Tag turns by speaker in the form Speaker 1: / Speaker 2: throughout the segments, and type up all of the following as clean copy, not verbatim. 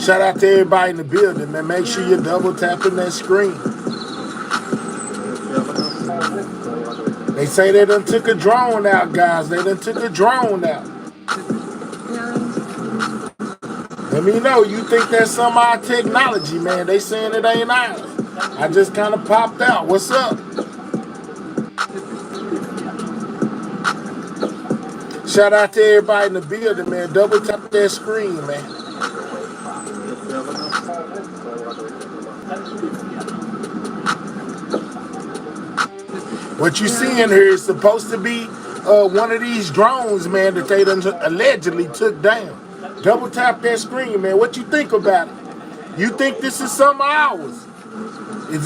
Speaker 1: Shout out to everybody in the building, man. Make sure you're double tapping that screen. They say they done took a drone out, guys. They done took a drone out. Let me know. You think that's some of our technology, man. They saying it ain't ours. I just kind of popped out. What's up? Shout out to everybody in the building, man. Double tap that screen, man. What you seeing here is supposed to be one of these drones, man, that they done allegedly took down. Double tap that screen, man. What you think about it? You think this is some of ours? Is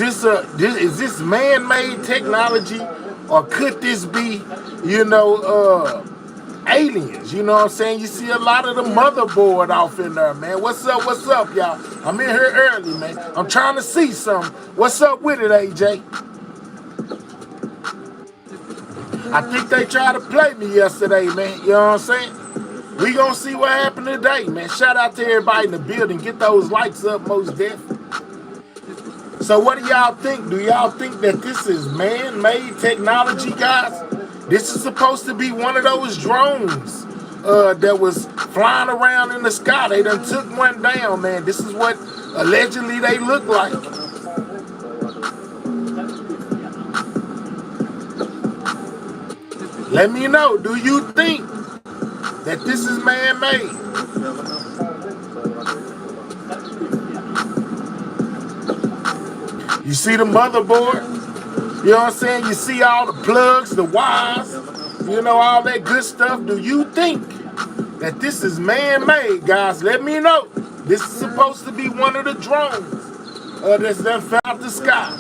Speaker 1: this man-made technology, or could this be, aliens? You know what I'm saying? You see a lot of the motherboard off in there, man. What's up, y'all? I'm in here early, man. I'm trying to see something. What's up with it, AJ? I think they tried to play me yesterday, man. You know what I'm saying? We gonna see what happened today, man. Shout out to everybody in the building. Get those likes up, most definitely. So what do y'all think? Do y'all think that this is man-made technology, guys? This is supposed to be one of those drones that was flying around in the sky. They done took one down, man. This is what allegedly they look like. Let me know. Do you think that this is man-made? You see the motherboard? You know what I'm saying? You see all the plugs, the wires, all that good stuff. Do you think that this is man-made, guys? Let me know. This is supposed to be one of the drones that's done fell out the sky.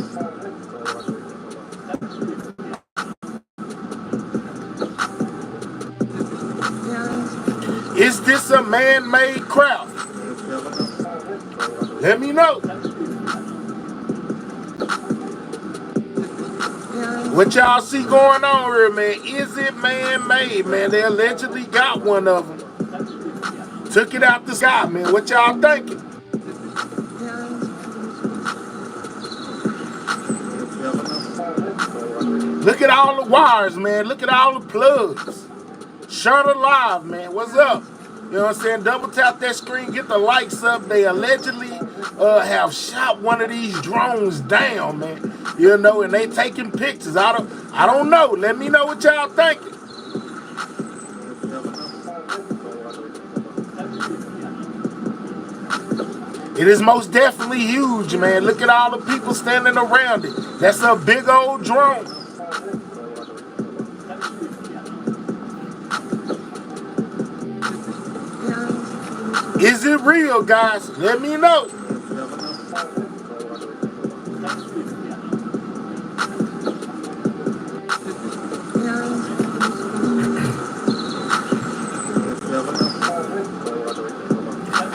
Speaker 1: Is this a man-made craft? Let me know. What y'all see going on here, man? Is it man-made, man? They allegedly got one of them. Took it out the sky, man. What y'all thinking? Look at all the wires, man. Look at all the plugs. Shut live, man. What's up? You know what I'm saying? Double tap that screen, get the likes up. They allegedly have shot one of these drones down, man. And they taking pictures. I don't know. Let me know what y'all thinking. It is most definitely huge, man. Look at all the people standing around it. That's a big old drone. Is it real, guys? Let me know.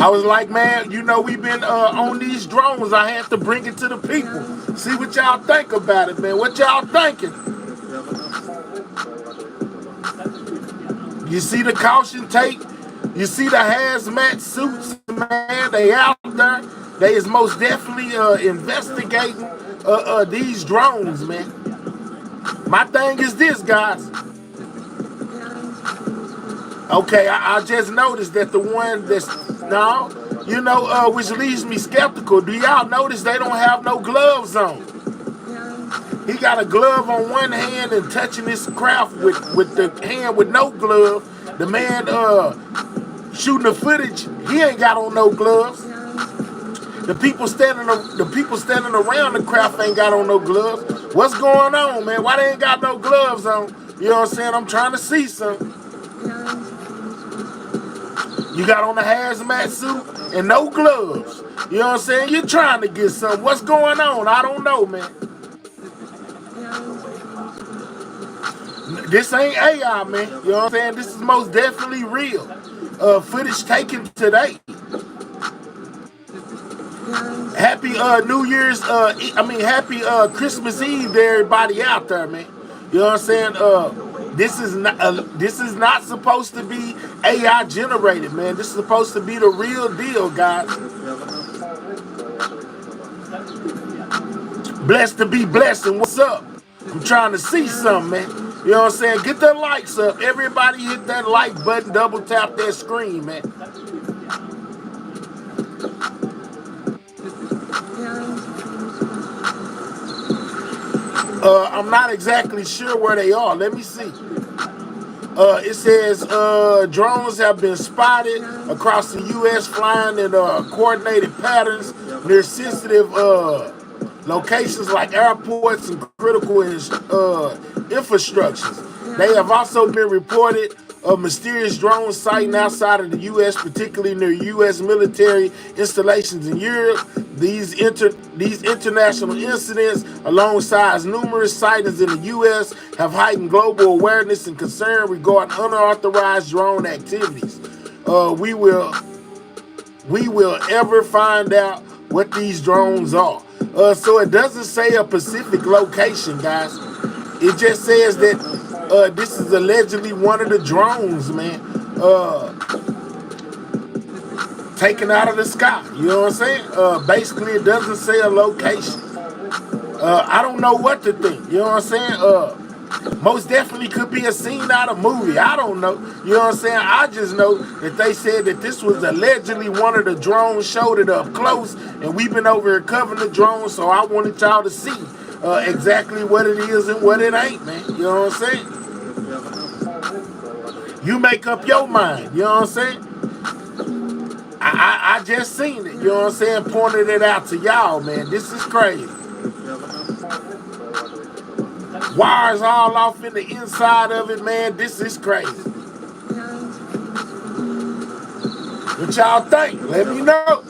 Speaker 1: I was like, man, we've been on these drones. I had to bring it to the people. See what y'all think about it, man. What y'all thinking? You see the caution tape? You see the hazmat suits, man? They out there. They is most definitely investigating these drones, man. My thing is this, guys. Okay, I just noticed that the one that's which leaves me skeptical. Do y'all notice they don't have no gloves on? He got a glove on one hand and touching this craft with the hand with no glove. The man shooting the footage, he ain't got on no gloves. The people standing around the craft ain't got on no gloves. What's going on, man? Why they ain't got no gloves on? You know what I'm saying? I'm trying to see something. You got on a hazmat suit and no gloves. You know what I'm saying? You're trying to get something. What's going on? I don't know, man. This ain't AI, man. You know what I'm saying? This is most definitely real. Footage taken today. Happy New Year's, happy Christmas Eve to everybody out there, man. You know what I'm saying? This is not supposed to be AI generated, man. This is supposed to be the real deal, guys. Blessed to be blessed, and what's up? I'm trying to see something, man. You know what I'm saying? Get the likes up. Everybody hit that like button, double tap that screen, man. I'm not exactly sure where they are. Let me see. It says drones have been spotted across the U.S. flying in coordinated patterns near sensitive locations like airports and critical infrastructures. They have also been reported of mysterious drone sighting outside of the U.S., particularly near U.S. military installations in Europe. These international incidents, alongside numerous sightings in the U.S., have heightened global awareness and concern regarding unauthorized drone activities. We will ever find out what these drones are. So it doesn't say a specific location, guys. It just says that this is allegedly one of the drones, man, taken out of the sky. You know what I'm saying? Basically, it doesn't say a location. I don't know what to think. You know what I'm saying? Most definitely could be a scene out of a movie. I don't know. You know what I'm saying? I just know that they said that this was allegedly one of the drones, showed it up close, and we've been over here covering the drone, so I wanted y'all to see exactly what it is and what it ain't, man. You know what I'm saying? You make up your mind. You know what I'm saying? I just seen it. You know what I'm saying? Pointed it out to y'all, man. This is crazy. Wires all off in the inside of it, man. This is crazy. What y'all think? Let me know.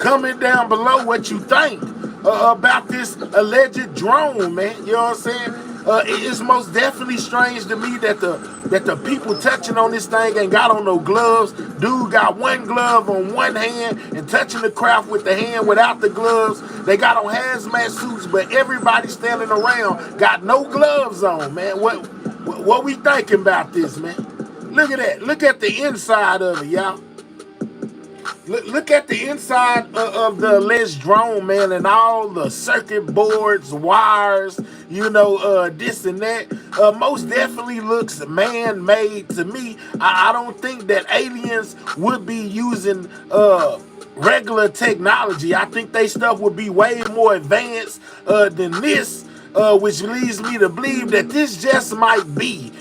Speaker 1: Comment down below what you think about this alleged drone, man. You know what I'm saying? It is most definitely strange to me that the people touching on this thing ain't got on no gloves. Dude got one glove on one hand and touching the craft with the hand without the gloves. They got on hazmat suits, but everybody standing around got no gloves on, man. What we thinking about this, man? Look at that. Look at the inside of it, y'all. Look at the inside of the alleged drone, man, and all the circuit boards, wires, you know, this and that. Most definitely looks man-made to me. I don't think that aliens would be using regular technology. I think they stuff would be way more advanced than this, which leads me to believe that this just might be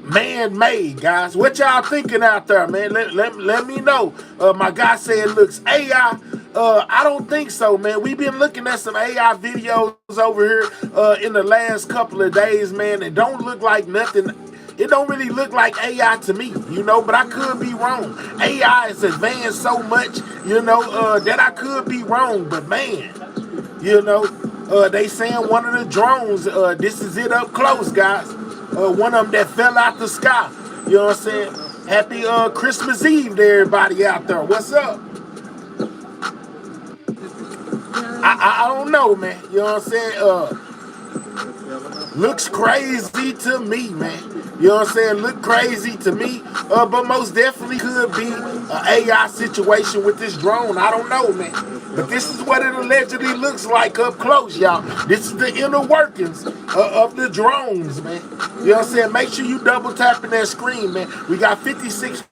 Speaker 1: man-made, guys. What y'all thinking out there, man? Let me know. My guy said it looks AI. I don't think so, man. We've been looking at some AI videos over here in the last couple of days, man. It don't look like nothing. It don't really look like AI to me, you know, but I could be wrong. AI is advanced so much, you know, that I could be wrong. But, man, you know, they saying one of the drones, this is it up close, guys. One of them that fell out the sky. You know what I'm saying? Happy Christmas Eve to everybody out there. What's up? I don't know, man. You know what I'm saying? Looks crazy to me, man. You know what I'm saying? Look crazy to me. But most definitely could be an AI situation with this drone. I don't know, man. But this is what it allegedly looks like up close, y'all. This is the inner workings of the drones, man. You know what I'm saying? Make sure you double tapping that screen, man. We got 56.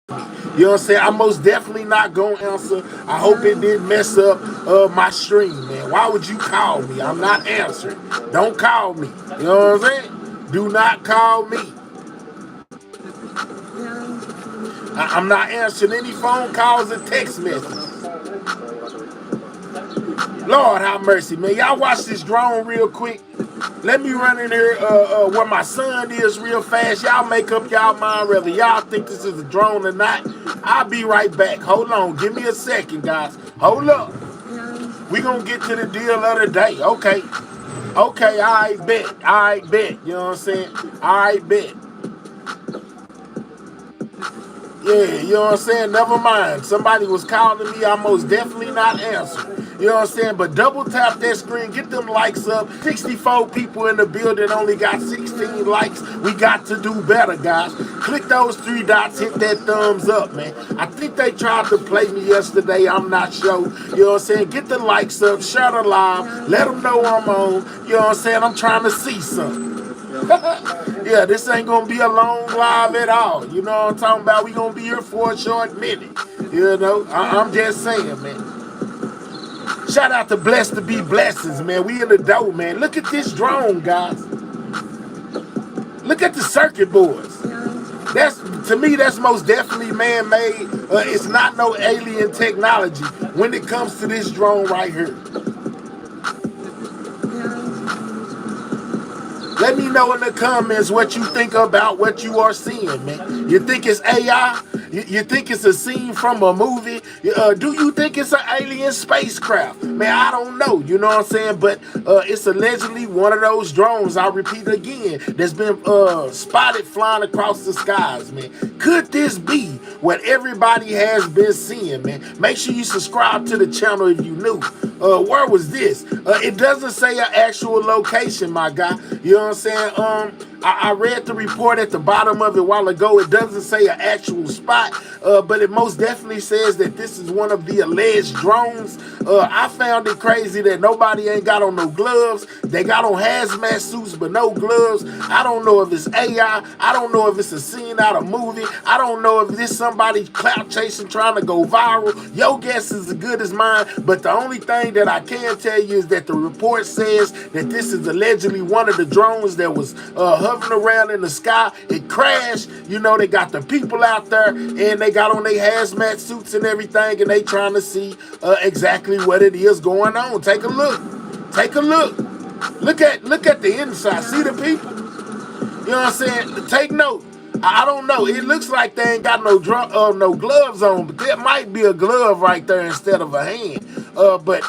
Speaker 1: You know what I'm saying? I'm most definitely not going to answer. I hope it didn't mess up my stream, man. Why would you call me? I'm not answering. Don't call me. You know what I'm saying? Do not call me. I'm not answering any phone calls or text messages. Lord have mercy, man. Y'all watch this drone real quick. Let me run in here where my son is real fast. Y'all make up y'all mind whether y'all think this is a drone or not. I'll be right back. Hold on. Give me a second, guys. Hold up. We gonna get to the deal of the day. Okay. Okay, I bet. I bet. You know what I'm saying? I bet. Yeah, you know what I'm saying? Never mind. Somebody was calling me, I most definitely not answering. You know what I'm saying? But double tap that screen, get them likes up. 64 people in the building, only got 16 likes. We got to do better, guys. Click those three dots, hit that thumbs up, man. I think they tried to play me yesterday. I'm not sure. You know what I'm saying? Get the likes up, share the live, let them know I'm on. You know what I'm saying? I'm trying to see something. Yeah, this ain't gonna be a long live at all. You know what I'm talking about? We gonna be here for a short minute. You know, I'm just saying, man. Shout out to Blessed to Be Blessings, man. We in the dough, man. Look at this drone, guys. Look at the circuit boards. That's, to me, that's most definitely man-made. It's not no alien technology when it comes to this drone right here. Let me know in the comments what you think about what you are seeing, man. You think it's AI? You think it's a scene from a movie? Do you think it's an alien spacecraft? Man, I don't know, you know what I'm saying? But it's allegedly one of those drones, I'll repeat again, that's been spotted flying across the skies, man. Could this be what everybody has been seeing, man? Make sure you subscribe to the channel if you new. Where was this? It doesn't say an actual location, my guy. You know what I'm saying? I read the report at the bottom of it a while ago. It doesn't say an actual spot, but it most definitely says that this is one of the alleged drones. I found it crazy that nobody ain't got on no gloves. They got on hazmat suits, but no gloves. I don't know if it's AI. I don't know if it's a scene out of movie. I don't know if this somebody clout chasing trying to go viral. Your guess is as good as mine, but the only thing that I can tell you is that the report says that this is allegedly one of the drones that was hovering around in the sky. It crashed. You know, they got the people out there and they got on their hazmat suits and everything, and they trying to see exactly what it is going on. Take a look. Take a look. Look at the inside. See the people? You know what I'm saying? Take note. I don't know. It looks like they ain't got no gloves on, but there might be a glove right there instead of a hand. But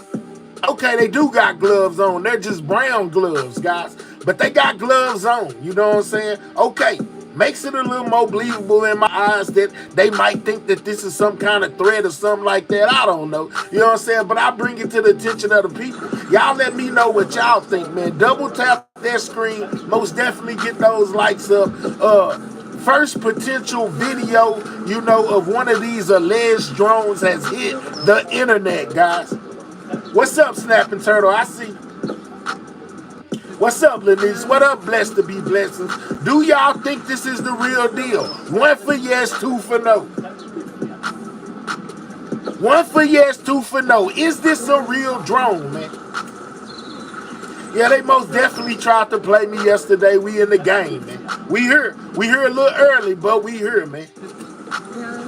Speaker 1: okay, they do got gloves on. They're just brown gloves, guys. But they got gloves on. You know what I'm saying? Okay. Makes it a little more believable in my eyes that they might think that this is some kind of threat or something like that. I don't know. You know what I'm saying? But I bring it to the attention of the people. Y'all let me know what y'all think, man. Double tap that screen. Most definitely get those likes up. First potential video, you know, of one of these alleged drones has hit the internet, guys. What's up, Snapping Turtle? I see. What's up, Lenise? What up, Blessed to Be Blessings? Do y'all think this is the real deal? 1 for yes, 2 for no. 1 for yes, 2 for no. Is this a real drone, man? Yeah, they most definitely tried to play me yesterday. We in the game, man. We here. We here a little early, but we here, man.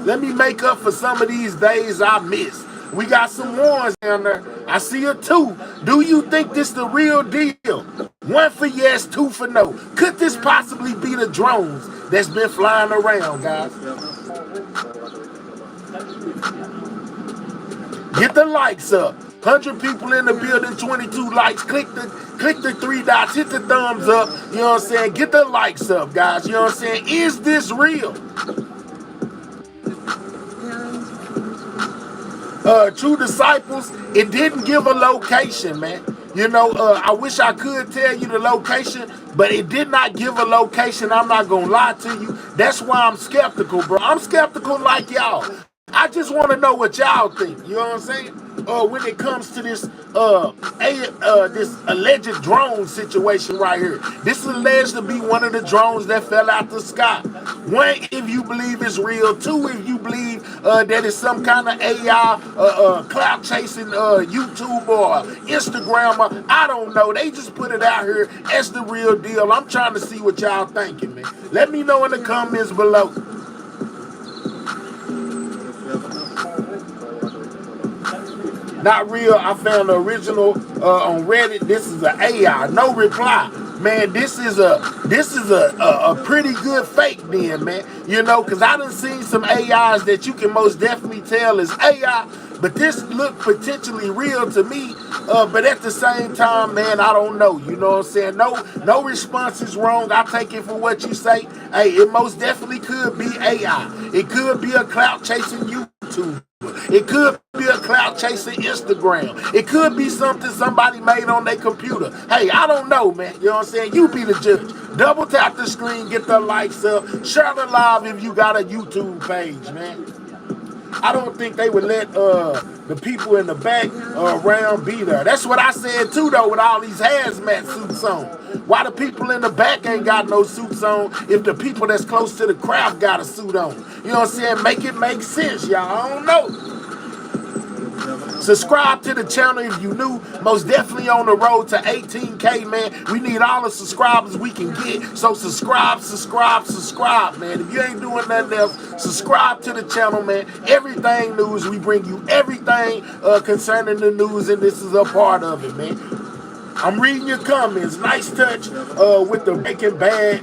Speaker 1: Let me make up for some of these days I missed. We got some ones down there. I see a 2. Do you think this the real deal? 1 for yes, 2 for no. Could this possibly be the drones that's been flying around, guys? Get the likes up. 100 people in the building, 22 likes. Click the 3 dots, hit the thumbs up. You know what I'm saying? Get the likes up, guys. You know what I'm saying? Is this real? True Disciples, it didn't give a location, man. You know, I wish I could tell you the location, but it did not give a location. I'm not gonna lie to you. That's why I'm skeptical, bro. I'm skeptical like y'all. I just want to know what y'all think. You know what I'm saying? When it comes to this this alleged drone situation right here. This is alleged to be one of the drones that fell out the sky. 1, if you believe it's real. 2, if you believe that it's some kind of AI clout chasing YouTube or Instagram. I don't know. They just put it out here as the real deal. I'm trying to see what y'all thinking, man. Let me know in the comments below. Not real. I found the original on Reddit. This is an AI. No reply. Man, this is a pretty good fake then, man. You know, because I done seen some AIs that you can most definitely tell is AI, But this looked potentially real to me. But at the same time, man, I don't know. You know what I'm saying? No response is wrong. I take it for what you say. Hey, it most definitely could be AI. It could be a clout chasing YouTube. It could be a clout chasing Instagram. It could be something somebody made on their computer. Hey, I don't know, man. You know what I'm saying? You be the judge. Double tap the screen, get the likes up, share the live if you got a YouTube page, man. I don't think they would let the people in the back around be there. That's what I said too, though, with all these hazmat suits on. Why the people in the back ain't got no suits on if the people that's close to the craft got a suit on? You know what I'm saying? Make it make sense, y'all. I don't know. Subscribe to the channel if you new. Most definitely on the road to 18K, man. We need all the subscribers we can get. So subscribe, man. If you ain't doing nothing else, subscribe to the channel, man. Everything news, we bring you everything concerning the news, and this is a part of it, man. I'm reading your comments. Nice touch with the Breaking Bad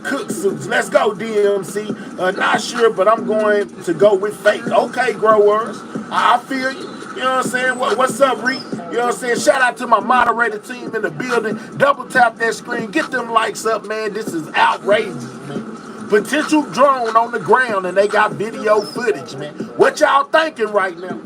Speaker 1: cook suits. Let's go, DMC. Not sure, but I'm going to go with fake. Okay, growers. I feel you. You know what I'm saying? What's up, Reek? You know what I'm saying? Shout out to my moderator team in the building. Double tap that screen. Get them likes up, man. This is outrageous, man. Potential drone on the ground, and they got video footage, man. What y'all thinking right now?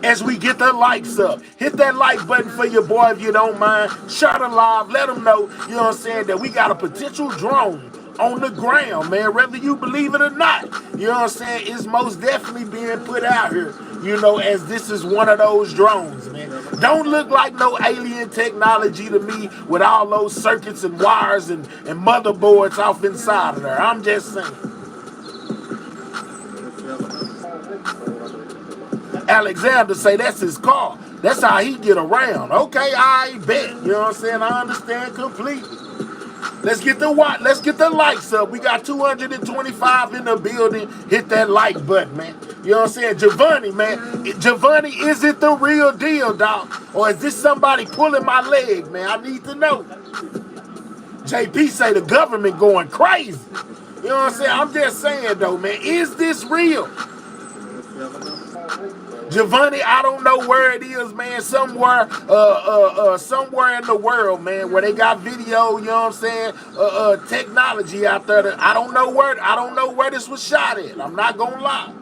Speaker 1: As we get the likes up, hit that like button for your boy if you don't mind. Share the live. Let them know, you know what I'm saying, that we got a potential drone on the ground, man. Whether you believe it or not, you know what I'm saying, it's most definitely being put out here, you know, as this is one of those drones, man. Don't look like no alien technology to me with all those circuits and wires and motherboards off inside of there. I'm just saying. Alexander say that's his car. That's how he get around. Okay, I bet. You know what I'm saying? I understand completely. Let's get the likes up. We got 225 in the building. Hit that like button, man. You know what I'm saying? Giovanni, man. Giovanni, is it the real deal, dog? Or is this somebody pulling my leg, man? I need to know. JP say the government going crazy. You know what I'm saying? I'm just saying, though, man. Is this real? Giovanni, I don't know where it is, man. Somewhere in the world, man, where they got video, you know what I'm saying? Technology out there. I don't know where this was shot at. I'm not gonna lie.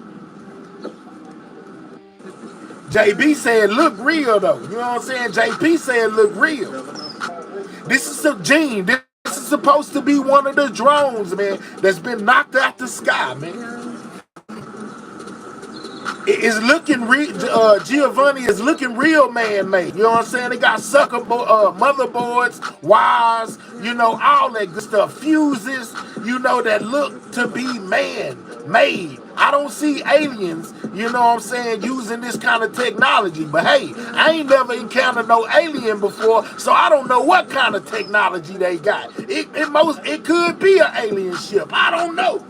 Speaker 1: JB said look real though. You know what I'm saying? JP said look real. This is a gene. This is supposed to be one of the drones, man, that's been knocked out the sky, man. It's looking Giovanni is looking real man-made. You know what I'm saying? They got sucker motherboards, wires, you know, all that good stuff. Fuses, you know, that look to be man-made. I don't see aliens, you know what I'm saying, using this kind of technology. But hey, I ain't never encountered no alien before, so I don't know what kind of technology they got. It could be an alien ship. I don't know.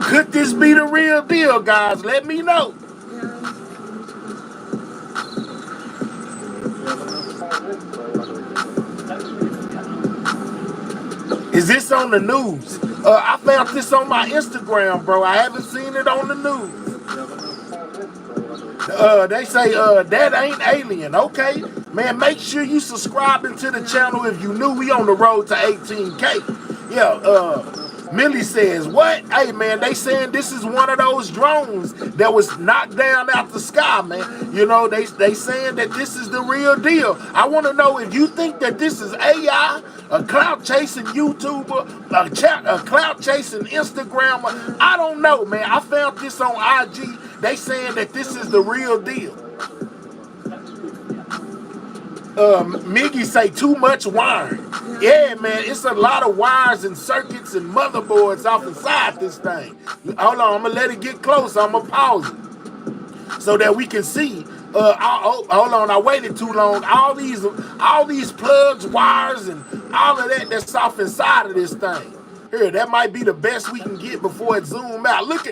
Speaker 1: Could this be the real deal, guys? Let me know. Is this on the news? I found this on my Instagram, bro. I haven't seen it on the news. They say that ain't alien. Okay, man, make sure you subscribing to the channel if you knew we on the road to 18K. Yeah, Millie says, what? Hey, man, they saying this is one of those drones that was knocked down out the sky, man. You know, they saying that this is the real deal. I want to know if you think that this is AI, a clout-chasing YouTuber, a clout-chasing Instagrammer. I don't know, man. I found this on IG. They saying that this is the real deal. Miggy say too much wiring. Yeah, man, it's a lot of wires and circuits and motherboards off inside this thing. Hold on, I'm gonna let it get close. I'm gonna pause it so that we can see. Hold on, I waited too long. All these plugs, wires, and all of that's off inside of this thing. Here, that might be the best we can get before it zoom out. Look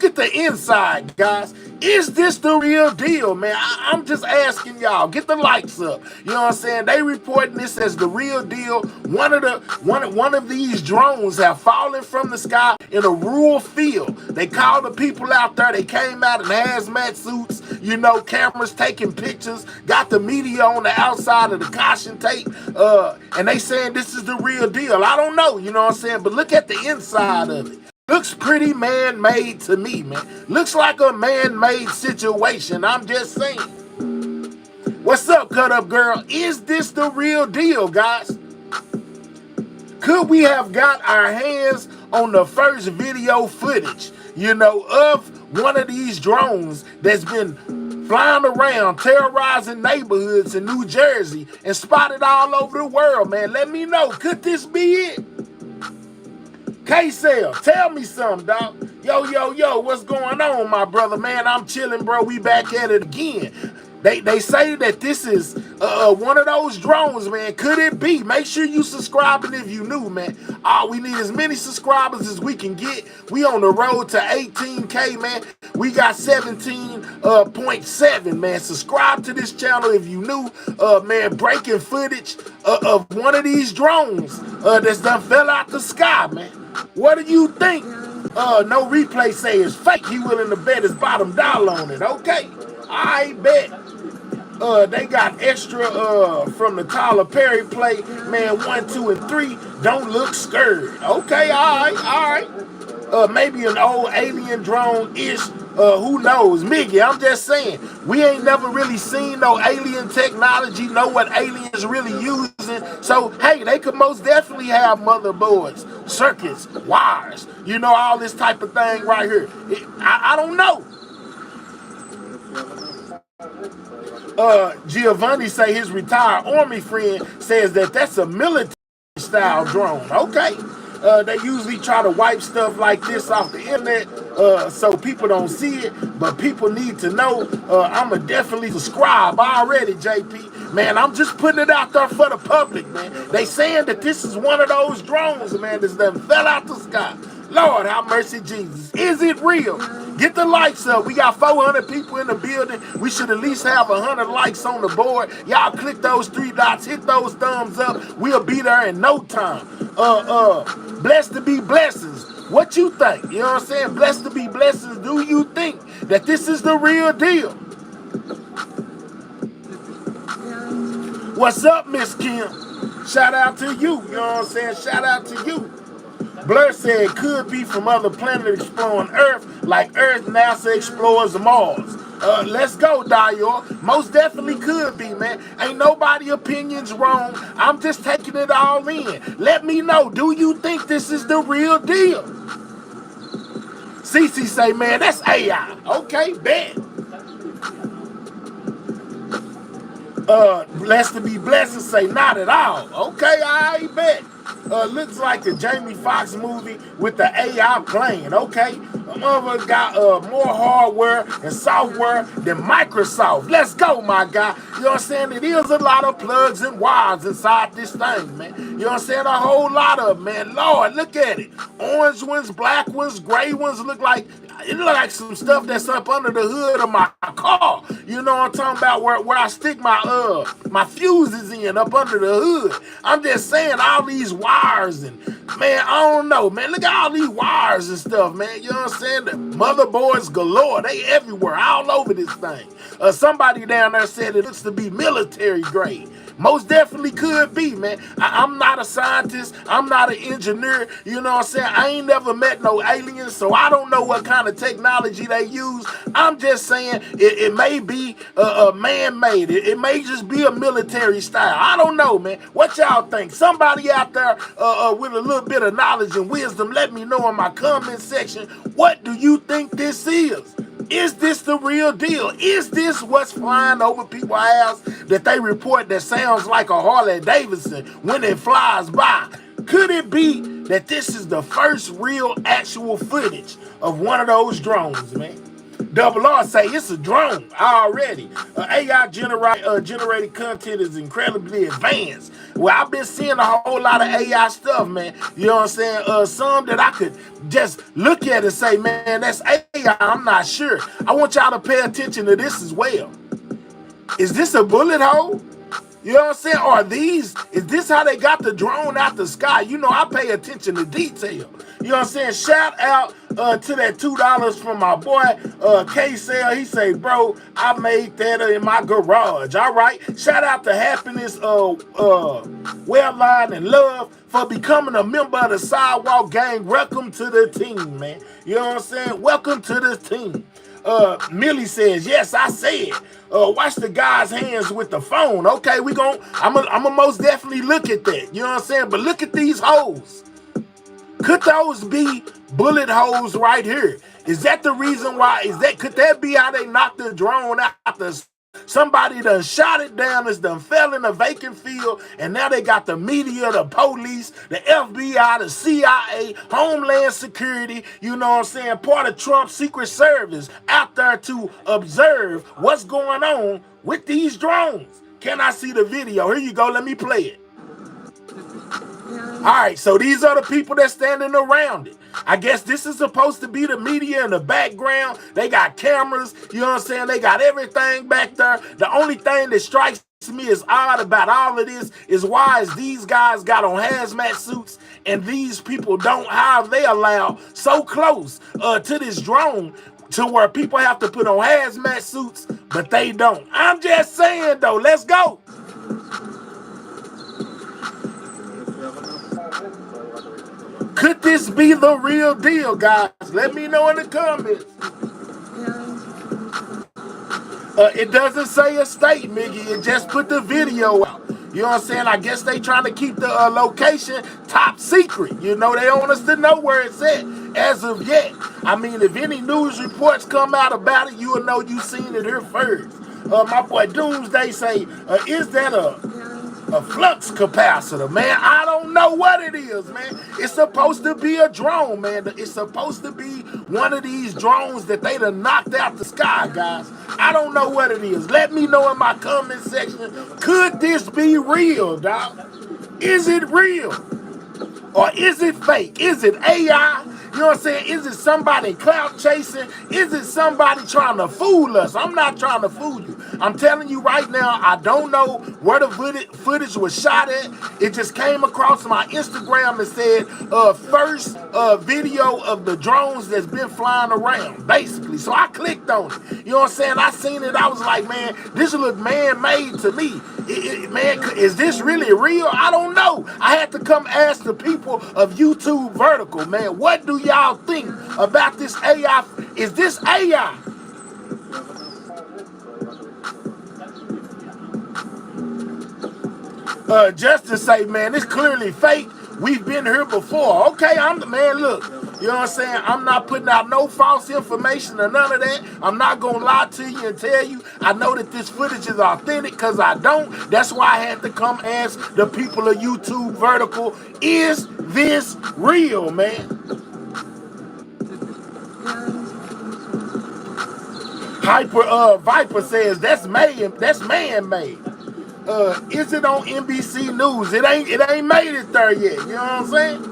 Speaker 1: at the inside, guys. Is this the real deal, man? I'm just asking y'all. Get the likes up. You know what I'm saying? They reporting this as the real deal. One of these drones have fallen from the sky in a rural field. They called the people out there. They came out in hazmat suits. You know, cameras taking pictures. Got the media on the outside of the caution tape. And they saying this is the real deal. I don't know. You know what I'm saying? But look at the inside of it. Looks pretty man-made to me, man. Looks like a man-made situation. I'm just saying. What's up, Cut Up Girl? Is this the real deal, guys? Could we have got our hands on the first video footage, you know, of one of these drones that's been flying around, terrorizing neighborhoods in New Jersey and spotted all over the world, man? Let me know. Could this be it? K-Cell, tell me something, dog. Yo, what's going on, my brother? Man, I'm chilling, bro. We back at it again. They say that this is one of those drones, man. Could it be? Make sure you subscribing if you new, man. We need as many subscribers as we can get. We on the road to 18K, man. We got 17.7, man. Subscribe to this channel if you new, man. Breaking footage of one of these drones that's done fell out the sky, man. What do you think? No Replay say it's fake. He willing to bet his bottom dollar on it. Okay, I bet. They got extra from the Tyler Perry play, man. 1, 2, and 3. Don't look scared. Okay, all right. Maybe an old alien drone-ish. Who knows? Miggy, I'm just saying. We ain't never really seen no alien technology, know what aliens really using. So, hey, they could most definitely have motherboards, circuits, wires, you know, all this type of thing right here. I don't know. Giovanni say his retired Army friend says that that's a military-style drone. Okay. They usually try to wipe stuff like this off the internet so people don't see it, but people need to know. I'ma definitely subscribe already, JP. Man, I'm just putting it out there for the public, man. They saying that this is one of those drones, man, that's done fell out the sky. Lord, have mercy, Jesus. Is it real? Get the likes up. We got 400 people in the building. We should at least have 100 likes on the board. Y'all click those 3 dots, hit those thumbs up. We'll be there in no time. Blessed to be blessings. What you think? You know what I'm saying? Blessed to be blessings. Do you think that this is the real deal? What's up, Miss Kim? Shout out to you. You know what I'm saying? Shout out to you. Blur said could be from other planets exploring Earth, like Earth, NASA explores Mars. Let's go, Dior. Most definitely could be, man. Ain't nobody opinions wrong. I'm just taking it all in. Let me know, do you think this is the real deal? Cece say, man, that's AI. Okay, bet. Blessed to be blessed say, not at all. Okay, I bet. Looks like the Jamie Foxx movie with the AI plane. Okay, mother got more hardware and software than Microsoft. Let's go, my guy. You know what I'm saying? It is a lot of plugs and wires inside this thing, man. You know what I'm saying? A whole lot of them, man. Lord, look at it. Orange ones, black ones, gray ones. Look like some stuff that's up under the hood of my car. You know what I'm talking about? Where I stick my my fuses in up under the hood. I'm just saying, all these wires and, man, I don't know, man. Look at all these wires and stuff, man. You know what I'm saying? The motherboards galore. They everywhere, all over this thing. Somebody down there said it looks to be military grade. Most definitely could be, man. I'm not a scientist. I'm not an engineer. You know what I'm saying? I ain't never met no aliens, so I don't know what kind of technology they use. I'm just saying it may be man-made. It may just be a military style. I don't know, man. What y'all think? Somebody out there with a little bit of knowledge and wisdom, let me know in my comment section. What do you think this is? Is this the real deal? Is this what's flying over people's house that they report that sounds like a Harley Davidson when it flies by? Could it be that this is the first real actual footage of one of those drones, man? Double R say it's a drone already. AI generated content is incredibly advanced. Well, I've been seeing a whole lot of AI stuff, man. You know what I'm saying? Some that I could just look at and say, man, that's AI. I'm not sure. I want y'all to pay attention to this as well. Is this a bullet hole? You know what I'm saying? Is this how they got the drone out the sky? You know, I pay attention to detail. You know what I'm saying? Shout out to that $2 from my boy K-Cell. He say, bro, I made that in my garage. All right. Shout out to Happiness, Wellline and Love for becoming a member of the Sidewalk Gang. Welcome to the team, man. You know what I'm saying? Welcome to the team. Millie says, yes, I said. Watch the guy's hands with the phone. Okay, I'm gonna most definitely look at that. You know what I'm saying? But look at these holes. Could those be bullet holes right here? Is that the reason why? Could that be how they knocked the drone out? Somebody done shot it down, it's done fell in a vacant field, and now they got the media, the police, the FBI, the CIA, Homeland Security, you know what I'm saying, part of Trump's Secret Service out there to observe what's going on with these drones. Can I see the video? Here you go, let me play it. All right, so these are the people that's standing around it. I guess this is supposed to be the media in the background. They got cameras, you know what I'm saying? They got everything back there. The only thing that strikes me as odd about all of this is why is these guys got on hazmat suits and these people don't, how are they allowed so close to this drone to where people have to put on hazmat suits, but they don't. I'm just saying though, let's go. Could this be the real deal, guys? Let me know in the comments. It doesn't say a state, Miggy. It just put the video out. You know what I'm saying? I guess they trying to keep the location top secret. You know, they don't want us to know where it's at as of yet. I mean, if any news reports come out about it, you will know you seen it here first. My boy Doomsday say, is that a flux capacitor, man? I don't know what it is, man. It's supposed to be a drone, man. It's supposed to be one of these drones that they done knocked out the sky, guys. I don't know what it is. Let me know in my comment section. Could this be real, dog? Is it real? Or is it fake? Is it AI? You know what I'm saying? Is it somebody clout chasing? Is it somebody trying to fool us? I'm not trying to fool you. I'm telling you right now, I don't know where the footage was shot at. It just came across my Instagram and said, first video of the drones that's been flying around, basically. So I clicked on it. You know what I'm saying? I seen it. I was like, man, this look man-made to me. Man, is this really real? I don't know. I had to come ask the people of YouTube Vertical, man, what do y'all think about this AI? Is this AI? Justin say, man, it's clearly fake. We've been here before. Okay, man, look. You know what I'm saying? I'm not putting out no false information or none of that. I'm not going to lie to you and tell you I know that this footage is authentic because I don't. That's why I had to come ask the people of YouTube Vertical, is this real, man? Viper says that's man-made. Is it on NBC News? It ain't made it there yet. You know what I'm saying?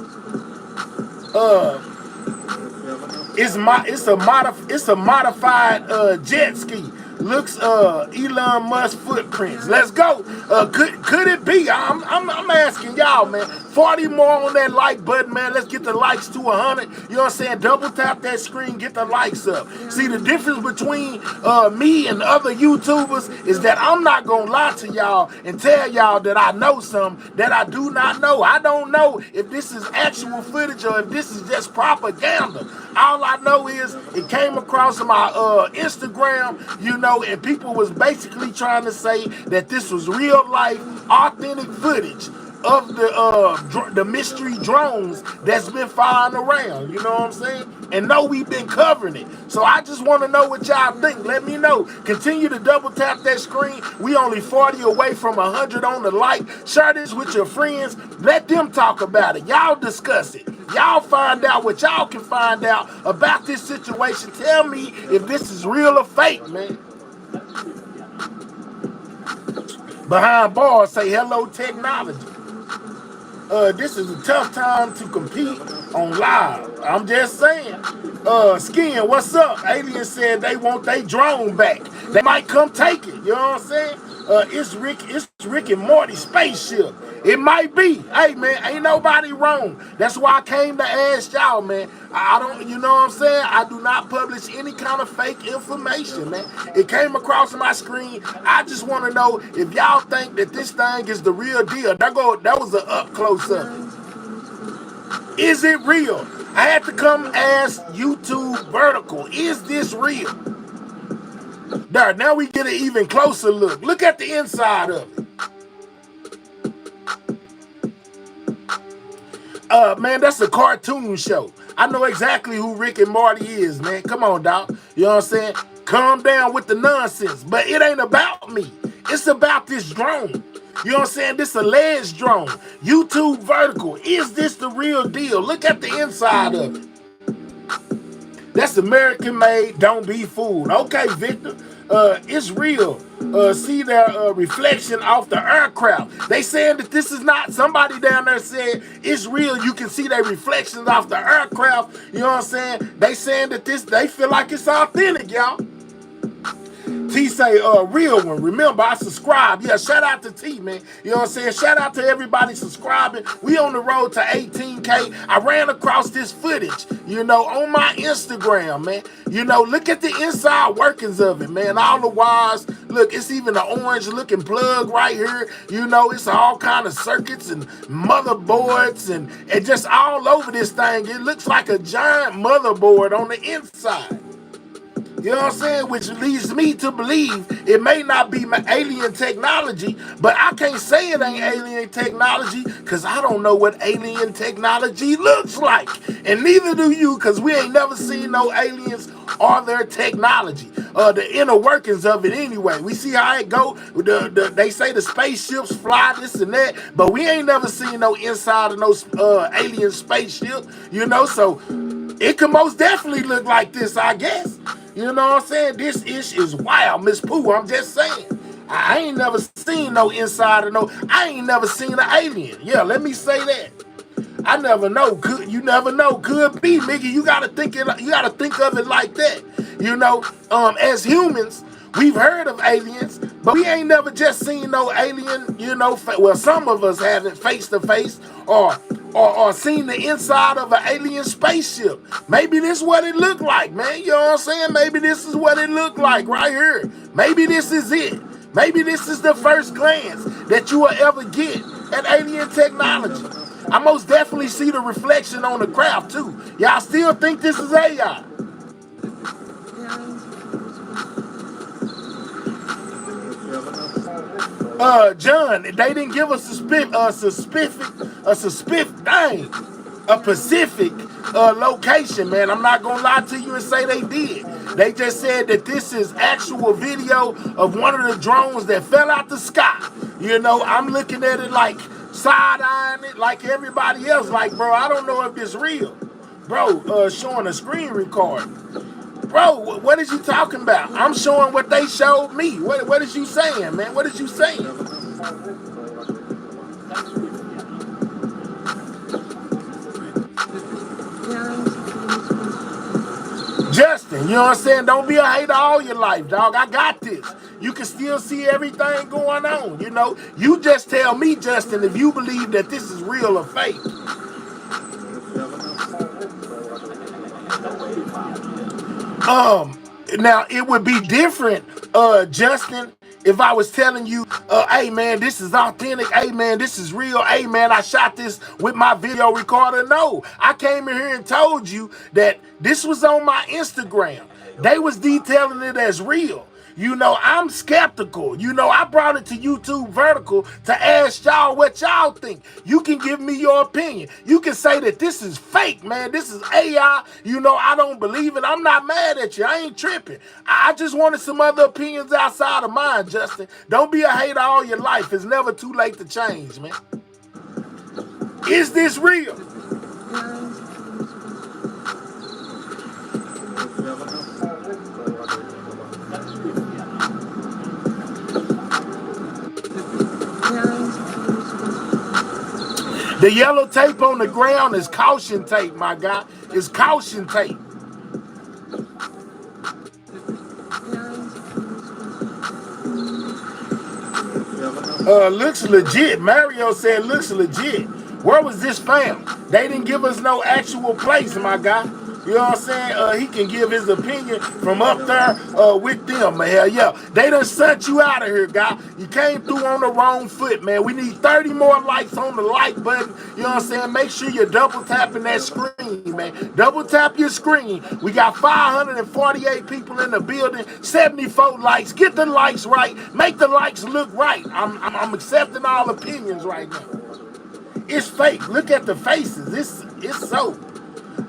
Speaker 1: It's a modified jet ski. Looks Elon Musk footprints. Let's go. Could it be? I'm asking y'all, man. 40 more on that like button, man. Let's get the likes to 100. You know what I'm saying? Double tap that screen, get the likes up. See, the difference between me and other YouTubers is that I'm not gonna lie to y'all and tell y'all that I know something that I do not know. I don't know if this is actual footage or if this is just propaganda. All I know is it came across my Instagram, you know, and people was basically trying to say that this was real life, authentic footage of the mystery drones that's been flying around. You know what I'm saying? And know we've been covering it. So I just want to know what y'all think. Let me know. Continue to double tap that screen. We only 40 away from 100 on the like. Share this with your friends. Let them talk about it. Y'all discuss it. Y'all find out what y'all can find out about this situation. Tell me if this is real or fake, man. Behind bars say hello technology. This is a tough time to compete on live. I'm just saying. Skin, what's up? Alien said they want their drone back. They might come take it. You know what I'm saying? It's Rick and Morty spaceship. It might be. Hey man, ain't nobody wrong. That's why I came to ask y'all, man. I don't, you know what I'm saying? I do not publish any kind of fake information, man. It came across my screen. I just want to know if y'all think that this thing is the real deal. That was an up close of it. Is it real? I had to come ask YouTube Vertical. Is this real? There, now we get an even closer look. Look at the inside of it. Man, that's a cartoon show. I know exactly who Rick and Morty is, man. Come on, dog. You know what I'm saying? Calm down with the nonsense. But it ain't about me. It's about this drone. You know what I'm saying? This alleged drone. YouTube Vertical. Is this the real deal? Look at the inside of it. That's American made. Don't be fooled. Okay, Victor. It's real. See their reflection off the aircraft. They saying that this is not, somebody down there said it's real. You can see their reflections off the aircraft. You know what I'm saying? They saying that they feel like it's authentic, y'all. T say, real one. Remember, I subscribe. Yeah, shout out to T, man. You know what I'm saying? Shout out to everybody subscribing. We on the road to 18K. I ran across this footage, you know, on my Instagram, man. You know, look at the inside workings of it, man. All the wires. Look, it's even an orange-looking plug right here. You know, it's all kind of circuits and motherboards and just all over this thing. It looks like a giant motherboard on the inside. You know what I'm saying? Which leads me to believe it may not be my alien technology, but I can't say it ain't alien technology because I don't know what alien technology looks like. And neither do you, because we ain't never seen no aliens or their technology. The inner workings of it anyway. We see how it go. They say the spaceships fly this and that, but we ain't never seen no inside of no alien spaceship, you know, so it could most definitely look like this, I guess. You know what I'm saying? This ish is wild, Miss Pooh. I'm just saying. I ain't never seen no inside of no. I ain't never seen an alien. Yeah, let me say that. I never know. You never know. Could be, Mickey. You gotta think it. You gotta think of it like that. You know, as humans, we've heard of aliens, but we ain't never just seen no alien. You know, well, some of us haven't face to face or seen the inside of an alien spaceship. Maybe this is what it looked like, man. You know what I'm saying? Maybe this is what it looked like right here. Maybe this is it. Maybe this is the first glance that you will ever get at alien technology. I most definitely see the reflection on the craft too. Y'all still think this is AI? John, they didn't give us a specific location, man. I'm not gonna lie to you and say they did. They just said that this is actual video of one of the drones that fell out the sky. You know, I'm looking at it like side-eyeing it like everybody else. Like, bro, I don't know if it's real. Bro, showing a screen recording. Bro, what is you talking about? I'm showing what they showed me. What is you saying, man? What is you saying? Justin, you know what I'm saying? Don't be a hater all your life, dog. I got this. You can still see everything going on, you know? You just tell me, Justin, if you believe that this is real or fake. Now it would be different, Justin, if I was telling you, hey man, this is authentic, hey man, this is real, hey man, I shot this with my video recorder. No, I came in here and told you that this was on my Instagram. They was detailing it as real. You know, I'm skeptical. You know, I brought it to YouTube Vertical to ask y'all what y'all think. You can give me your opinion. You can say that this is fake, man. This is AI. You know, I don't believe it. I'm not mad at you. I ain't tripping. I just wanted some other opinions outside of mine, Justin. Don't be a hater all your life. It's never too late to change, man. Is this real? The yellow tape on the ground is caution tape, my guy. It's caution tape. Looks legit. Mario said looks legit. Where was this found? They didn't give us no actual place, my guy. You know what I'm saying? He can give his opinion from up there with them, man. Hell yeah. They done sent you out of here, guy. You came through on the wrong foot, man. We need 30 more likes on the like button. You know what I'm saying? Make sure you're double tapping that screen, man. Double tap your screen. We got 548 people in the building, 74 likes. Get the likes right. Make the likes look right. I'm accepting all opinions right now. It's fake. Look at the faces. It's so.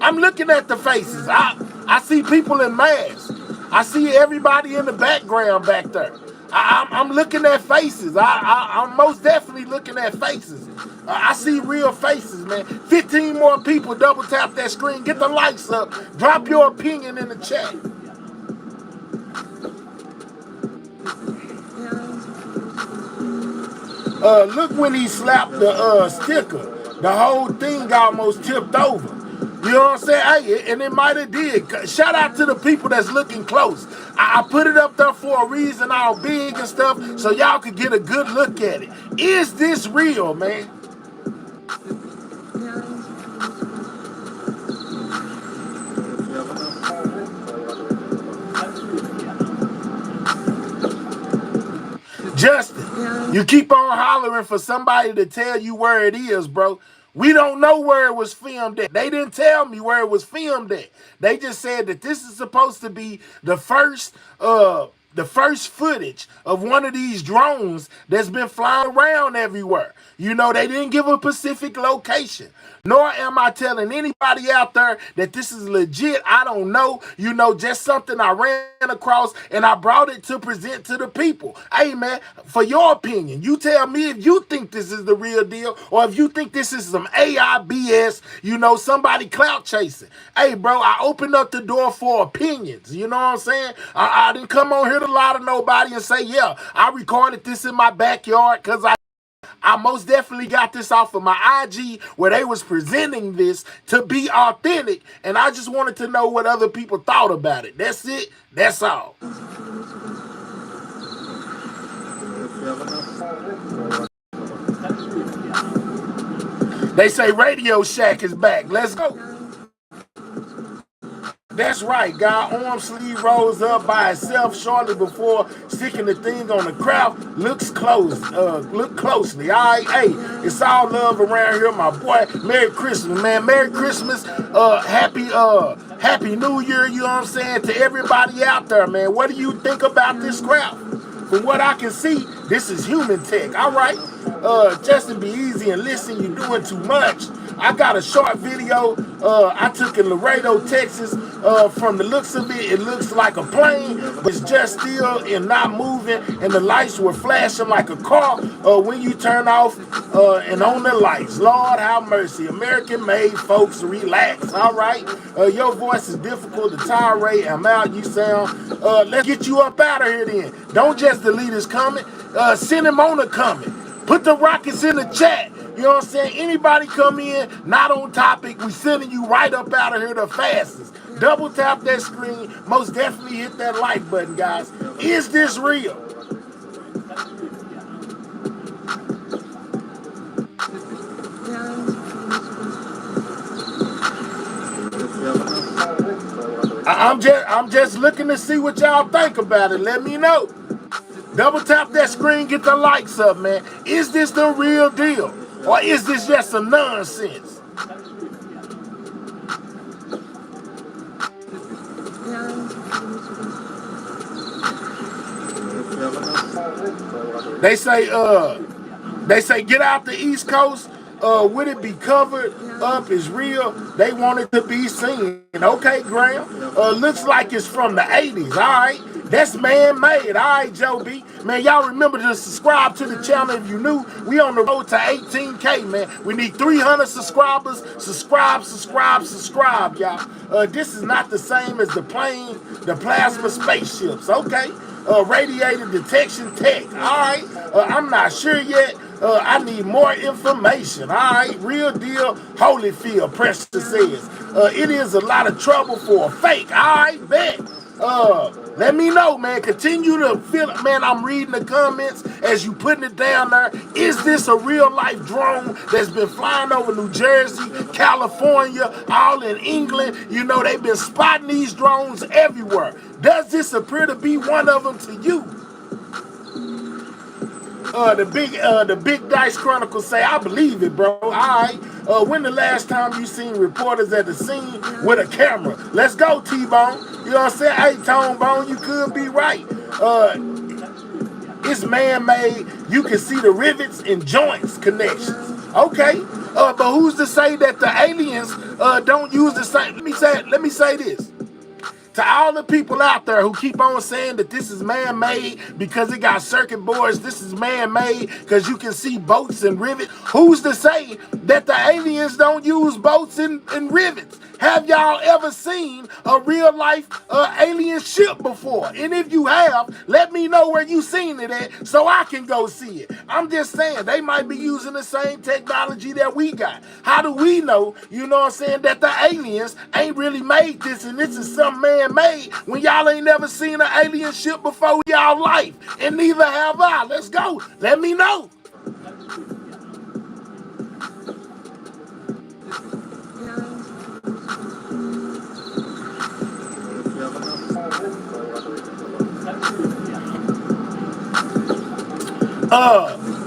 Speaker 1: I'm looking at the faces. I see people in masks. I see everybody in the background back there. I'm looking at faces. I'm most definitely looking at faces. I see real faces, man. 15 more people. Double tap that screen. Get the likes up. Drop your opinion in the chat. Look when he slapped the sticker. The whole thing almost tipped over. You know what I'm saying? Hey, and it might have did. Shout out to the people that's looking close. I put it up there for a reason, all big and stuff, so y'all could get a good look at it. Is this real, man? Justin, you keep on hollering for somebody to tell you where it is, bro. We don't know where it was filmed at. They didn't tell me where it was filmed at. They just said that this is supposed to be the first footage of one of these drones that's been flying around everywhere. You know, they didn't give a specific location. Nor am I telling anybody out there that this is legit. I don't know. You know, just something I ran across and I brought it to present to the people. Hey, man, for your opinion, you tell me if you think this is the real deal or if you think this is some AI BS, you know, somebody clout chasing. Hey, bro, I opened up the door for opinions. You know what I'm saying? I didn't come on here to lie to nobody and say, yeah, I recorded this in my backyard because I most definitely got this off of my IG where they was presenting this to be authentic, and I just wanted to know what other people thought about it. That's it. That's all. They say Radio Shack is back. Let's go. That's right, guy. Arm sleeve rolls up by itself shortly before sticking the thing on the craft. Looks close. Look closely. All right, hey, it's all love around here, my boy. Merry Christmas, man. Merry Christmas. Happy New Year. You know what I'm saying, to everybody out there, man. What do you think about this craft? From what I can see, this is human tech. All right. Justin, be easy and listen. You're doing too much. I got a short video I took in Laredo, Texas. From the looks of it, it looks like a plane, but it's just still and not moving, and the lights were flashing like a car when you turn off and on the lights. Lord have mercy. American-made folks, relax. All right? Your voice is difficult to tirade. I'm out. You sound. Let's get you up out of here then. Don't just delete his comment. Send him on a comment. Put the rockets in the chat. You know what I'm saying? Anybody come in, not on topic, we sending you right up out of here the fastest. Double tap that screen. Most definitely hit that like button, guys. Is this real? I'm just looking to see what y'all think about it. Let me know. Double tap that screen, get the likes up, man. Is this the real deal? Or is this just some nonsense? They say get out the East Coast. Would it be covered up is real? They want it to be seen. Okay, Graham. Looks like it's from the 80s. All right. That's man-made. All right, Joe B. Man, y'all remember to subscribe to the channel if you new. We on the road to 18K, man. We need 300 subscribers. Subscribe, y'all. This is not the same as the plane, the plasma spaceships. Okay. Radiator detection tech. All right. I'm not sure yet. I need more information. All right, real deal. Holyfield, Preston says. It is a lot of trouble for a fake. All right, bet. Let me know, man. Continue to feel it. Man, I'm reading the comments as you putting it down there. Is this a real life drone that's been flying over New Jersey, California, all in England? You know, they've been spotting these drones everywhere. Does this appear to be one of them to you? The big Dice Chronicles say, I believe it, bro. All right. When the last time you seen reporters at the scene with a camera? Let's go, T-Bone. You know what I'm saying? Hey, Tone Bone, you could be right. It's man-made. You can see the rivets and joints connections. Okay. But who's to say that the aliens don't use the same? Let me say this. To all the people out there who keep on saying that this is man-made because it got circuit boards, this is man-made because you can see boats and rivets. Who's to say that the aliens don't use boats and rivets? Have y'all ever seen a real-life alien ship before? And if you have, let me know where you seen it at so I can go see it. I'm just saying, they might be using the same technology that we got. How do we know, you know what I'm saying, that the aliens ain't really made this and this is some man-made when y'all ain't never seen an alien ship before y'all life? And neither have I. Let's go. Let me know.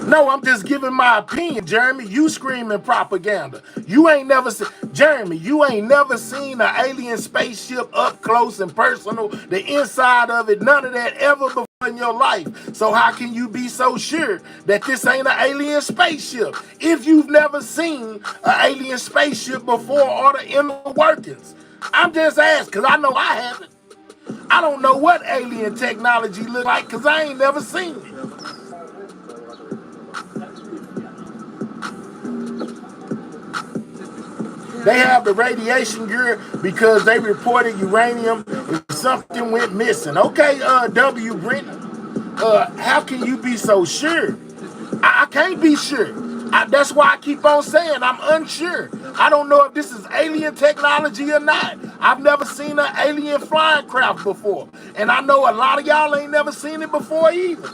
Speaker 1: No, I'm just giving my opinion, Jeremy. You screaming propaganda. You ain't never seen, Jeremy, you ain't never seen an alien spaceship up close and personal, the inside of it, none of that ever before in your life. So how can you be so sure that this ain't an alien spaceship if you've never seen an alien spaceship before or the inner workings? I'm just asking, because I know I haven't. I don't know what alien technology look like because I ain't never seen it. They have the radiation gear because they reported uranium if something went missing. Okay, W. Brenton, how can you be so sure? I can't be sure. That's why I keep on saying I'm unsure. I don't know if this is alien technology or not. I've never seen an alien flying craft before. And I know a lot of y'all ain't never seen it before either.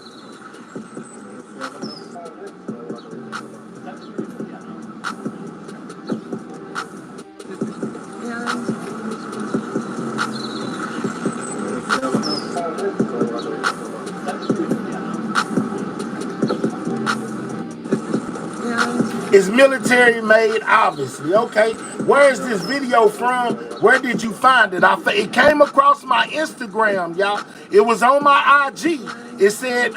Speaker 1: It's military made, obviously. Okay, where is this video from? Where did you find it? It came across my Instagram, y'all. It was on my IG. It said,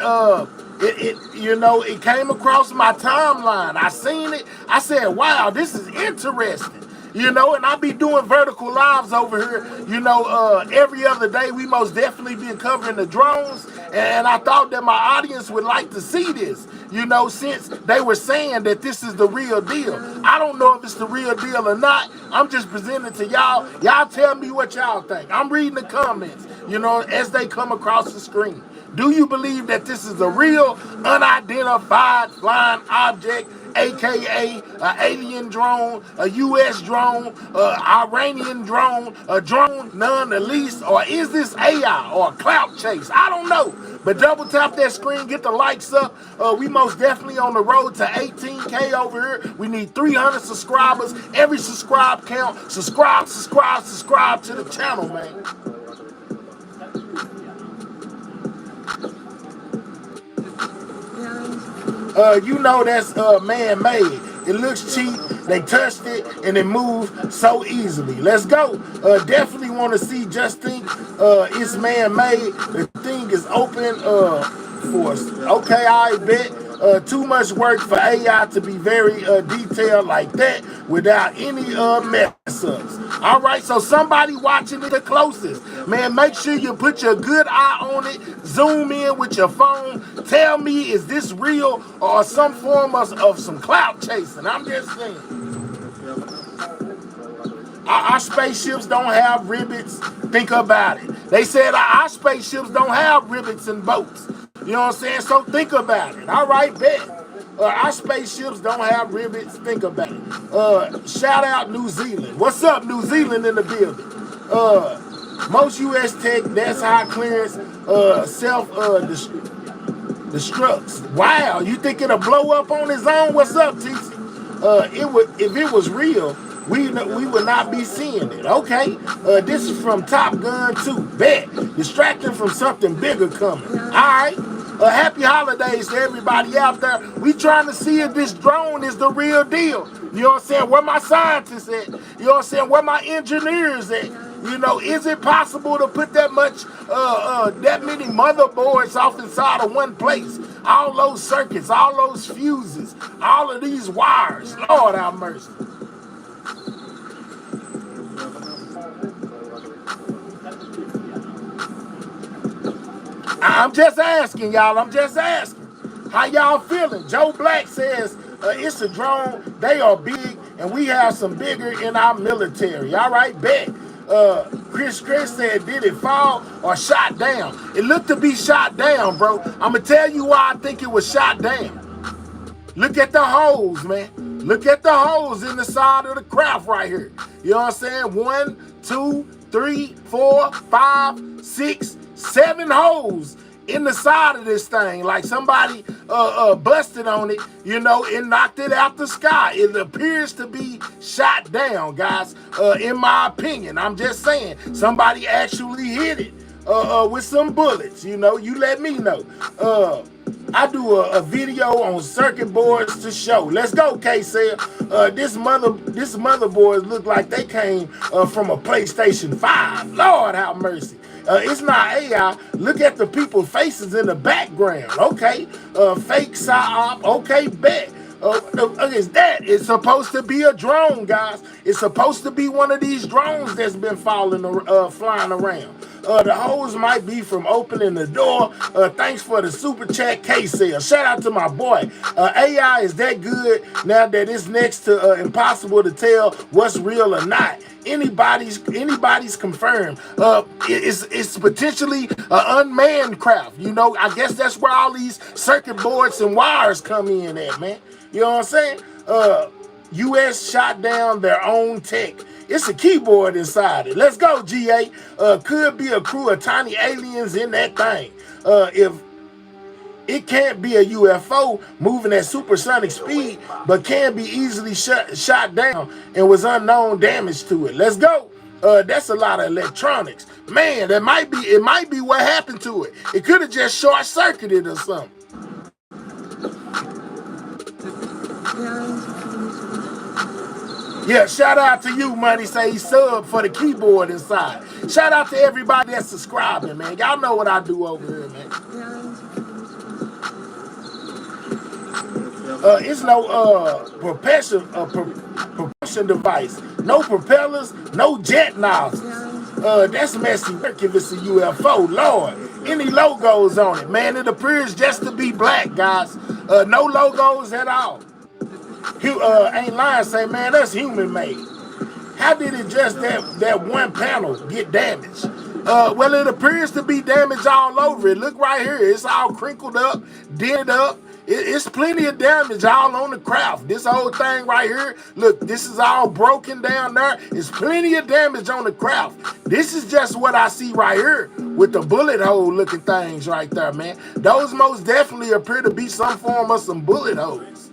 Speaker 1: it came across my timeline. I seen it. I said, wow, this is interesting. You know, and I be doing vertical lives over here, you know, every other day. We most definitely been covering the drones, and I thought that my audience would like to see this, you know, since they were saying that this is the real deal. I don't know if it's the real deal or not. I'm just presenting to y'all. Y'all tell me what y'all think. I'm reading the comments, you know, as they come across the screen. Do you believe that this is a real unidentified flying object, aka an alien drone, a U.S. drone, Iranian drone, a drone none the least, or is this AI or a clout chase? I don't know. But double tap that screen, get the likes up. We most definitely on the road to 18K over here. We need 300 subscribers. Every subscribe count. Subscribe to the channel, man. You know that's man-made. It looks cheap. They touched it and it moved so easily. Let's go. Definitely want to see. Just think, it's man-made. The thing is open force. Okay, I bet. Too much work for AI to be very detailed like that without any mess ups. All right, so somebody watching it the closest, man, make sure you put your good eye on it, zoom in with your phone. Tell me, is this real or some form of some clout chasing? I'm just saying. Our spaceships don't have rivets. Think about it. They said our spaceships don't have rivets and boats. You know what I'm saying? So think about it. All right, bet. Our spaceships don't have rivets. Think about it. Shout out New Zealand. What's up, New Zealand in the building? Most U.S. tech, that's high clearance, destructs. Wow, you think it'll blow up on its own? What's up, TC? If it was real, we would not be seeing it. Okay, this is from Top Gun 2. Bet. Distracting from something bigger coming. All right. Happy holidays to everybody out there. We trying to see if this drone is the real deal. You know what I'm saying? Where my scientists at? You know what I'm saying? Where my engineers at? You know, is it possible to put that many motherboards off inside of one place? All those circuits, all those fuses, all of these wires. Lord have mercy. I'm just asking, y'all. I'm just asking. How y'all feeling? Joe Black says it's a drone. They are big, and we have some bigger in our military. All right, bet. Chris said, did it fall or shot down? It looked to be shot down, bro. I'm going to tell you why I think it was shot down. Look at the holes, man. Look at the holes in the side of the craft right here. You know what I'm saying? 1, 2, 3, 4, 5, 6, 7 holes in the side of this thing, like somebody busted on it, you know, and knocked it out the sky. It appears to be shot down, guys, in my opinion. I'm just saying, somebody actually hit it with some bullets, you know. You let me know. I do a video on circuit boards to show. Let's go, K-Cell. This motherboard look like they came from a PlayStation 5. Lord have mercy. It's not AI. Look at the people's faces in the background. Okay. Fake psyop. Okay, bet. Is that? It's supposed to be a drone, guys. It's supposed to be one of these drones that's been flying around. The hose might be from opening the door. Thanks for the super chat, K-Cell. Shout out to my boy. AI is that good now that it's next to impossible to tell what's real or not. Anybody's confirmed. It's potentially an unmanned craft. You know, I guess that's where all these circuit boards and wires come in at, man. You know what I'm saying? U.S. shot down their own tech. It's a keyboard inside it. Let's go, GA. Could be a crew of tiny aliens in that thing. If it can't be a UFO moving at supersonic speed, but can be easily shot down and was unknown damage to it. Let's go. That's a lot of electronics. Man, it might be what happened to it. It could have just short-circuited or something. Yeah, shout out to you, Money. Say he sub for the keyboard inside. Shout out to everybody that's subscribing, man. Y'all know what I do over here, man. It's no propulsion device. No propellers, no jet nozzles. That's messy work if it's a UFO, Lord. Any logos on it, man. It appears just to be black, guys. No logos at all. Ain't lying, say, man, that's human made. How did it just that one panel get damaged? Well, it appears to be damaged all over it. Look right here. It's all crinkled up, dented up. It's plenty of damage all on the craft. This whole thing right here, look, this is all broken down there. It's plenty of damage on the craft. This is just what I see right here with the bullet hole looking things right there, man. Those most definitely appear to be some form of some bullet holes.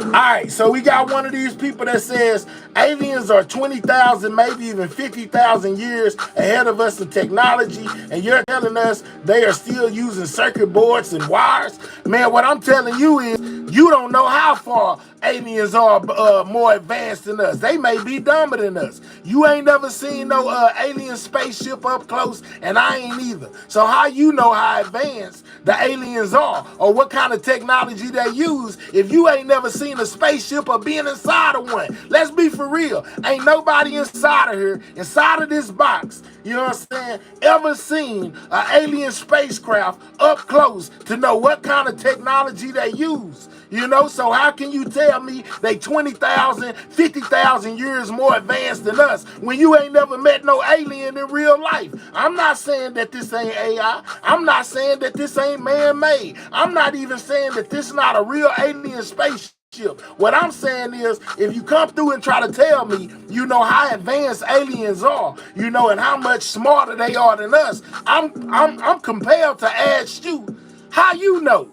Speaker 1: All right, so we got one of these people that says aliens are 20,000, maybe even 50,000 years ahead of us in technology, and you're telling us they are still using circuit boards and wires? Man, what I'm telling you is you don't know how far aliens are more advanced than us. They may be dumber than us. You ain't never seen no alien spaceship up close, and I ain't either. So how you know how advanced the aliens are or what kind of technology they use if you ain't never seen a spaceship or being inside of one? Let's be for real. Ain't nobody inside of here, inside of this box, you know what I'm saying, ever seen an alien spacecraft up close to know what kind of technology they use. You know, so how can you tell me they 20,000, 50,000 years more advanced than us when you ain't never met no alien in real life? I'm not saying that this ain't AI. I'm not saying that this ain't man-made. I'm not even saying that this is not a real alien spaceship. What I'm saying is, if you come through and try to tell me, you know, how advanced aliens are, you know, and how much smarter they are than us, I'm compelled to ask you, how you know?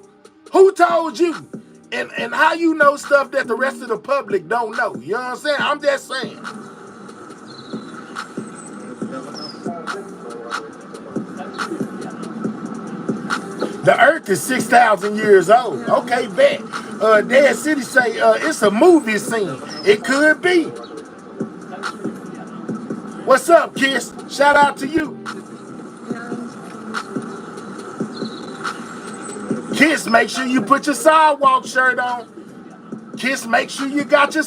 Speaker 1: Who told you? And how you know stuff that the rest of the public don't know? You know what I'm saying? I'm just saying. The earth is 6,000 years old. Okay, bet. Dead City say it's a movie scene. It could be. What's up, Kiss? Shout out to you. Kiss, make sure you put your sidewalk shirt on. Kiss, make sure you got your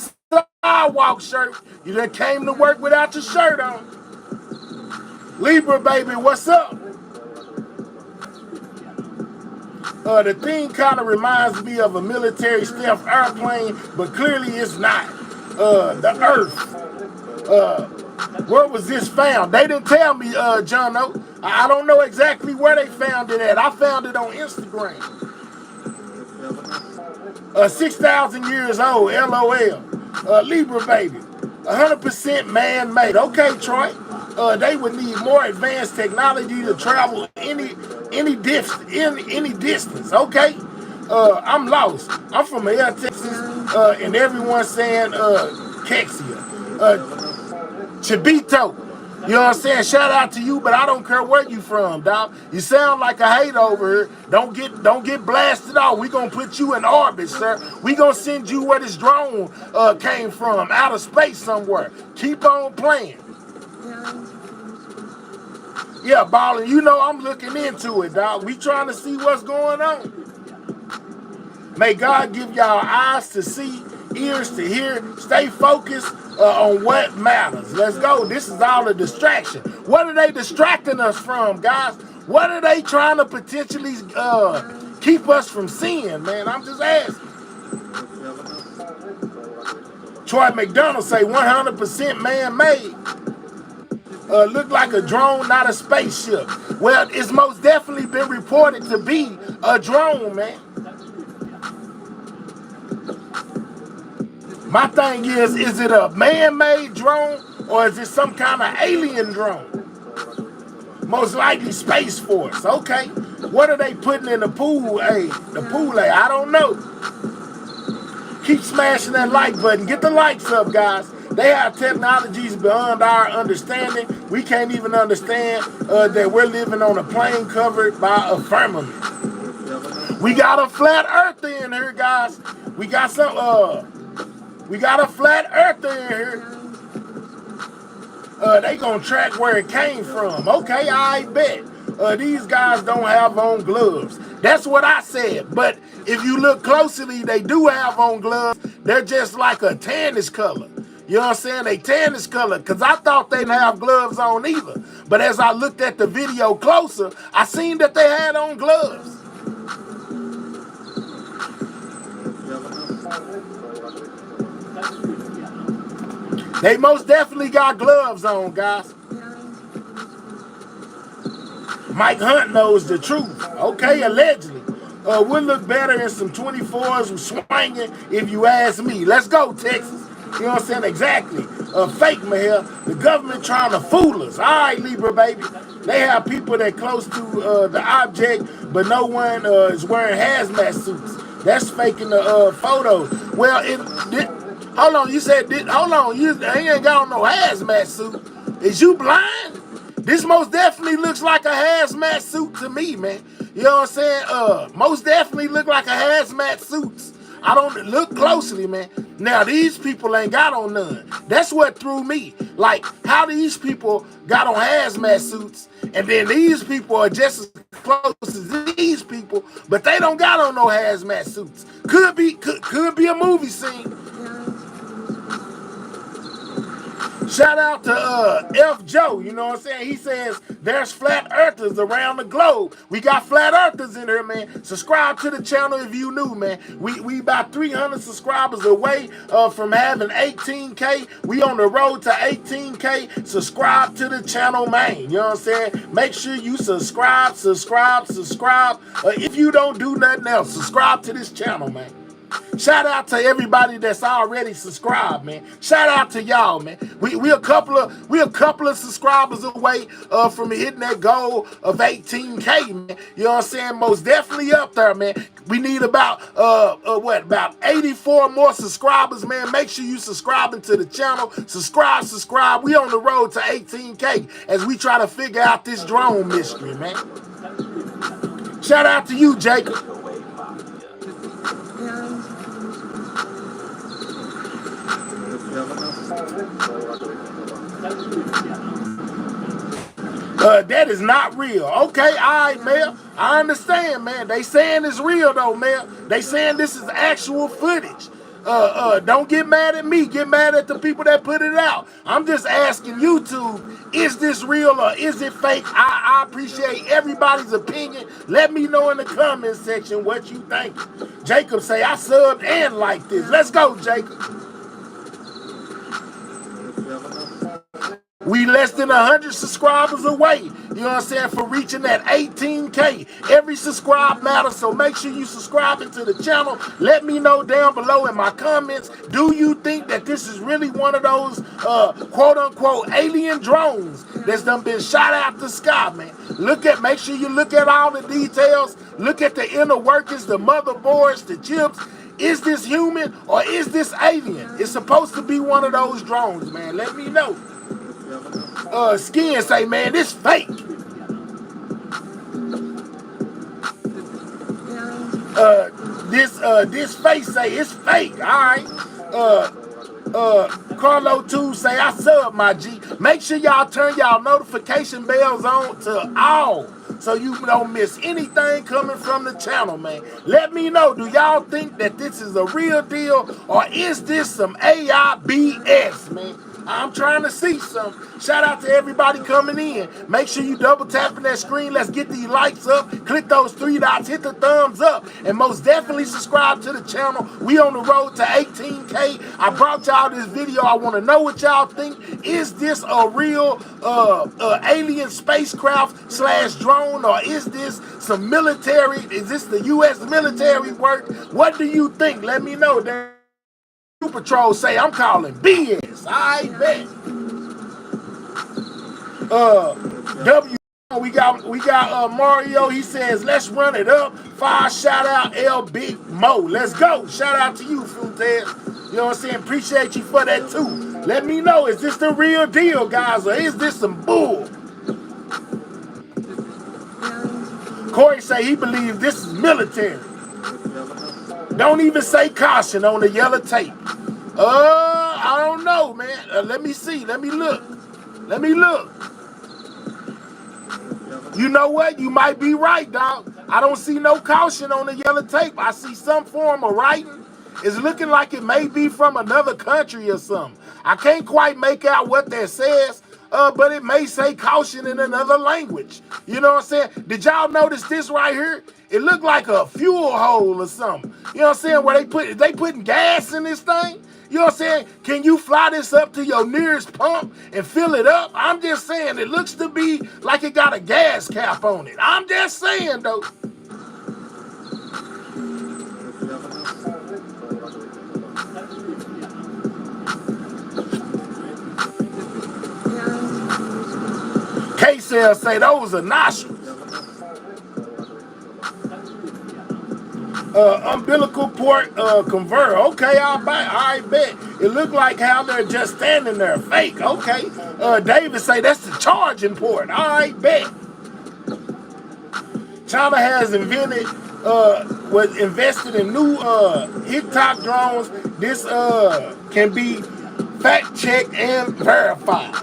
Speaker 1: sidewalk shirt. You done came to work without your shirt on. Libra, baby, what's up? The thing kind of reminds me of a military stealth airplane, but clearly it's not. The Earth. Where was this found? They didn't tell me, Jono. I don't know exactly where they found it at. I found it on Instagram. 6,000 years old, LOL. Libra, baby. 100% man-made. Okay, Troy. They would need more advanced technology to travel any distance. Okay. I'm lost. I'm from Air, Texas, and everyone's saying Kexia. Chibito. You know what I'm saying? Shout out to you, but I don't care where you from, dog. You sound like a hater over here. Don't get blasted off. We gonna put you in orbit, sir. We gonna send you where this drone came from, out of space somewhere. Keep on playing. Yeah, Ballin', you know I'm looking into it, dog. We trying to see what's going on. May God give y'all eyes to see, ears to hear. Stay focused on what matters. Let's go. This is all a distraction. What are they distracting us from, guys? What are they trying to potentially keep us from seeing, man? I'm just asking. Troy McDonald say 100% man-made. Look like a drone, not a spaceship. Well, it's most definitely been reported to be a drone, man. My thing is it a man-made drone or is it some kind of alien drone? Most likely Space Force. Okay. What are they putting in the pool? Hey, the pool, I don't know. Keep smashing that like button. Get the likes up, guys. They have technologies beyond our understanding. We can't even understand that we're living on a plane covered by a firmament. We got a flat earther in here, guys. We got a flat earther in here. They gonna track where it came from. Okay, I bet. These guys don't have on gloves. That's what I said. But if you look closely, they do have on gloves. They're just like a tannish color. You know what I'm saying? They tannish color. Because I thought they didn't have gloves on either. But as I looked at the video closer, I seen that they had on gloves. They most definitely got gloves on, guys. Mike Hunt knows the truth. Okay, allegedly. We'll look better in some 24s swinging if you ask me. Let's go, Texas. You know what I'm saying? Exactly. Fake Mahel. The government trying to fool us. All right, Libra, baby. They have people that close to the object, but no one is wearing hazmat suits. That's faking the photos. Well, hold on. You said hold on. He ain't got on no hazmat suit. Is you blind? This most definitely looks like a hazmat suit to me, man. You know what I'm saying? Most definitely look like a hazmat suits. I don't look closely, man. Now these people ain't got on none. That's what threw me. Like, how these people got on hazmat suits, and then these people are just as close as these people, but they don't got on no hazmat suits. Could be a movie scene. Shout out to F. Joe, you know what I'm saying? He says there's flat earthers around the globe. We got flat earthers in here, man. Subscribe to the channel if you new, man. We about 300 subscribers away from having 18K. We on the road to 18K. Subscribe to the channel, man. You know what I'm saying? Make sure you subscribe. If you don't do nothing else, subscribe to this channel, man. Shout out to everybody that's already subscribed, man. Shout out to y'all, man. We a couple of subscribers away from hitting that goal of 18K, man. You know what I'm saying? Most definitely up there, man. We need about about 84 more subscribers, man. Make sure you subscribing to the channel. Subscribe. We on the road to 18K as we try to figure out this drone mystery, man. Shout out to you, Jacob. That is not real. Okay, all right, Mayor. I understand, man. They saying it's real, though, Mayor. They saying this is actual footage. Don't get mad at me. Get mad at the people that put it out. I'm just asking YouTube, is this real or is it fake? I appreciate everybody's opinion. Let me know in the comment section what you think. Jacob say, I subbed and liked this. Let's go, Jacob. We less than 100 subscribers away, you know what I'm saying, for reaching that 18K. Every subscribe matters, so make sure you subscribing to the channel. Let me know down below in my comments, do you think that this is really one of those quote-unquote alien drones that's done been shot out the sky, man? Make sure you look at all the details. Look at the inner workings, the motherboards, the chips. Is this human or is this alien? It's supposed to be one of those drones, man. Let me know. Skin say, man, this fake. This face say it's fake. All right. Carlo 2 say, I sub my G. Make sure y'all turn y'all notification bells on to all, so you don't miss anything coming from the channel, man. Let me know, do y'all think that this is a real deal or is this some AI BS, man? I'm trying to see some. Shout out to everybody coming in. Make sure you double tapping that screen. Let's get these likes up. Click those 3 dots. Hit the thumbs up. And most definitely subscribe to the channel. We on the road to 18K. I brought y'all this video. I want to know what y'all think. Is this a real alien spacecraft / drone, or is this some military? Is this the U.S. military work? What do you think? Let me know. Super Patrol say I'm calling BS. I bet. We got Mario. He says let's run it up. 5 shout out L Big Mo. Let's go. Shout out to you, Flutez. You know what I'm saying? Appreciate you for that too. Let me know, is this the real deal, guys, or is this some bull? Corey say he believes this is military. Don't even say caution on the yellow tape. I don't know, man. Let me see. Let me look. You know what? You might be right, dog. I don't see no caution on the yellow tape. I see some form of writing. It's looking like it may be from another country or something. I can't quite make out what that says. But it may say caution in another language. You know what I'm saying? Did y'all notice this right here? It looked like a fuel hole or something. You know what I'm saying? Where they putting gas in this thing? You know what I'm saying? Can you fly this up to your nearest pump and fill it up? I'm just saying, it looks to be like it got a gas cap on it. I'm just saying, though. K-Cell say those are nostrils. Umbilical port converter. Okay, I bet. It looked like how they're just standing there. Fake. Okay. David say that's the charging port. I bet. China has was invested in new TikTok drones. This can be fact checked and verified.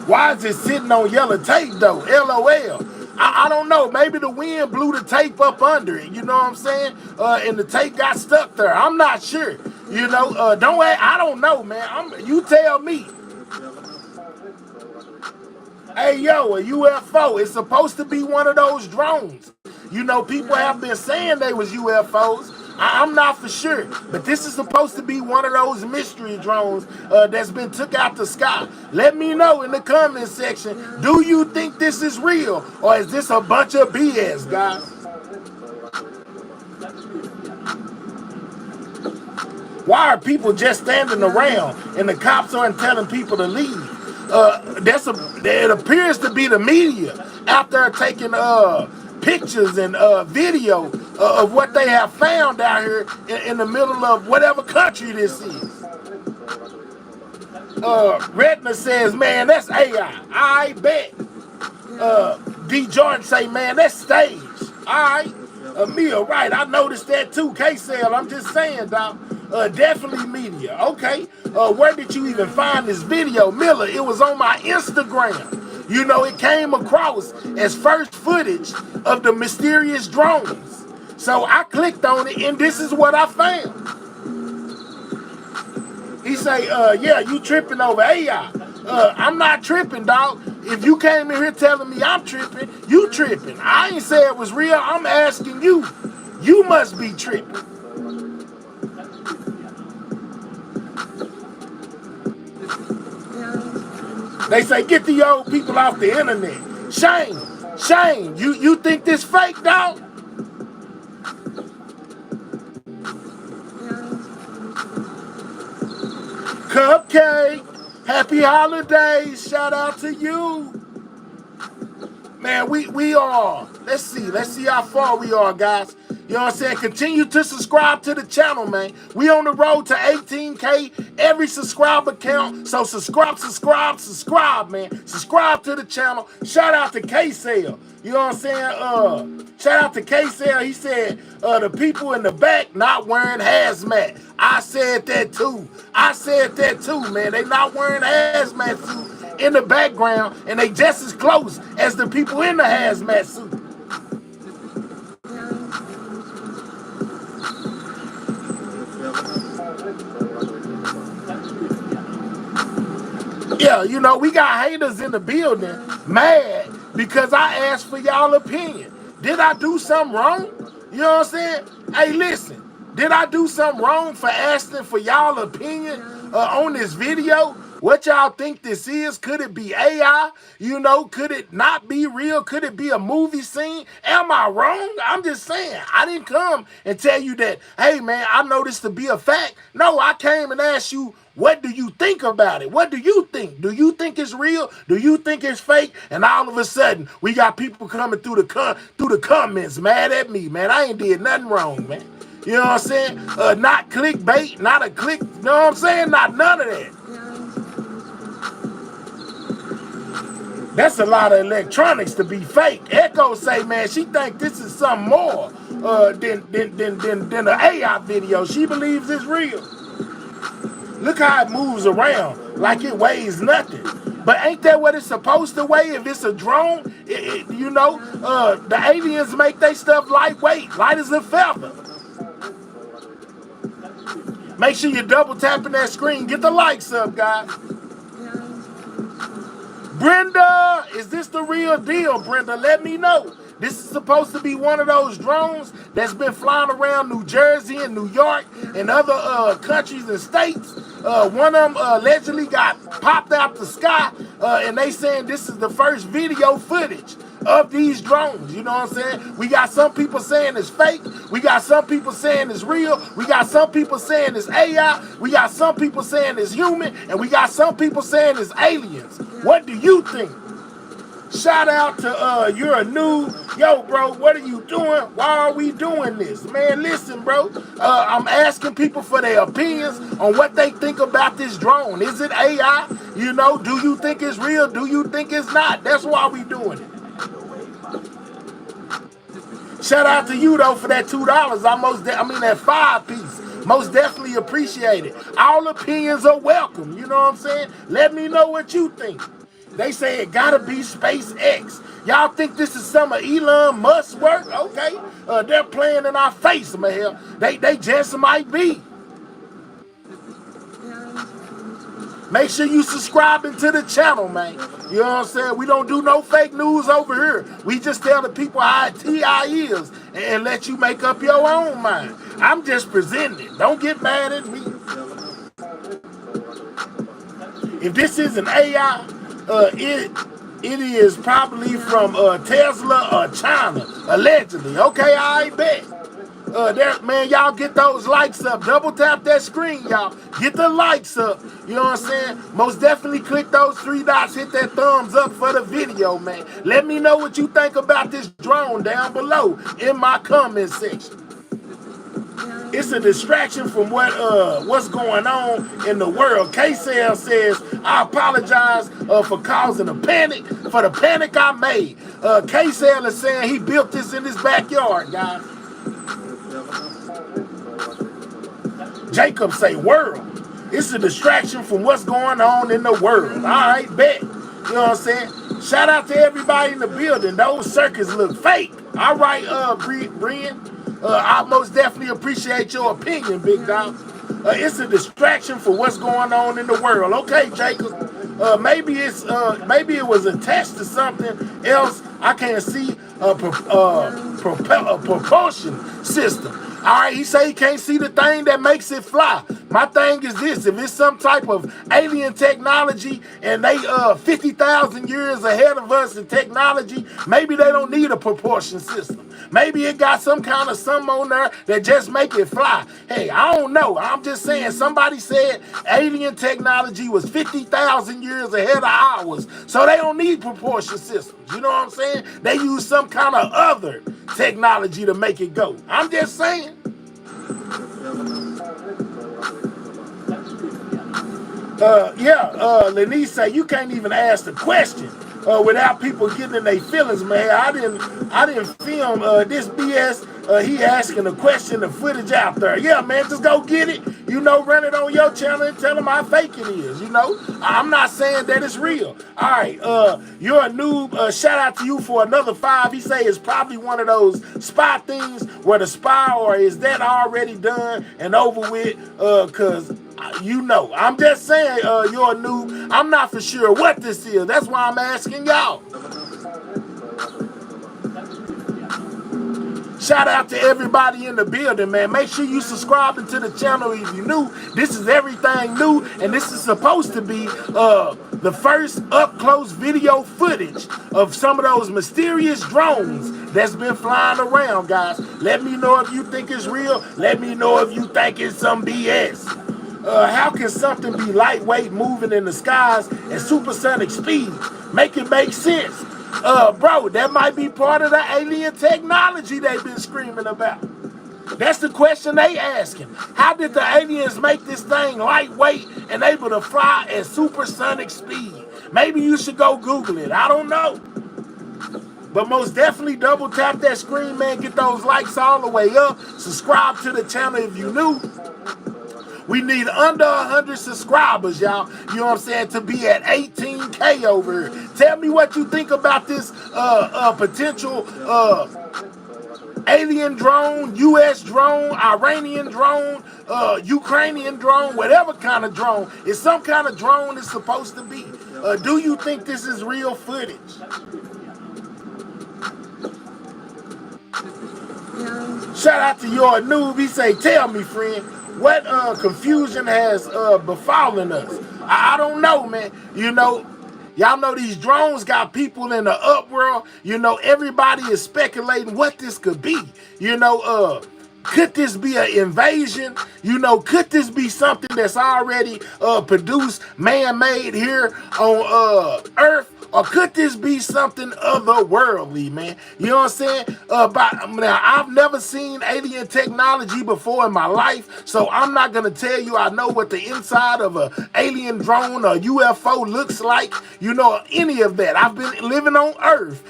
Speaker 1: Why is it sitting on yellow tape though? LOL. I don't know. Maybe the wind blew the tape up under it. You know what I'm saying? And the tape got stuck there. I'm not sure. You know, I don't know, man. You tell me. Hey, yo, a UFO. It's supposed to be one of those drones. You know, people have been saying they was UFOs. I'm not for sure, but this is supposed to be one of those mystery drones that's been took out the sky. Let me know in the comment section, do you think this is real or is this a bunch of BS, guys? Why are people just standing around and the cops aren't telling people to leave? It appears to be the media out there taking pictures and video of what they have found out here in the middle of whatever country this is. Retina says, man, that's AI. I bet. D. Jordan say, man, that's stage. All right. Mia, right. I noticed that too. K-Cell, I'm just saying, dog. Definitely media. Okay. Where did you even find this video? Miller, it was on my Instagram. You know, it came across as first footage of the mysterious drones. So I clicked on it, and this is what I found. He say, yeah, you tripping over AI. I'm not tripping, dog. If you came in here telling me I'm tripping, you tripping. I ain't say it was real. I'm asking you. You must be tripping. They say, get the old people off the internet. Shane, you think this fake, dog? Cupcake, happy holidays. Shout out to you. Man, we are. Let's see how far we are, guys. You know what I'm saying? Continue to subscribe to the channel, man. We on the road to 18K. Every subscriber count. So subscribe, man. Subscribe to the channel. Shout out to K-Cell. You know what I'm saying? Shout out to K-Cell. He said the people in the back not wearing hazmat. I said that too, man. They not wearing hazmat suit in the background, and they just as close as the people in the hazmat suit. Yeah, you know, we got haters in the building mad because I asked for y'all opinion. Did I do something wrong? You know what I'm saying? Hey, listen, did I do something wrong for asking for y'all opinion on this video? What y'all think this is? Could it be AI? You know, could it not be real? Could it be a movie scene? Am I wrong? I'm just saying. I didn't come and tell you that, hey, man, I know this to be a fact. No, I came and asked you, what do you think about it? What do you think? Do you think it's real? Do you think it's fake? And all of a sudden, we got people coming through the comments mad at me, man. I ain't did nothing wrong, man. You know what I'm saying? Not clickbait, not a click. You know what I'm saying? Not none of that. That's a lot of electronics to be fake. Echo say, man, she think this is something more than an AI video. She believes it's real. Look how it moves around like it weighs nothing. But ain't that what it's supposed to weigh if it's a drone? You know, the aliens make their stuff lightweight, light as a feather. Make sure you're double tapping that screen. Get the likes up, guys. Brenda, is this the real deal, Brenda? Let me know. This is supposed to be one of those drones that's been flying around New Jersey and New York and other countries and states. One of them allegedly got popped out the sky, and they saying this is the first video footage of these drones. You know what I'm saying? We got some people saying it's fake. We got some people saying it's real. We got some people saying it's AI. We got some people saying it's human. And we got some people saying it's aliens. What do you think? Shout out to you're a new Yo, bro, what are you doing? Why are we doing this? Man, listen, bro. I'm asking people for their opinions on what they think about this drone. Is it AI? You know, do you think it's real? Do you think it's not? That's why we doing it. Shout out to you, though, for that $2. I mean, that 5-piece. Most definitely appreciate it. All opinions are welcome. You know what I'm saying? Let me know what you think. They say it gotta be SpaceX. Y'all think this is some of Elon Musk's work? Okay. They're playing in our face, man. They just might be. Make sure you subscribing to the channel, man. You know what I'm saying? We don't do no fake news over here. We just tell the people how TI is and let you make up your own mind. I'm just presenting it. Don't get mad at me. If this is an AI, it is probably from Tesla or China, allegedly. Okay, I bet. Man, y'all get those likes up. Double tap that screen, y'all. Get the likes up. You know what I'm saying? Most definitely click those 3 dots. Hit that thumbs up for the video, man. Let me know what you think about this drone down below in my comment section. It's a distraction from what's going on in the world. K-Cell says, I apologize for causing a panic, for the panic I made. K-Cell is saying he built this in his backyard, guys. Jacob say, world. It's a distraction from what's going on in the world. All right, bet. You know what I'm saying? Shout out to everybody in the building. Those circuits look fake. All right, Brian. I most definitely appreciate your opinion, big dog. It's a distraction for what's going on in the world. Okay, Jacob. Maybe it was attached to something else. I can't see a propulsion system. All right, he say he can't see the thing that makes it fly. My thing is this: if it's some type of alien technology and they 50,000 years ahead of us in technology, maybe they don't need a propulsion system. Maybe it got some kind of something on there that just make it fly. Hey, I don't know. I'm just saying somebody said alien technology was 50,000 years ahead of ours, so they don't need propulsion systems. You know what I'm saying? They use some kind of other technology to make it go. I'm just saying. Lenise say you can't even ask the question without people getting in their feelings, man. I didn't film this BS. He asking a question, the footage out there. Yeah, man, just go get it. You know, run it on your channel and tell them how fake it is. You know, I'm not saying that it's real. All right, you're a noob. Shout out to you for another 5. He say it's probably one of those spy things where the spy, or is that already done and over with? Cause you know, I'm just saying you're a noob. I'm not for sure what this is. That's why I'm asking y'all. Shout out to everybody in the building, man. Make sure you subscribe to the channel if you're new. This is everything new, and this is supposed to be the first up-close video footage of some of those mysterious drones that's been flying around, guys. Let me know if you think it's real. Let me know if you think it's some BS. How can something be lightweight, moving in the skies at supersonic speed? Make it make sense. Bro, that might be part of the alien technology they've been screaming about. That's the question they asking. How did the aliens make this thing lightweight and able to fly at supersonic speed? Maybe you should go Google it. I don't know. But most definitely double tap that screen, man. Get those likes all the way up. Subscribe to the channel if you're new. We need under 100 subscribers, y'all. You know what I'm saying? To be at 18K over here. Tell me what you think about this potential alien drone, U.S. drone, Iranian drone, Ukrainian drone, whatever kind of drone. It's some kind of drone it's supposed to be. Do you think this is real footage? Shout out to your noob. He say, tell me, friend. What confusion has befallen us? I don't know, man. You know, y'all know these drones got people in the upworld. You know, everybody is speculating what this could be. You know, could this be an invasion? You know, could this be something that's already produced, man-made here on Earth? Or could this be something otherworldly, man? You know what I'm saying? Now, I've never seen alien technology before in my life, so I'm not going to tell you I know what the inside of an alien drone or UFO looks like, any of that. I've been living on Earth,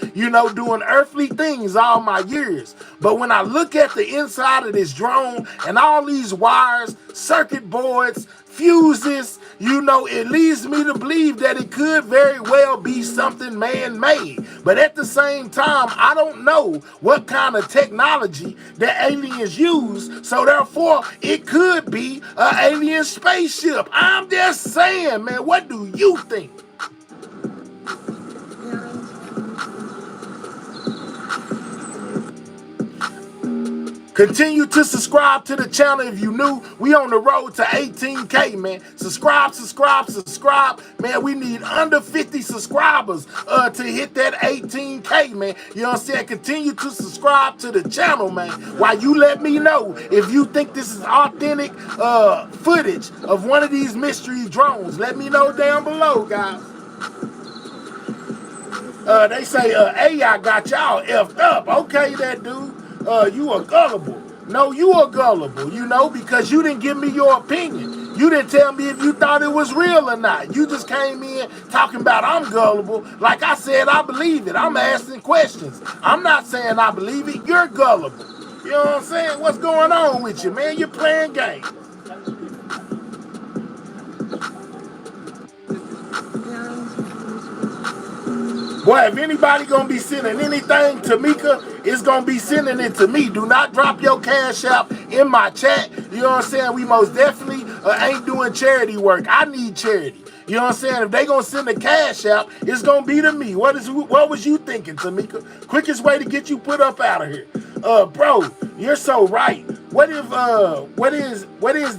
Speaker 1: doing earthly things all my years. But when I look at the inside of this drone and all these wires, circuit boards, fuses, it leads me to believe that it could very well be something man-made. But at the same time, I don't know what kind of technology that aliens use, so therefore it could be an alien spaceship. I'm just saying, man, what do you think? Continue to subscribe to the channel if you new. We on the road to 18K, man. Subscribe. Man, we need under 50 subscribers to hit that 18K, man. You know what I'm saying? Continue to subscribe to the channel, man. While you let me know if you think this is authentic footage of one of these mystery drones. Let me know down below, guys. They say AI got y'all effed up. Okay, that dude. You are gullible. No, you are gullible, because you didn't give me your opinion. You didn't tell me if you thought it was real or not. You just came in talking about I'm gullible. Like I said, I believe it. I'm asking questions. I'm not saying I believe it. You're gullible. You know what I'm saying? What's going on with you, man? You're playing games. Boy, if anybody gonna be sending anything to Mika, it's gonna be sending it to me. Do not drop your cash out in my chat. You know what I'm saying? We most definitely ain't doing charity work. I need charity. You know what I'm saying? If they gonna send the cash out, it's gonna be to me. What was you thinking, Tamika? Quickest way to get you put up out of here. Bro, you're so right. What is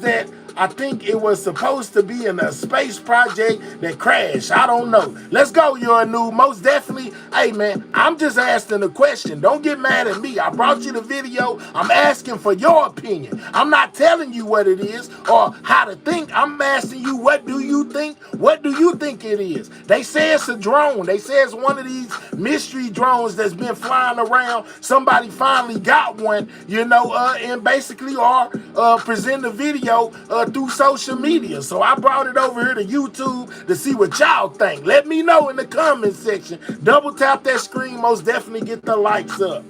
Speaker 1: that? I think it was supposed to be in a space project that crashed. I don't know. Let's go, you're a noob. Most definitely. Hey, man, I'm just asking a question. Don't get mad at me. I brought you the video. I'm asking for your opinion. I'm not telling you what it is or how to think. I'm asking you, what do you think? What do you think it is? They say it's a drone. They say it's one of these mystery drones that's been flying around. Somebody finally got one, and basically are presenting the video through social media. So I brought it over here to YouTube to see what y'all think. Let me know in the comment section. Double tap that screen. Most definitely get the likes up.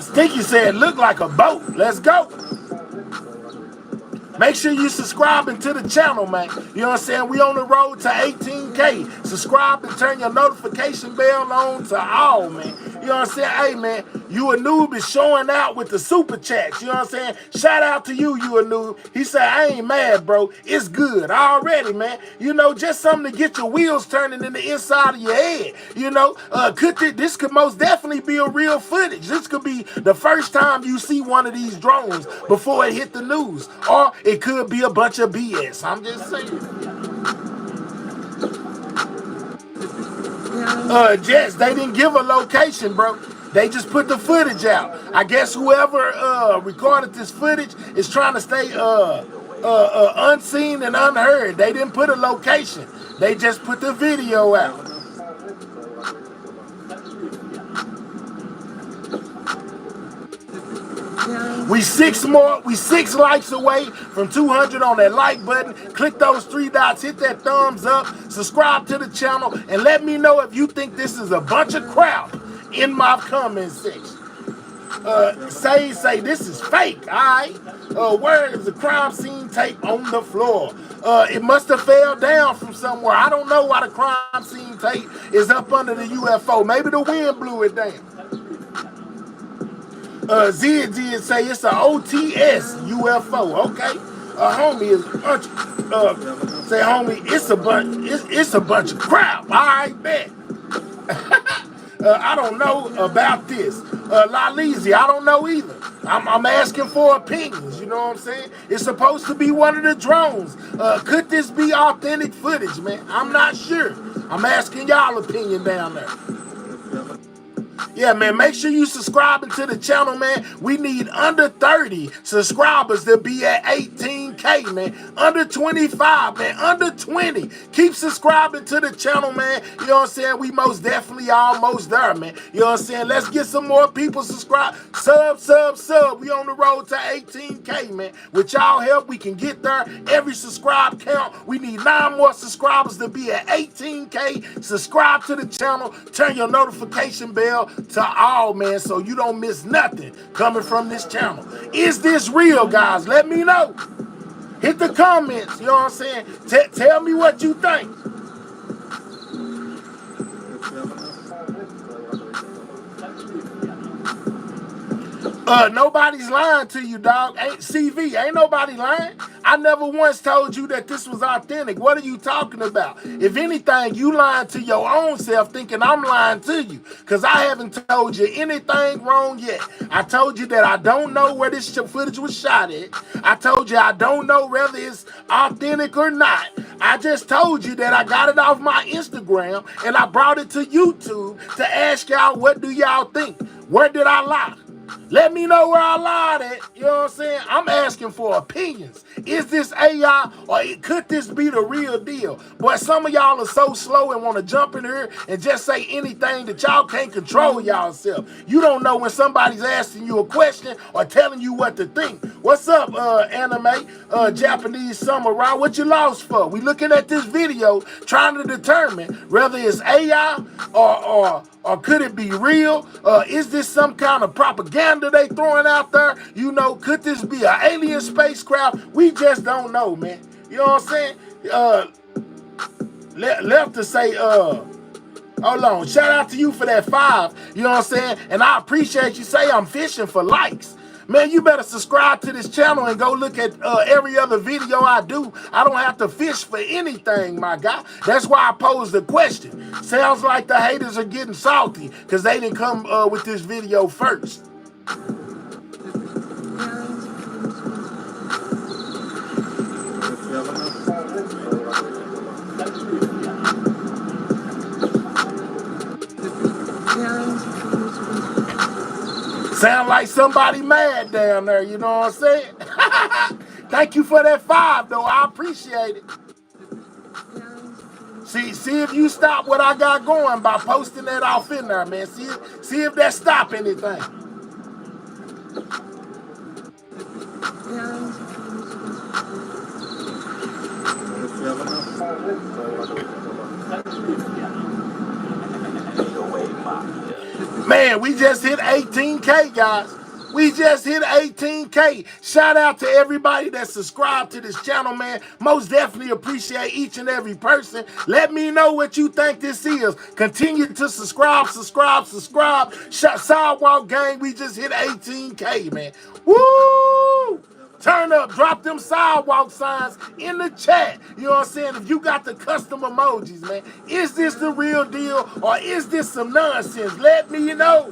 Speaker 1: Stinky said, look like a boat. Let's go. Make sure you subscribing to the channel, man. You know what I'm saying? We on the road to 18K. Subscribe and turn your notification bell on to all, man. You know what I'm saying? Hey, man, you a noob is showing out with the super chats. You know what I'm saying? Shout out to you, you a noob. He said, I ain't mad, bro. It's good already, man. Just something to get your wheels turning in the inside of your head. This could most definitely be a real footage. This could be the first time you see one of these drones before it hit the news. Or it could be a bunch of BS. I'm just saying. Jets, they didn't give a location, bro. They just put the footage out. I guess whoever recorded this footage is trying to stay unseen and unheard. They didn't put a location. They just put the video out. We six likes away from 200 on that like button. Click those 3 dots, hit that thumbs up, subscribe to the channel, and let me know if you think this is a bunch of crap in my comment section. Say this is fake, all right? Where is the crime scene tape on the floor? It must have fell down from somewhere. I don't know why the crime scene tape is up under the UFO. Maybe the wind blew it down. Zia did say it's an OTS UFO, okay? Homie is a bunch say homie, it's a bunch of crap. All right, bet. I don't know about this. Laleezy, I don't know either. I'm asking for opinions, you know what I'm saying? It's supposed to be one of the drones. Could this be authentic footage, man? I'm not sure. I'm asking y'all opinion down there. Yeah, man, make sure you subscribing to the channel, man. We need under 30 subscribers to be at 18K, man. Under 25, man. Under 20. Keep subscribing to the channel, man. You know what I'm saying? We most definitely almost there, man. You know what I'm saying? Let's get some more people subscribe. Sub. We on the road to 18K, man. With y'all help, we can get there. Every subscribe count. We need 9 more subscribers to be at 18K. Subscribe to the channel. Turn your notification bell to all, man, so you don't miss nothing coming from this channel. Is this real, guys? Let me know. Hit the comments, you know what I'm saying? Tell me what you think. Nobody's lying to you, dog. Ain't CV, ain't nobody lying. I never once told you that this was authentic. What are you talking about? If anything, you lying to your own self thinking I'm lying to you, because I haven't told you anything wrong yet. I told you that I don't know where this footage was shot at. I told you I don't know whether it's authentic or not. I just told you that I got it off my Instagram and I brought it to YouTube to ask y'all, what do y'all think? Where did I lie? Let me know where I lied at. You know what I'm saying? I'm asking for opinions. Is this AI or could this be the real deal? Boy, some of y'all are so slow and want to jump in here and just say anything that y'all can't control y'all self. You don't know when somebody's asking you a question or telling you what to think. What's up, anime, Japanese samurai? What you lost for? We looking at this video trying to determine whether it's AI or could it be real? Is this some kind of propaganda they throwing out there? You know, could this be an alien spacecraft? We just don't know, man. You know what I'm saying? Left to say, hold on, shout out to you for that 5. You know what I'm saying? And I appreciate you say I'm fishing for likes. Man, you better subscribe to this channel and go look at every other video I do. I don't have to fish for anything, my guy. That's why I posed the question. Sounds like the haters are getting salty because they didn't come with this video first. Sound like somebody mad down there, you know what I'm saying? Thank you for that 5, though. I appreciate it. See if you stop what I got going by posting that off in there, man. See if that stop anything. Man, we just hit 18K, guys. We just hit 18K. Shout out to everybody that subscribed to this channel, man. Most definitely appreciate each and every person. Let me know what you think this is. Continue to subscribe. Sidewalk Gang, we just hit 18K, man. Woo! Turn up, drop them sidewalk signs in the chat. You know what I'm saying? If you got the custom emojis, man. Is this the real deal or is this some nonsense? Let me know.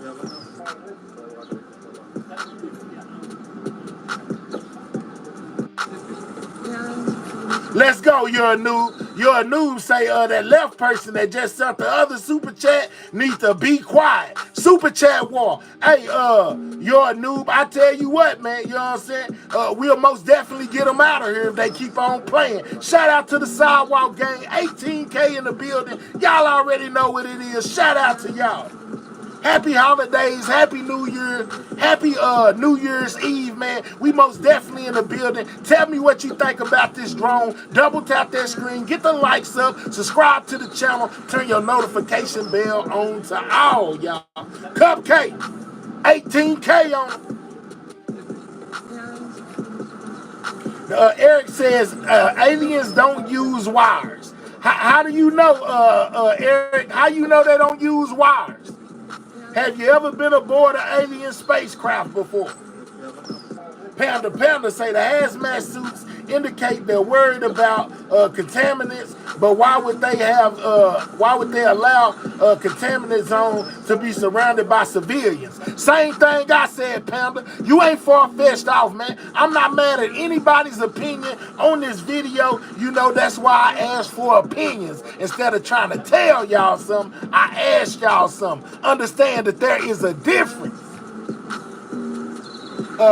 Speaker 1: Let's go, you're a noob. You're a noob. Say that left person that just sent the other super chat needs to be quiet. Super chat war. Hey, you're a noob. I tell you what, man, you know what I'm saying? We'll most definitely get them out of here if they keep on playing. Shout out to the Sidewalk Gang. 18K in the building. Y'all already know what it is. Shout out to y'all. Happy holidays, happy New Year, happy New Year's Eve, man. We most definitely in the building. Tell me what you think about this drone. Double tap that screen, get the likes up, subscribe to the channel, turn your notification bell on to all, y'all. Cupcake, 18K on. Eric says aliens don't use wires. How do you know, Eric? How you know they don't use wires? Have you ever been aboard an alien spacecraft before? Panda say the hazmat suits indicate they're worried about contaminants But why would they have? Why would they allow a contaminant zone to be surrounded by civilians? Same thing I said, Panda. You ain't far-fetched off, man. I'm not mad at anybody's opinion on this video. You know, that's why I asked for opinions. Instead of trying to tell y'all something, I asked y'all something. Understand that there is a difference.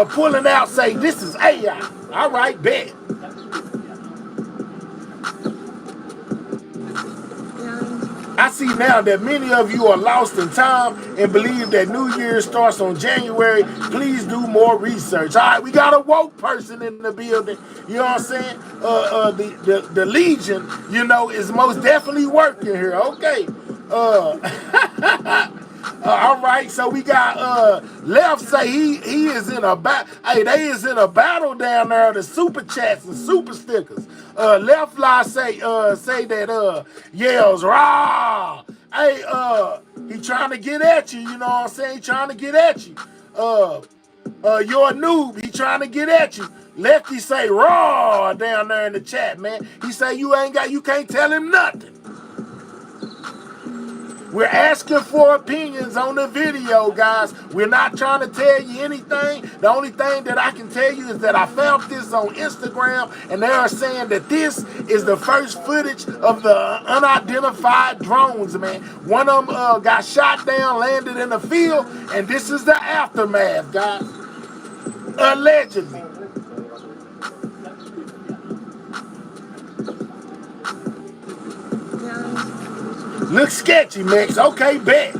Speaker 1: Pulling out, say, this is AI. All right, bet. I see now that many of you are lost in time and believe that New Year starts on January. Please do more research. All right, we got a woke person in the building. You know what I'm saying? The Legion, you know, is most definitely working here. Okay. All right, so we got Left say he is in a battle. Hey, they is in a battle down there. The super chats and super stickers. Left Lie say that yells rah. Hey, he trying to get at you. You know what I'm saying? He trying to get at you. You're a noob. He trying to get at you. Lefty say raw down there in the chat, man. He say you can't tell him nothing. We're asking for opinions on the video, guys. We're not trying to tell you anything. The only thing that I can tell you is that I found this on Instagram, and they are saying that this is the first footage of the unidentified drones, man. One of them got shot down, landed in the field, and this is the aftermath, guys. Allegedly. Looks sketchy, Max. Okay, bet.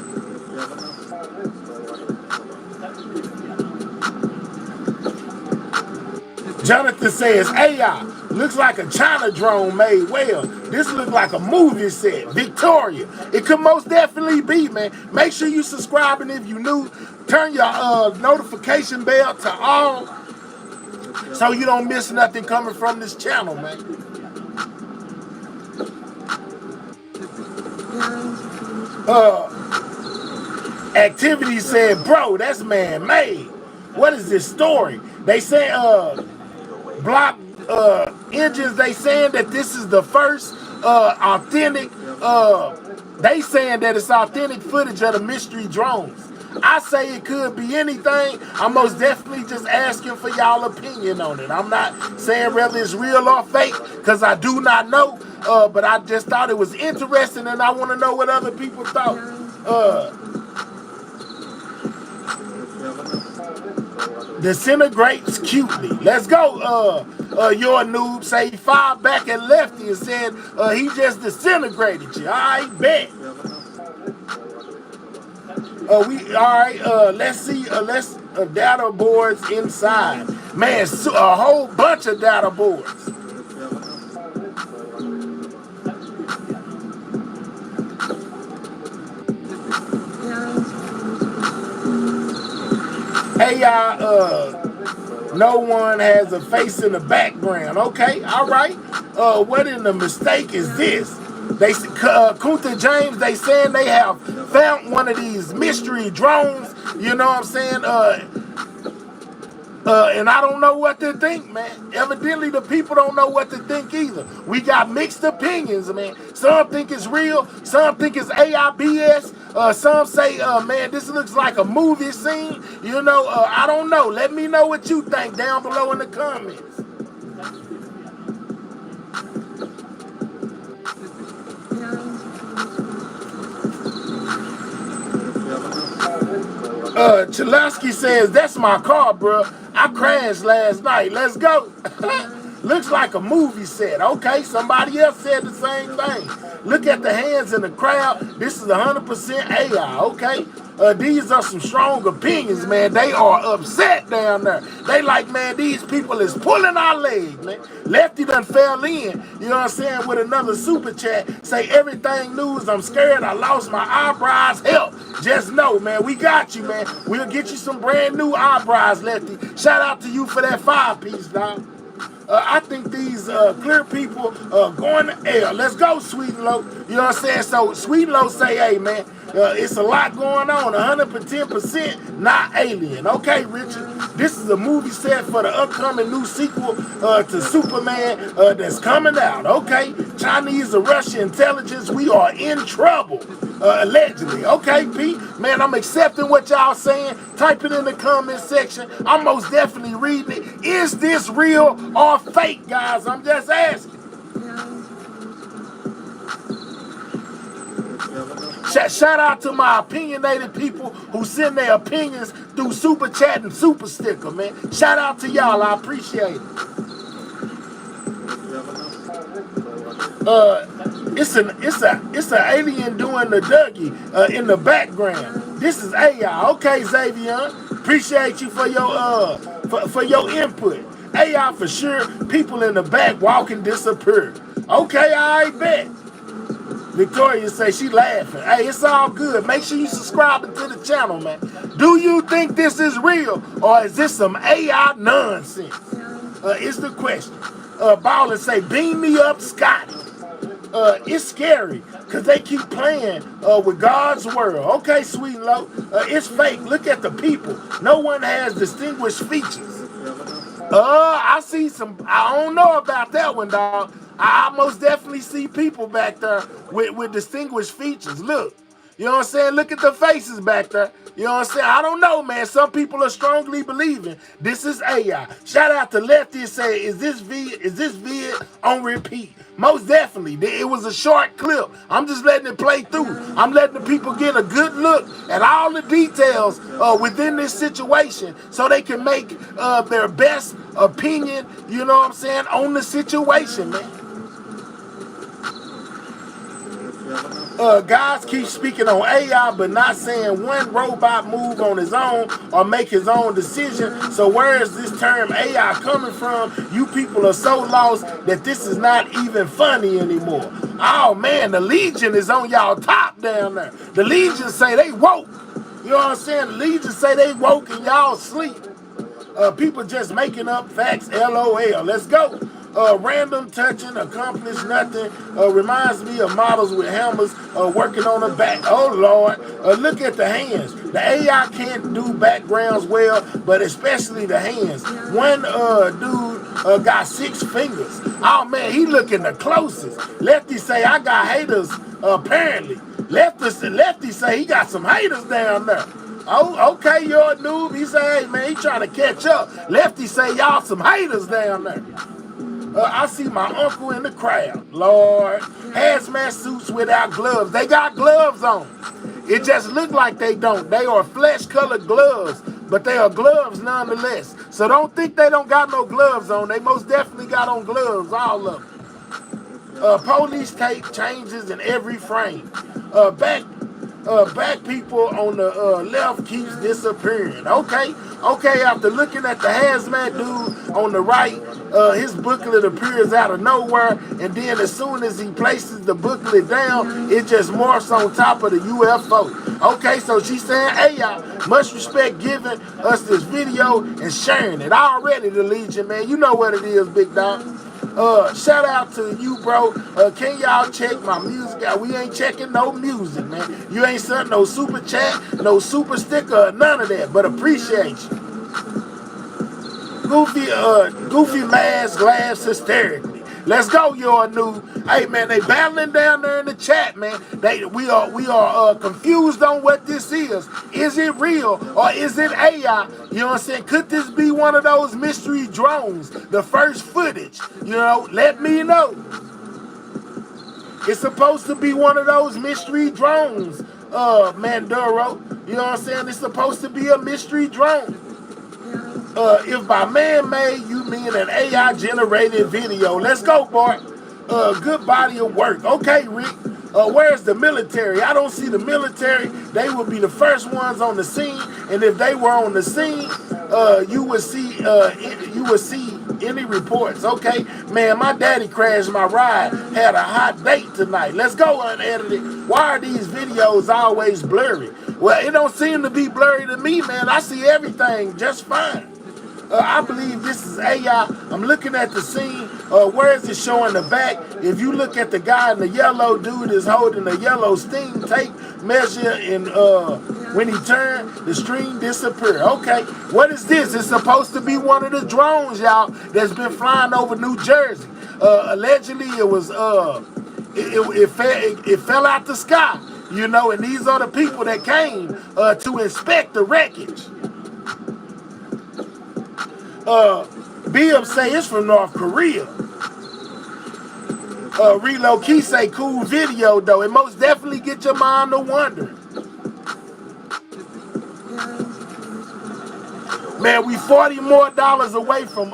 Speaker 1: Jonathan says, AI, looks like a China drone made well. This looks like a movie set. Victoria. It could most definitely be, man. Make sure you subscribe, and if you new, turn your notification bell to all so you don't miss nothing coming from this channel, man. Activity said, bro, that's man-made. What is this story? They say block engines, they saying that this is the first authentic, they saying that it's authentic footage of the mystery drones. I say it could be anything. I'm most definitely just asking for y'all opinion on it. I'm not saying whether it's real or fake, because I do not know. But I just thought it was interesting, and I want to know what other people thought. Disintegrates cutely. Let's go. You're a noob. Say he fired back at Lefty and said he just disintegrated you. All right, bet. Let's see. Let's data boards inside. Man, a whole bunch of data boards. Hey, no one has a face in the background. Okay, all right. What in the mistake is this? They Kunta James, they saying they have found one of these mystery drones. You know what I'm saying? And I don't know what to think, man. Evidently, the people don't know what to think either. We got mixed opinions, man. Some think it's real. Some think it's AIBS. Some say, man, this looks like a movie scene. You know, I don't know. Let me know what you think down below in the comments. Chalowski says, that's my car, bro. I crashed last night. Let's go. Looks like a movie set. Okay, somebody else said the same thing. Look at the hands in the crowd. This is 100% AI. Okay. These are some strong opinions, man. They are upset down there. They like, man, these people is pulling our leg, man. Lefty done fell in, you know what I'm saying, with another super chat. Say, everything news, I'm scared, I lost my eyebrows. Help. Just know, man, we got you, man. We'll get you some brand new eyebrows, Lefty. Shout out to you for that 5-piece, dog. I think these clear people going to L. Let's go, Sweet and Low. You know what I'm saying? So Sweet and Low say, hey, man, it's a lot going on. 110% not alien. Okay, Richard. This is a movie set for the upcoming new sequel to Superman that's coming out. Okay. Chinese or Russian intelligence, we are in trouble. Allegedly. Okay, P. Man, I'm accepting what y'all saying. Type it in the comment section. I'm most definitely reading it. Is this real or fake, guys? I'm just asking. Shout out to my opinionated people who send their opinions through Super Chat and Super Sticker, man. Shout out to y'all. I appreciate it. It's an alien doing the Dougie in the background. This is AI. Okay, Xavier. Appreciate you for your for your input. AI for sure. People in the back walking disappear. Okay, I bet. Victoria say she laughing. Hey, it's all good. Make sure you subscribe to the channel, man. Do you think this is real or is this some AI nonsense? Is the question. Baller say, beam me up, Scotty. It's scary because they keep playing with God's world. Okay, sweet low. It's fake. Look at the people. No one has distinguished features. I see some. I don't know about that one, dog. I most definitely see people back there with distinguished features. Look, you know what I'm saying? Look at the faces back there. You know what I'm saying? I don't know, man. Some people are strongly believing this is AI. Shout out to Lefty say, is this vid on repeat? Most definitely. It was a short clip. I'm just letting it play through. I'm letting the people get a good look at all the details within this situation so they can make their best opinion, you know what I'm saying, on the situation, man. Guys keep speaking on AI but not saying one robot move on his own or make his own decision. So where is this term AI coming from? You people are so lost that this is not even funny anymore. Oh man, the Legion is on y'all top down there. The Legion say they woke. You know what I'm saying? The Legion say they woke and y'all sleep. People just making up facts, LOL. Let's go. Random touching, accomplish nothing. Reminds me of models with hammers working on the back. Oh, Lord. Look at the hands. The AI can't do backgrounds well, but especially the hands. One dude got 6 fingers. Oh, man, he looking the closest. Lefty say, I got haters, apparently. Lefty say he got some haters down there. Oh, okay, you're a noob. He say, hey, man, he trying to catch up. Lefty say, y'all some haters down there. I see my uncle in the crowd. Lord, hazmat suits without gloves. They got gloves on. It just look like they don't. They are flesh-colored gloves, but they are gloves nonetheless. So don't think they don't got no gloves on. They most definitely got on gloves, all of them. Police tape changes in every frame. Back people on the left keeps disappearing. Okay, after looking at the hazmat dude on the right, his booklet appears out of nowhere, and then as soon as he places the booklet down, it just morphs on top of the UFO. Okay, so she's saying, hey y'all, much respect giving us this video and sharing it. Already the Legion, man, you know what it is, big dog. Shout out to you, bro. Can y'all check my music out? We ain't checking no music, man. You ain't sent no super chat, no super sticker, none of that, but appreciate you. Goofy mask laughs hysterically. Let's go, you're new. Hey man, they battling down there in the chat, man. We are confused on what this is. Is it real or is it AI? You know what I'm saying? Could this be one of those mystery drones? The first footage, you know, let me know. It's supposed to be one of those mystery drones, Manduro. You know what I'm saying? It's supposed to be a mystery drone. If by man-made, you mean an AI-generated video. Let's go, boy. Good body of work. Okay, Rick. Where's the military? I don't see the military. They would be the first ones on the scene. And if they were on the scene, you would see any reports. Okay, man, my daddy crashed my ride. Had a hot date tonight. Let's go, unedited. Why are these videos always blurry? Well, it don't seem to be blurry to me, man. I see everything just fine. I believe this is AI. I'm looking at the scene. Where is it showing the back? If you look at the guy in the yellow, dude is holding a yellow steam tape measure, and when he turned, the stream disappeared. Okay, what is this? It's supposed to be one of the drones, y'all, that's been flying over New Jersey. Allegedly, it was it fell out the sky, you know, and these are the people that came to inspect the wreckage. Bill say it's from North Korea. Reload Key say cool video though. It most definitely get your mind to wondering. Man, we $40 more away from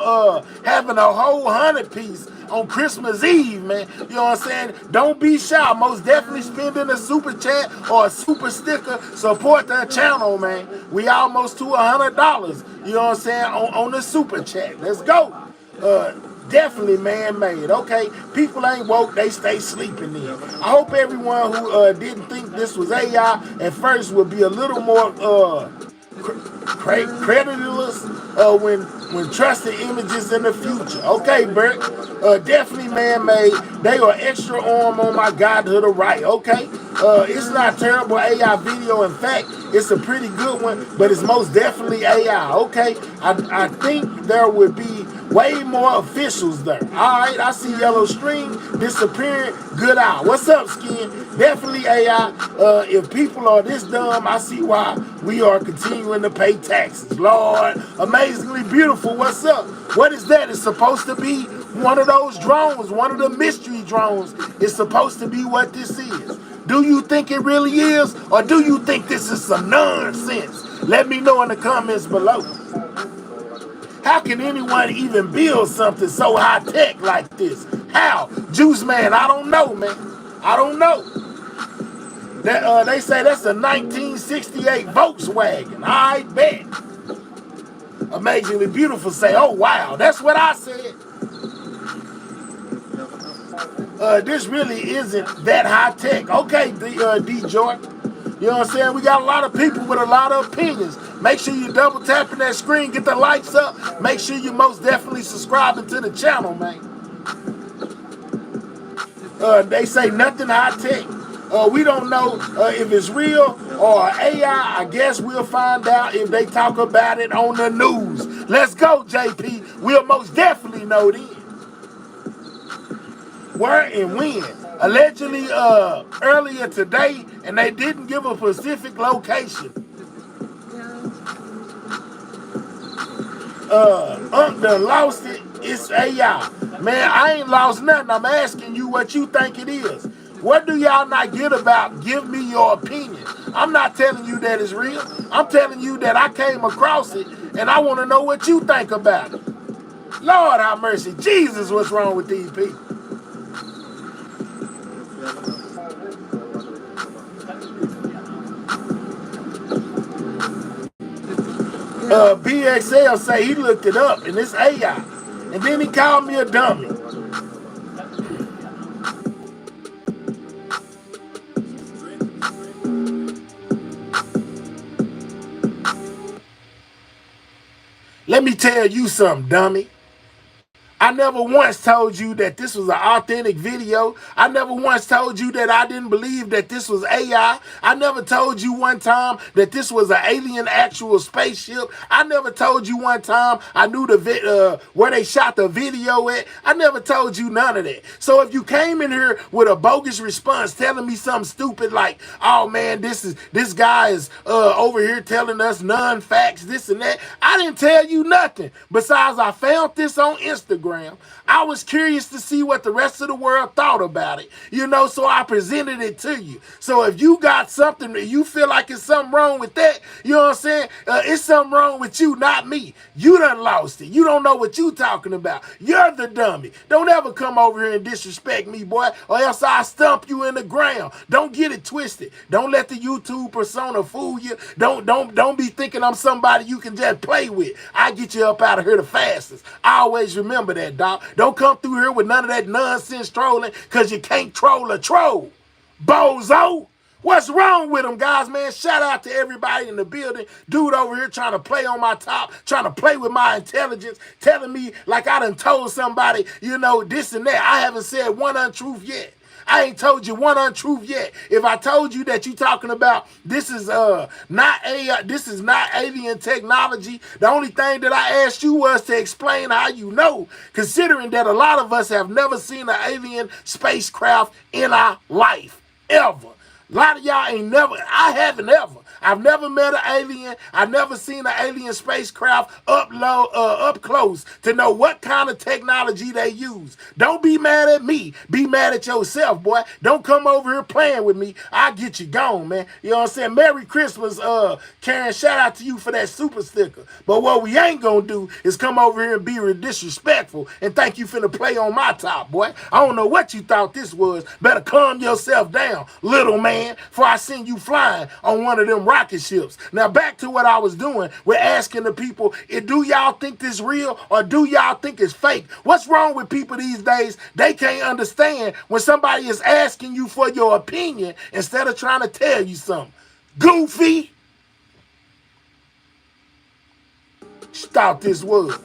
Speaker 1: having a whole 100-piece on Christmas Eve, man. You know what I'm saying? Don't be shy. Most definitely spending a super chat or a super sticker. Support that channel, man. We almost to $100. You know what I'm saying? On the super chat. Let's go. Definitely man-made. Okay, people ain't woke, they stay sleeping in. I hope everyone who didn't think this was AI at first will be a little more credulous when trusting images in the future. Okay, Bert, definitely man-made. They are extra arm on my guide to the right. Okay, it's not terrible AI video. In fact, it's a pretty good one, but it's most definitely AI. Okay, I think there would be way more officials there. All right, I see yellow string disappearing. Good eye. What's up, Skin? Definitely AI. If people are this dumb, I see why we are continuing to pay taxes. Lord, amazingly beautiful. What's up? What is that? It's supposed to be one of those drones, one of the mystery drones. It's supposed to be what this is. Do you think it really is, or do you think this is some nonsense? Let me know in the comments below. How can anyone even build something so high-tech like this? How? Juice Man, I don't know, man. I don't know. That, they say that's a 1968 Volkswagen. I bet. Amazingly beautiful say, oh, wow. That's what I said. This really isn't that high-tech. Okay, D. Jordan. You know what I'm saying? We got a lot of people with a lot of opinions. Make sure you double tapping that screen, get the lights up. Make sure you most definitely subscribing to the channel, man. They say nothing high tech. We don't know if it's real or AI. I guess we'll find out if they talk about it on the news. Let's go, JP. We'll most definitely know then. Where and when? Allegedly earlier today, and they didn't give a specific location. Done lost it. It's AI. Man, I ain't lost nothing. I'm asking you what you think it is. What do y'all not get about? Give me your opinion. I'm not telling you that it's real. I'm telling you that I came across it, and I want to know what you think about it. Lord have mercy. Jesus, what's wrong with these people? BXL say he looked it up and it's AI. And then he called me a dummy. Let me tell you something, dummy. I never once told you that this was an authentic video. I never once told you that I didn't believe that this was AI. I never told you one time that this was an alien actual spaceship. I never told you one time I knew the where they shot the video at. I never told you none of that. So if you came in here with a bogus response telling me something stupid like, oh man, this guy is over here telling us non-facts, this and that, I didn't tell you nothing. Besides, I found this on Instagram. I was curious to see what the rest of the world thought about it, you know, so I presented it to you. So if you got something that you feel like it's something wrong with that, you know what I'm saying? It's something wrong with you, not me. You done lost it. You don't know what you talking about. You're the dummy. Don't ever come over here and disrespect me, boy, or else I'll stump you in the ground. Don't get it twisted. Don't let the YouTube persona fool you. Don't be thinking I'm somebody you can just play with. I get you up out of here the fastest. I always remember that, dog. Don't come through here with none of that nonsense trolling because you can't troll a troll. Bozo. What's wrong with them, guys, man? Shout out to everybody in the building. Dude over here trying to play on my top, trying to play with my intelligence, telling me like I done told somebody, you know, this and that. I haven't said one untruth yet. I ain't told you one untruth yet. If I told you that you talking about this is not AI, this is not alien technology, the only thing that I asked you was to explain how you know, considering that a lot of us have never seen an alien spacecraft in our life, ever. A lot of y'all ain't never, I haven't ever. I've never met an alien. I've never seen an alien spacecraft up close to know what kind of technology they use. Don't be mad at me. Be mad at yourself, boy. Don't come over here playing with me. I'll get you gone, man. You know what I'm saying? Merry Christmas, Karen. Shout out to you for that super sticker. But what we ain't gonna do is come over here and be disrespectful and think you finna play on my top, boy. I don't know what you thought this was. Better calm yourself down, little man, before I send you flying on one of them rocket ships. Now back to what I was doing. We're asking the people, do y'all think this real or do y'all think it's fake? What's wrong with people these days? They can't understand when somebody is asking you for your opinion instead of trying to tell you something. Goofy. Thought this was.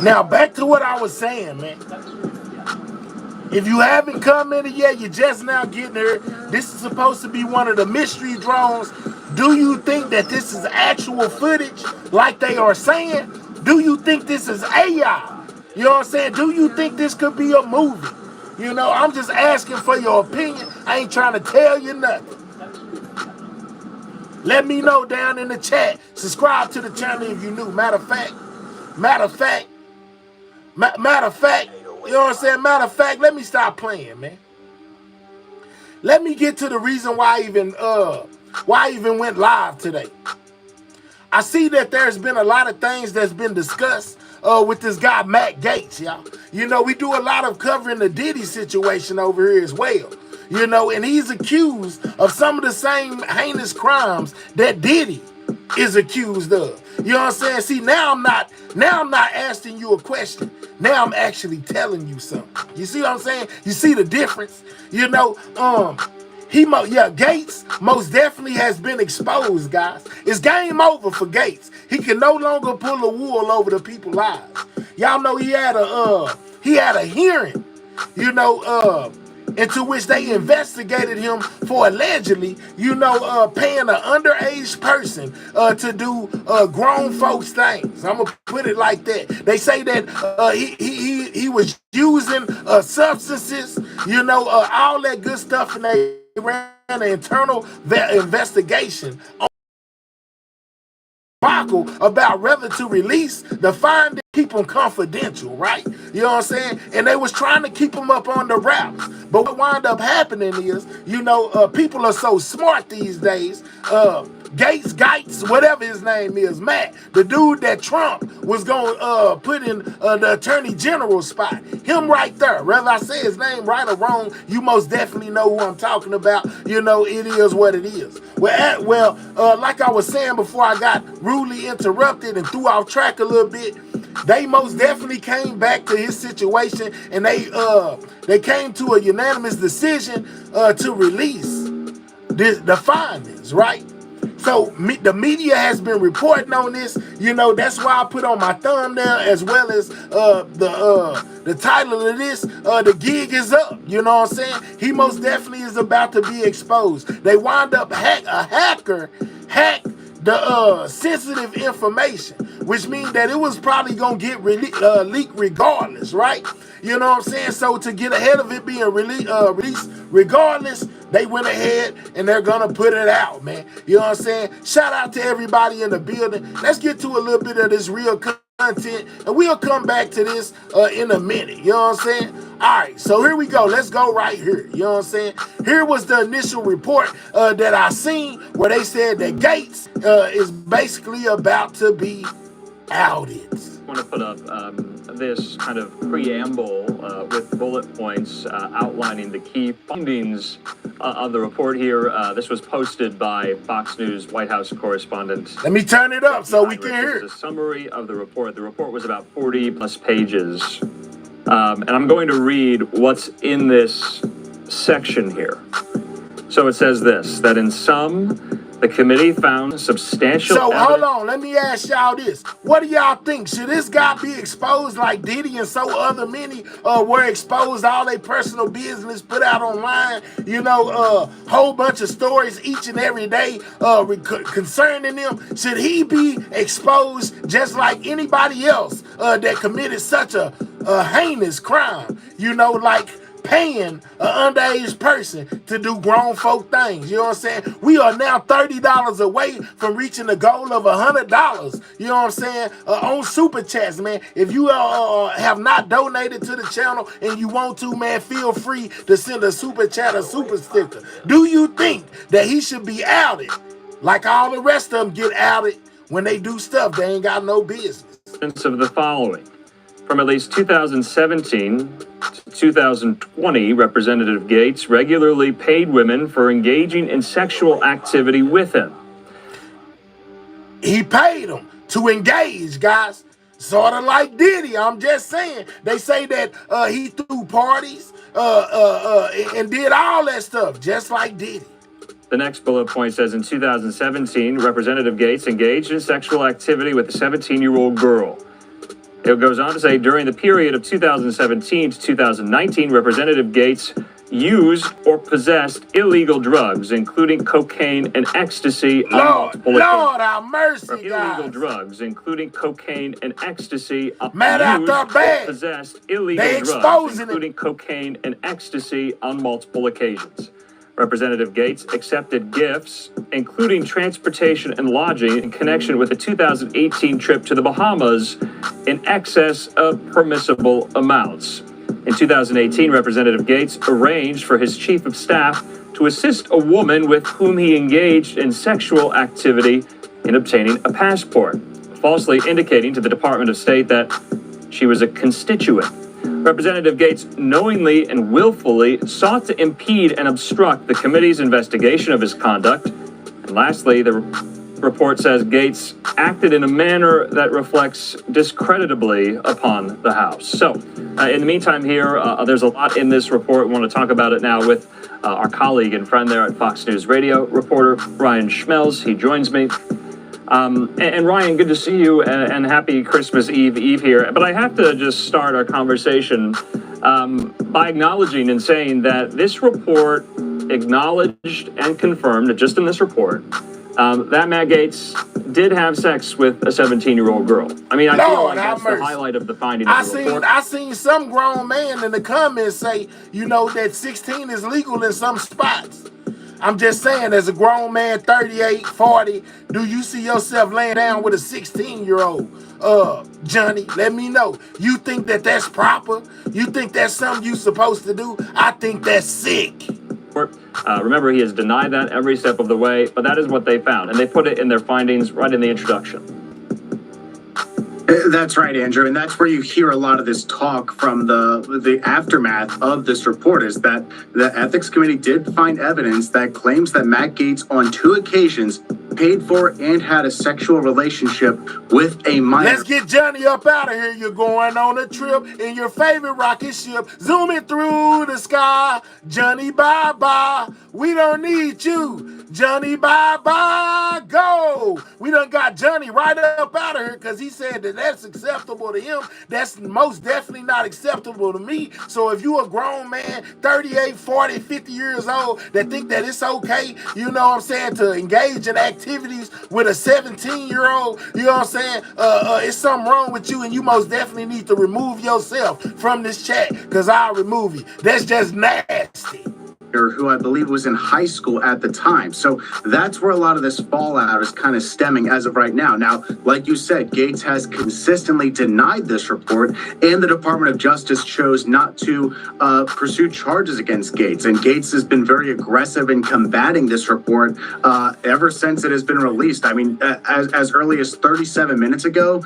Speaker 1: Now, back to what I was saying, man. If you haven't commented yet, you're just now getting here. This is supposed to be one of the mystery drones. Do you think that this is actual footage like they are saying? Do you think this is AI? You know what I'm saying? Do you think this could be a movie? You know, I'm just asking for your opinion. I ain't trying to tell you nothing. Let me know down in the chat. Subscribe to the channel if you're new. Matter of fact, you know what I'm saying? Matter of fact, let me stop playing, man. Let me get to the reason why I even went live today. I see that there's been a lot of things that's been discussed with this guy, Matt Gaetz, y'all. You know, we do a lot of covering the Diddy situation over here as well. You know, and he's accused of some of the same heinous crimes that Diddy is accused of. You know what I'm saying? See, now I'm not asking you a question. Now I'm actually telling you something. You see what I'm saying? You see the difference? You know, Gaetz most definitely has been exposed, guys. It's game over for Gaetz. He can no longer pull the wool over the people's lives. Y'all know he had a hearing, you know, into which they investigated him for allegedly, you know, paying an underage person to do grown folks things. I'm gonna put it like that. They say that he was using substances, you know, all that good stuff, and they ran an internal investigation on about whether to release the findings, keep them confidential, right? You know what I'm saying? And they was trying to keep them up on the wraps. But what wound up happening is, you know, people are so smart these days. Gaetz, whatever his name is, Matt, the dude that Trump was going to put in the attorney general spot. Him right there. Whether I say his name right or wrong, you most definitely know who I'm talking about. You know, it is what it is. Well, like I was saying before I got rudely interrupted and threw off track a little bit, they most definitely came back to his situation, and they came to a unanimous decision to release the findings, right? So the media has been reporting on this. You know, that's why I put on my thumbnail as well as the title of this. The gig is up. You know what I'm saying? He most definitely is about to be exposed. They wind up a hacker hacked the sensitive information, which means that it was probably gonna get leaked regardless, right? You know what I'm saying? So to get ahead of it being released regardless, they went ahead and they're gonna put it out, man. You know what I'm saying? Shout out to everybody in the building. Let's get to a little bit of this real content, and we'll come back to this in a minute. You know what I'm saying? All right, so here we go. Let's go right here. You know what I'm saying? Here was the initial report that I seen where they said that Gates is basically about to be outed.
Speaker 2: I want to put up this kind of preamble with bullet points outlining the key findings of the report here. This was posted by Fox News White House correspondent.
Speaker 1: Let me turn it up so we can hear it.
Speaker 2: A summary of the report. The report was about 40 plus pages. And I'm going to read what's in this section here. So it says this, that in sum, the committee found substantial evidence.
Speaker 1: Hold on, let me ask y'all this. What do y'all think? Should this guy be exposed like Diddy and so other many were exposed, all their personal business put out online? You know, whole bunch of stories each and every day concerning them. Should he be exposed just like anybody else that committed such a heinous crime? You know, like paying an underage person to do grown folk things. You know what I'm saying? We are now $30 away from reaching the goal of $100. You know what I'm saying? On Super Chats, man. If you have not donated to the channel and you want to, man, feel free to send a Super Chat or Super Sticker. Do you think that he should be outed like all the rest of them get outed when they do stuff they ain't got no business?
Speaker 2: Of the following. From at least 2017 to 2020, Representative Gates regularly paid women for engaging in sexual activity with him.
Speaker 1: He paid them to engage, guys. Sort of like Diddy. I'm just saying. They say that he threw parties and did all that stuff, just like Diddy.
Speaker 2: The next bullet point says, in 2017, Representative Gates engaged in sexual activity with a 17-year-old girl. It goes on to say, during the period of 2017 to 2019, Representative Gates used or possessed illegal drugs, including cocaine and ecstasy on multiple occasions.
Speaker 1: Lord have mercy, guys.
Speaker 2: Illegal drugs, including cocaine and ecstasy,
Speaker 1: man out the bed.
Speaker 2: Possessed illegal drugs, including cocaine and ecstasy on multiple occasions. Representative Gates accepted gifts, including transportation and lodging, in connection with a 2018 trip to the Bahamas in excess of permissible amounts. In 2018, Representative Gates arranged for his chief of staff to assist a woman with whom he engaged in sexual activity in obtaining a passport, falsely indicating to the Department of State that she was a constituent. Representative Gates knowingly and willfully sought to impede and obstruct the committee's investigation of his conduct. And lastly, the report says Gates acted in a manner that reflects discreditably upon the House. So, in the meantime here, there's a lot in this report. We want to talk about it now with our colleague and friend there at Fox News Radio, reporter Ryan Schmelz. He joins me. And Ryan, good to see you, and happy Christmas Eve here. But I have to just start our conversation by acknowledging and saying that this report acknowledged and confirmed, just in this report, that Matt Gates did have sex with a 17-year-old girl. I mean, I feel like that's the highlight of the finding of the report.
Speaker 1: I seen some grown man in the comments say, you know, that 16 is legal in some spots. I'm just saying, as a grown man, 38, 40, do you see yourself laying down with a 16-year-old? Johnny, let me know. You think that that's proper? You think that's something you're supposed to do? I think that's sick.
Speaker 2: Remember, he has denied that every step of the way, but that is what they found. And they put it in their findings right in the introduction.
Speaker 3: That's right, Andrew. And that's where you hear a lot of this talk from the aftermath of this report, is that the Ethics Committee did find evidence that claims that Matt Gates on 2 occasions paid for and had a sexual relationship with a minor.
Speaker 1: Let's get Johnny up out of here. You're going on a trip in your favorite rocket ship, zooming through the sky. Johnny, bye-bye. We don't need you. Johnny, bye-bye. Go. We done got Johnny right up out of here because he said that that's acceptable to him. That's most definitely not acceptable to me. So if you a grown man, 38, 40, 50 years old, that think that it's okay, you know what I'm saying, to engage in activities with a 17-year-old, you know what I'm saying, it's something wrong with you, and you most definitely need to remove yourself from this chat because I'll remove you. That's just nasty.
Speaker 3: who I believe was in high school at the time. So that's where a lot of this fallout is kind of stemming as of right now. Now, like you said, Gates has consistently denied this report, and the Department of Justice chose not to pursue charges against Gates. And Gates has been very aggressive in combating this report ever since it has been released. I mean, as early as 37 minutes ago,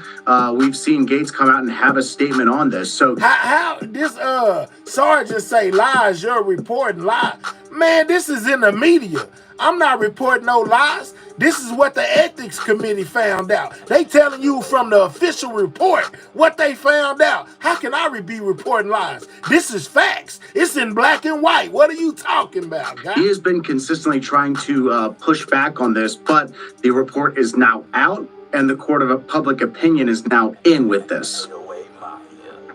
Speaker 3: we've seen Gates come out and have a statement on this. So
Speaker 1: how this sergeant say lies, you're reporting lies. Man, this is in the media. I'm not reporting no lies. This is what the ethics committee found out. They telling you from the official report what they found out. How can I be reporting lies? This is facts. It's in black and white. What are you talking about, guys?
Speaker 3: He has been consistently trying to push back on this, but the report is now out, and the court of public opinion is now in with this.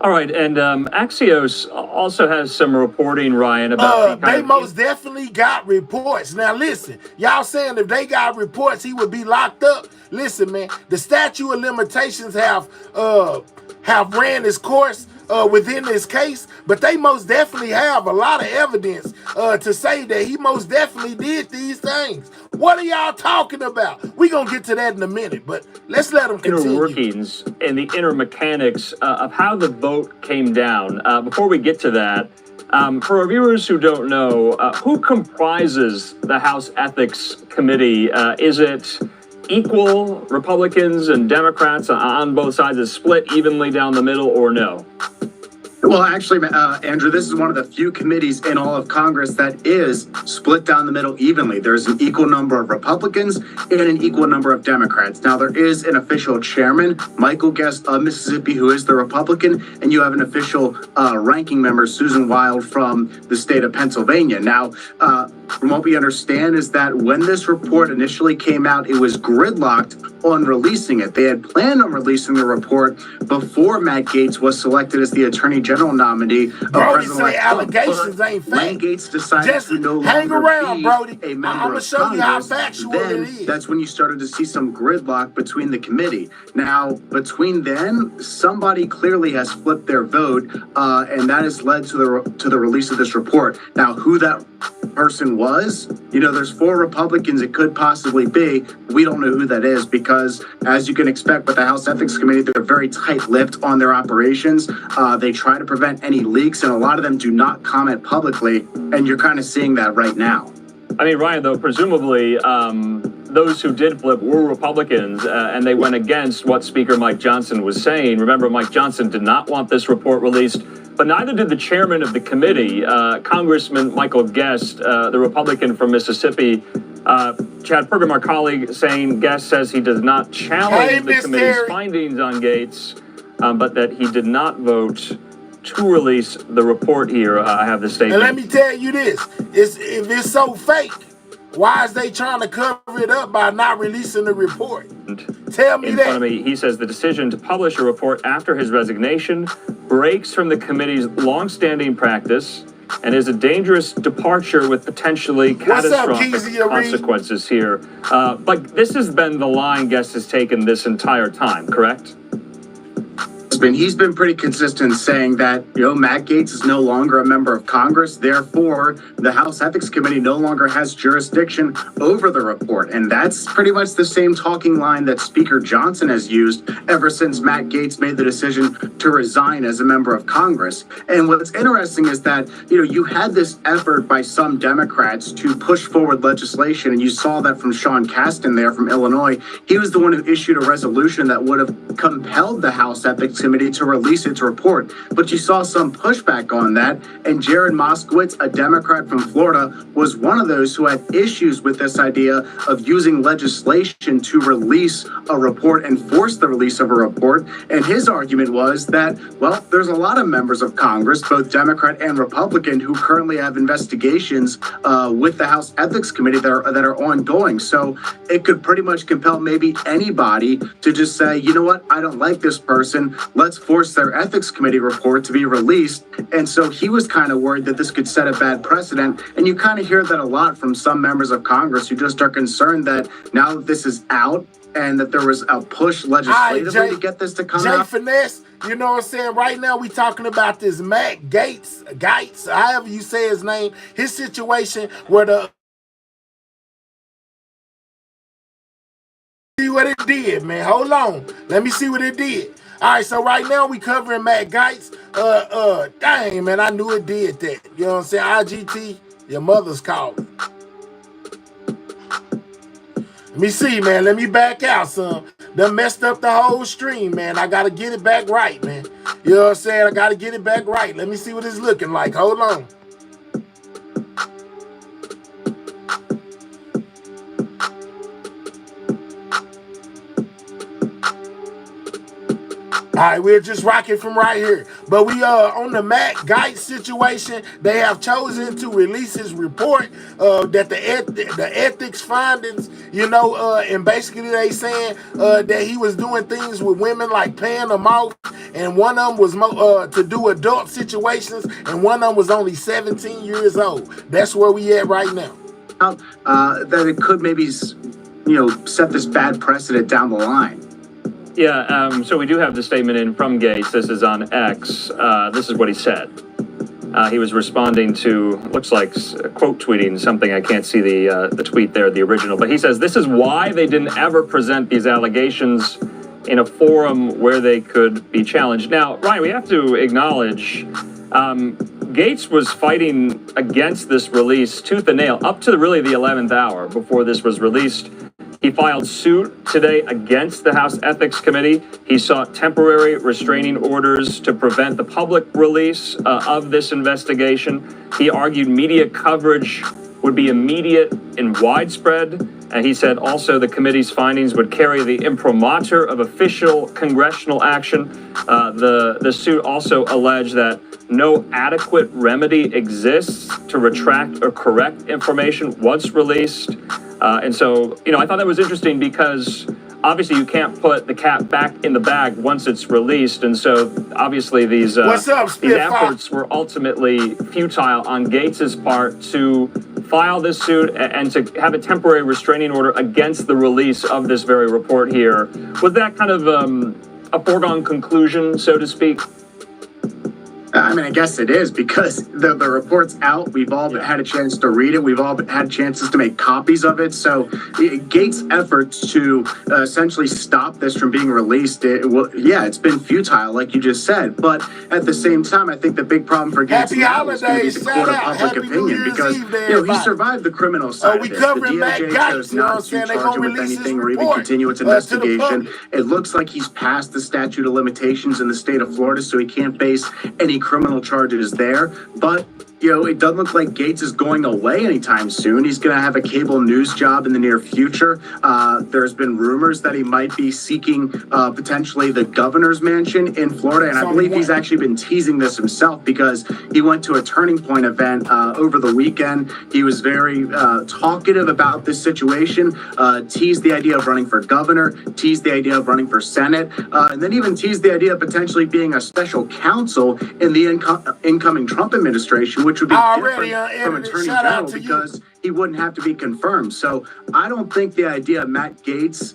Speaker 2: All right, and Axios also has some reporting, Ryan, about
Speaker 1: they most definitely got reports. Now listen, y'all saying if they got reports, he would be locked up. Listen, man, the statute of limitations have ran its course within this case, but they most definitely have a lot of evidence to say that he most definitely did these things. What are y'all talking about? We're going to get to that in a minute, but let's let them continue.
Speaker 2: Inner workings and the inner mechanics of how the vote came down. Before we get to that, for our viewers who don't know, who comprises the House Ethics Committee? Is it equal Republicans and Democrats on both sides? Is split evenly down the middle or no?
Speaker 3: Well, actually, Andrew, this is one of the few committees in all of Congress that is split down the middle evenly. There's an equal number of Republicans and an equal number of Democrats. Now, there is an official chairman, Michael Guest of Mississippi, who is the Republican, and you have an official ranking member, Susan Wild, from the state of Pennsylvania. Now, from what we understand is that when this report initially came out, it was gridlocked on releasing it. They had planned on releasing the report before Matt Gaetz was selected as the Attorney General nominee.
Speaker 1: Brody say allegations ain't fake.
Speaker 3: When Gaetz decided
Speaker 1: just
Speaker 3: to no
Speaker 1: hang
Speaker 3: longer
Speaker 1: around,
Speaker 3: be
Speaker 1: Brody.
Speaker 3: a member
Speaker 1: I'm gonna
Speaker 3: of
Speaker 1: show you how
Speaker 3: Congress,
Speaker 1: factual
Speaker 3: then
Speaker 1: it is.
Speaker 3: that's when you started to see some gridlock between the committee. Now, between then, somebody clearly has flipped their vote, and that has led to the release of this report. Now, who that person was, there's 4 Republicans it could possibly be. We don't know who that is because, as you can expect with the House Ethics Committee, they're very tight-lipped on their operations. They try to prevent any leaks, and a lot of them do not comment publicly, and you're kind of seeing that right now.
Speaker 2: I mean, Ryan, though, presumably those who did flip were Republicans, and they went against what Speaker Mike Johnson was saying. Remember, Mike Johnson did not want this report released, but neither did the chairman of the committee, Congressman Michael Guest, the Republican from Mississippi. Chad Pergram, our colleague, saying Guest says he does not challenge the committee's findings on Gaetz, but that he did not vote to release the report here. I have the statement.
Speaker 1: And let me tell you this, if it's so fake, why is they trying to cover it up by not releasing the report? Tell me
Speaker 2: in
Speaker 1: that.
Speaker 2: Front of me, he says the decision to publish a report after his resignation breaks from the committee's longstanding practice and is a dangerous departure with potentially catastrophic consequences here. But this has been the line Guest has taken this entire time, correct?
Speaker 3: He's been pretty consistent saying that, Matt Gaetz is no longer a member of Congress. Therefore, the House Ethics Committee no longer has jurisdiction over the report. And that's pretty much the same talking line that Speaker Johnson has used ever since Matt Gaetz made the decision to resign as a member of Congress. And what's interesting is that, you had this effort by some Democrats to push forward legislation. And you saw that from Sean Casten there from Illinois. He was the one who issued a resolution that would have compelled the House Ethics Committee to release its report. But you saw some pushback on that, and Jared Moskowitz, a Democrat from Florida, was one of those who had issues with this idea of using legislation to release a report and force the release of a report. And his argument was that, well, there's a lot of members of Congress, both Democrat and Republican, who currently have investigations with the House Ethics Committee that are ongoing. So it could pretty much compel maybe anybody to just say, you know what, I don't like this person. Let's force their ethics committee report to be released. And so he was kind of worried that this could set a bad precedent. And you kind of hear that a lot from some members of Congress who just are concerned that now that this is out and that there was a push legislatively to get this to come out.
Speaker 1: Finesse, You know what I'm saying? Right now we talking about this Matt Gaetz, however you say his name, his situation where see what it did, man. Hold on. Let me see what it did. All right, so right now we covering Matt Gaetz. Dang, man, I knew it did that. You know what I'm saying? IGT, your mother's calling. Let me see, man. Let me back out, son. Done messed up the whole stream, man. I got to get it back right, man. You know what I'm saying? I got to get it back right. Let me see what it's looking like. Hold on. All right, we're just rocking from right here. But we on the Matt Gaetz situation, they have chosen to release his report that the ethics findings, you know, and basically they saying that he was doing things with women like paying them off, and one of them was to do adult situations, and one of them was only 17 years old. That's where we at right now.
Speaker 3: That it could maybe, set this bad precedent down the line.
Speaker 2: Yeah, so we do have the statement in from Gaetz. This is on X. This is what he said. He was responding to, looks like quote tweeting something. I can't see the tweet there, the original. But he says, this is why they didn't ever present these allegations in a forum where they could be challenged. Now, Ryan, we have to acknowledge Gaetz was fighting against this release tooth and nail up to really the 11th hour before this was released. He filed suit today against the House Ethics Committee. He sought temporary restraining orders to prevent the public release of this investigation. He argued media coverage would be immediate and widespread. And he said also the committee's findings would carry the imprimatur of official congressional action. The suit also alleged that no adequate remedy exists to retract or correct information once released. And so, I thought that was interesting because obviously you can't put the cat back in the bag once it's released. And so obviously these efforts were ultimately futile on Gaetz's part to file this suit and to have a temporary restraining order against the release of this very report here. Was that kind of a foregone conclusion, so to speak?
Speaker 3: I mean, I guess it is because the report's out. We've all had a chance to read it. We've all had chances to make copies of it. So Gaetz' efforts to essentially stop this from being released, it's been futile, like you just said. But at the same time, I think the big problem for Gaetz now is going to be the court of public opinion because he survived the criminal side of this. The DOJ chose not to charge him with anything or even continue its investigation. It looks like he's passed the statute of limitations in the state of Florida, so he can't face any criminal charges there, but it doesn't look like Gaetz is going away anytime soon. He's going to have a cable news job in the near future. There's been rumors that he might be seeking potentially the governor's mansion in Florida, and I believe he's actually been teasing this himself because he went to a Turning Point event over the weekend. He was very talkative about this situation, teased the idea of running for governor, teased the idea of running for Senate, and then even teased the idea of potentially being a special counsel in the incoming Trump administration, which would be different from Attorney General because he wouldn't have to be confirmed. So I don't think the idea of Matt Gaetz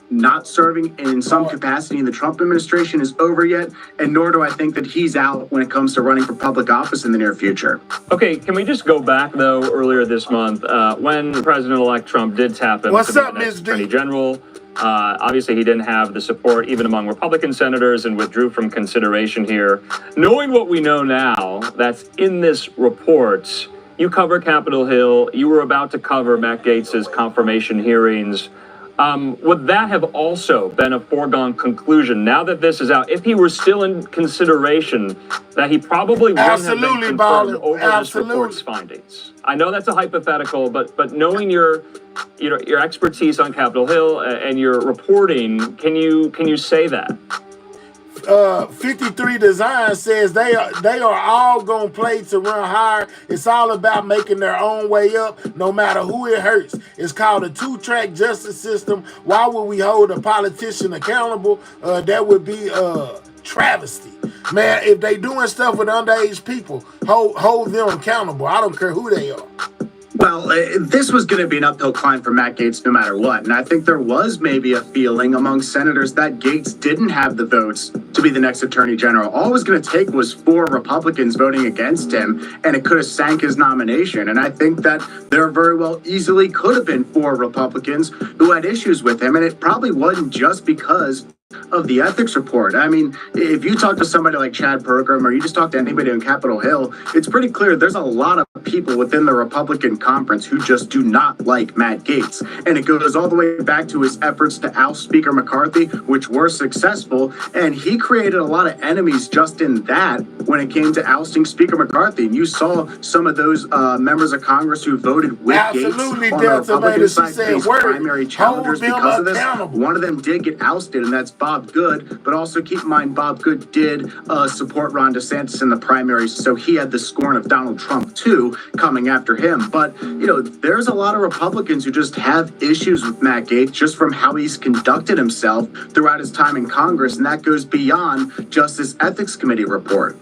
Speaker 3: not serving in some capacity in the Trump administration is over yet, and nor do I think that he's out when it comes to running for public office in the near future.
Speaker 2: Okay, can we just go back, though, earlier this month when President-elect Trump did tap him to be the next Attorney General? Obviously, he didn't have the support even among Republican senators and withdrew from consideration here. Knowing what we know now, that's in this report, you cover Capitol Hill. You were about to cover Matt Gaetz's confirmation hearings. Would that have also been a foregone conclusion now that this is out? If he were still in consideration, that he probably wouldn't have been confirmed over this report's findings. I know that's a hypothetical, but knowing your expertise on Capitol Hill and your reporting, can you say that?
Speaker 1: 53 Design says they are all gonna play to run higher. It's all about making their own way up, no matter who it hurts. It's called a two-track justice system. Why would we hold a politician accountable? That would be travesty. Man, if they doing stuff with underage people, hold them accountable. I don't care who they are.
Speaker 3: Well, this was going to be an uphill climb for Matt Gaetz no matter what. And I think there was maybe a feeling among senators that Gaetz didn't have the votes to be the next attorney general. All it was going to take was 4 Republicans voting against him, and it could have sank his nomination. And I think that there very well easily could have been 4 Republicans who had issues with him. And it probably wasn't just because of the ethics report. I mean, if you talk to somebody like Chad Pergram or you just talk to anybody on Capitol Hill, it's pretty clear there's a lot of people within the Republican conference who just do not like Matt Gaetz. And it goes all the way back to his efforts to oust Speaker McCarthy, which were successful. And he created a lot of enemies just in that when it came to ousting Speaker McCarthy. And you saw some of those members of Congress who voted with Gaetz on the Republican side face primary challengers because of this. One of them did get ousted, and that's Bob Good, but also keep in mind Bob Good did support Ron DeSantis in the primaries, so he had the scorn of Donald Trump too coming after him. But you know, there's a lot of Republicans who just have issues with Matt Gaetz just from how he's conducted himself throughout his time in Congress, and that goes beyond just this ethics committee report.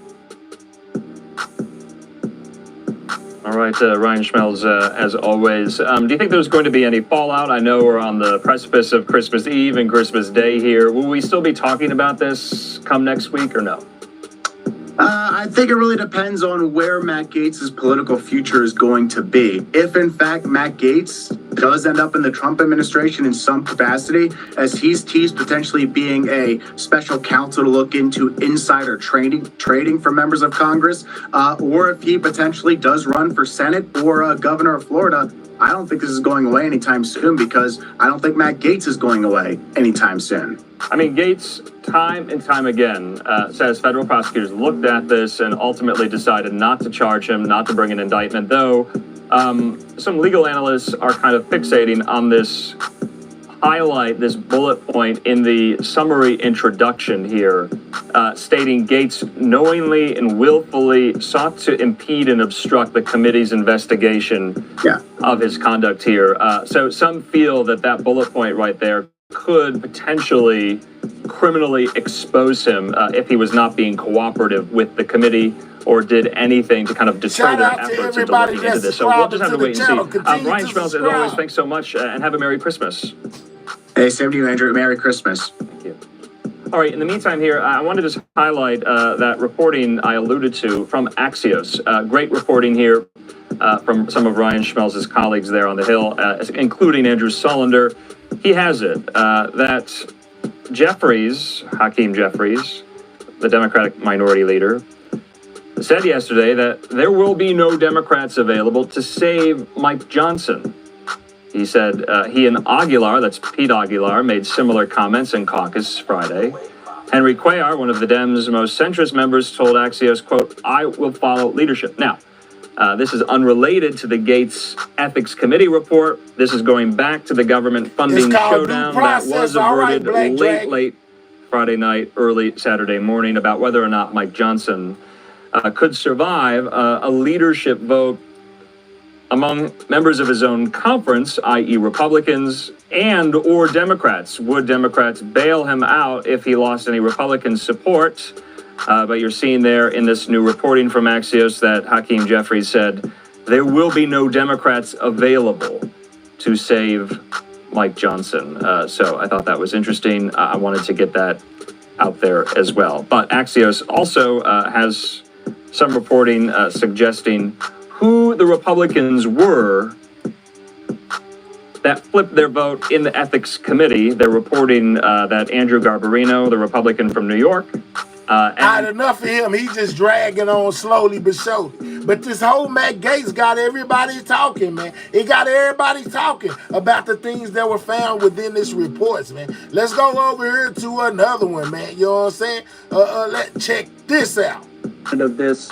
Speaker 2: All right, Ryan Schmelz, as always. Do you think there's going to be any fallout? I know we're on the precipice of Christmas Eve and Christmas Day here. Will we still be talking about this come next week or no?
Speaker 3: I think it really depends on where Matt Gaetz' political future is going to be. If, in fact, Matt Gaetz does end up in the Trump administration in some capacity, as he's teased potentially being a special counsel to look into insider trading for members of Congress, or if he potentially does run for Senate or governor of Florida, I don't think this is going away anytime soon, because I don't think Matt Gaetz is going away anytime soon.
Speaker 2: I mean, Gaetz, time and time again, says federal prosecutors looked at this and ultimately decided not to charge him, not to bring an indictment, though some legal analysts are kind of fixating on this highlight, this bullet point in the summary introduction here, stating Gaetz knowingly and willfully sought to impede and obstruct the committee's investigation of his conduct here. So some feel that that bullet point right there could potentially criminally expose him if he was not being cooperative with the committee or did anything to kind of destroy their efforts into looking into this. So we'll just have to wait and see. Ryan Schmelz, as always, thanks so much, and have a Merry Christmas.
Speaker 3: Hey, same to you, Andrew. Merry Christmas.
Speaker 2: Thank you. All right, in the meantime here, I wanted to just highlight that reporting I alluded to from Axios. Great reporting here from some of Ryan Schmelz's colleagues there on the Hill, including Andrew Sullender. He has it that Hakeem Jeffries, the Democratic minority leader, said yesterday that there will be no Democrats available to save Mike Johnson. He said he and Aguilar, that's Pete Aguilar, made similar comments in caucus Friday. Henry Cuellar, one of the Dems' most centrist members, told Axios, quote, "I will follow leadership." Now, this is unrelated to the Gaetz Ethics Committee report. This is going back to the government funding showdown that was averted late Friday night, early Saturday morning about whether or not Mike Johnson could survive a leadership vote among members of his own conference, i.e. Republicans and or Democrats. Would Democrats bail him out if he lost any Republican support? But you're seeing there in this new reporting from Axios that Hakeem Jeffries said there will be no Democrats available to save Mike Johnson. So I thought that was interesting. I wanted to get that out there as well. But Axios also has some reporting suggesting who the Republicans were that flipped their vote in the Ethics Committee. They're reporting that Andrew Garbarino, the Republican from New York,
Speaker 1: I had enough of him. He's just dragging on slowly but surely. But this whole Matt Gaetz got everybody talking, man. It got everybody talking about the things that were found within this reports, man. Let's go over here to another one, man. You know what I'm saying? Let's check this out.
Speaker 4: Of this,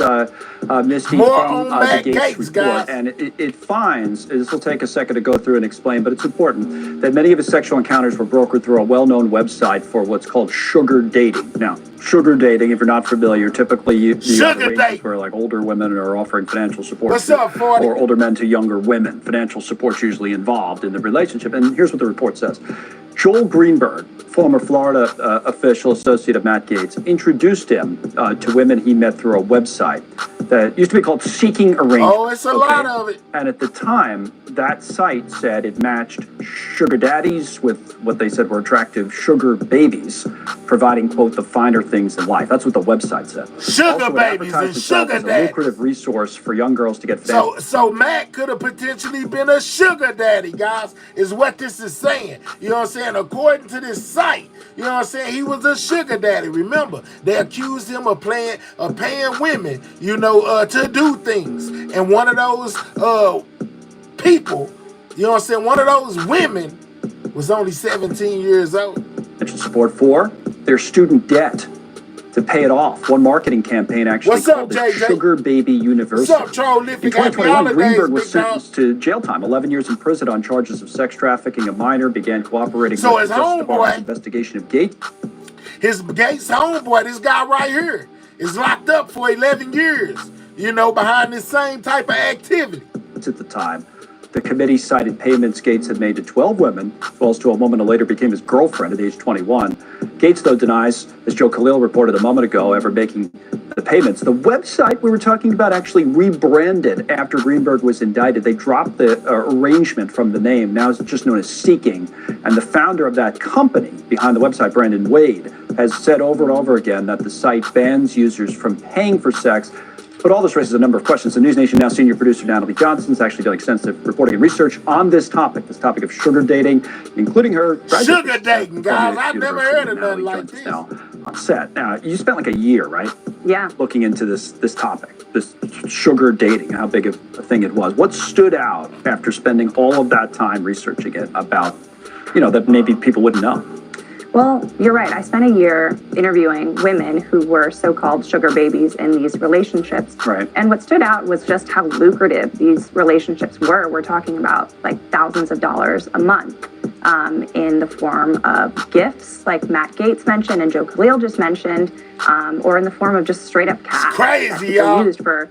Speaker 4: Misty,
Speaker 1: More
Speaker 4: from
Speaker 1: on
Speaker 4: the
Speaker 1: Matt
Speaker 4: Gaetz
Speaker 1: Gaetz,
Speaker 4: report,
Speaker 1: guys.
Speaker 4: and it finds, this will take a second to go through and explain, but it's important that many of his sexual encounters were brokered through a well-known website for what's called sugar dating. Now, sugar dating, if you're not familiar, typically you have arrangements where like older women are offering financial support.
Speaker 1: What's up, 40?
Speaker 4: Or older men to younger women. Financial support's usually involved in the relationship, and here's what the report says. Joel Greenberg, former Florida official associate of Matt Gaetz, introduced him to women he met through a website that used to be called Seeking Arrangement.
Speaker 1: Oh, it's a lot of it.
Speaker 4: And at the time, that site said it matched sugar daddies with what they said were attractive sugar babies, providing, quote, the finer things in life. That's what the website said.
Speaker 1: Sugar babies and sugar
Speaker 4: as a
Speaker 1: daddies.
Speaker 4: lucrative resource for young girls to get
Speaker 1: So Matt could have potentially been a sugar daddy, guys, is what this is saying. You know what I'm saying? According to this site, you know what I'm saying? He was a sugar daddy. Remember, they accused him of paying women, you know, to do things. And one of those people, you know what I'm saying? One of those women was only 17 years old.
Speaker 4: Support for their student debt to pay it off. One marketing campaign actually called it Sugar Baby University.
Speaker 1: What's up, Troll?
Speaker 4: In 2021, Greenberg was sentenced to jail time, 11 years in prison on charges of sex trafficking a minor, began cooperating with the Justice Department's investigation of Gaetz.
Speaker 1: His Gaetz homeboy, this guy right here, is locked up for 11 years, you know, behind this same type of activity.
Speaker 4: At the time, the committee cited payments Gaetz had made to 12 women, as well as to a woman who later became his girlfriend at age 21. Gaetz, though, denies, as Joe Khalil reported a moment ago, ever making the payments. The website we were talking about actually rebranded after Greenberg was indicted. They dropped the arrangement from the name. Now it's just known as Seeking. And the founder of that company behind the website, Brandon Wade, has said over and over again that the site bans users from paying for sex. But all this raises a number of questions. The News Nation Now senior producer Natalie Johnson has actually done extensive reporting and research on this topic of sugar dating, including her
Speaker 1: sugar dating, guys. I've never heard of nothing like this.
Speaker 4: Now on set. Now you spent like a year, right?
Speaker 5: Yeah.
Speaker 4: Looking into this topic, this sugar dating, and how big of a thing it was. What stood out after spending all of that time researching it about, you know, that maybe people wouldn't know?
Speaker 5: Well, you're right. I spent a year interviewing women who were so-called sugar babies in these relationships.
Speaker 4: Right.
Speaker 5: And what stood out was just how lucrative these relationships were. We're talking about like thousands of dollars a month in the form of gifts, like Matt Gaetz mentioned and Joe Khalil just mentioned, or in the form of just straight up cash.
Speaker 1: It's crazy, y'all.
Speaker 5: Used for,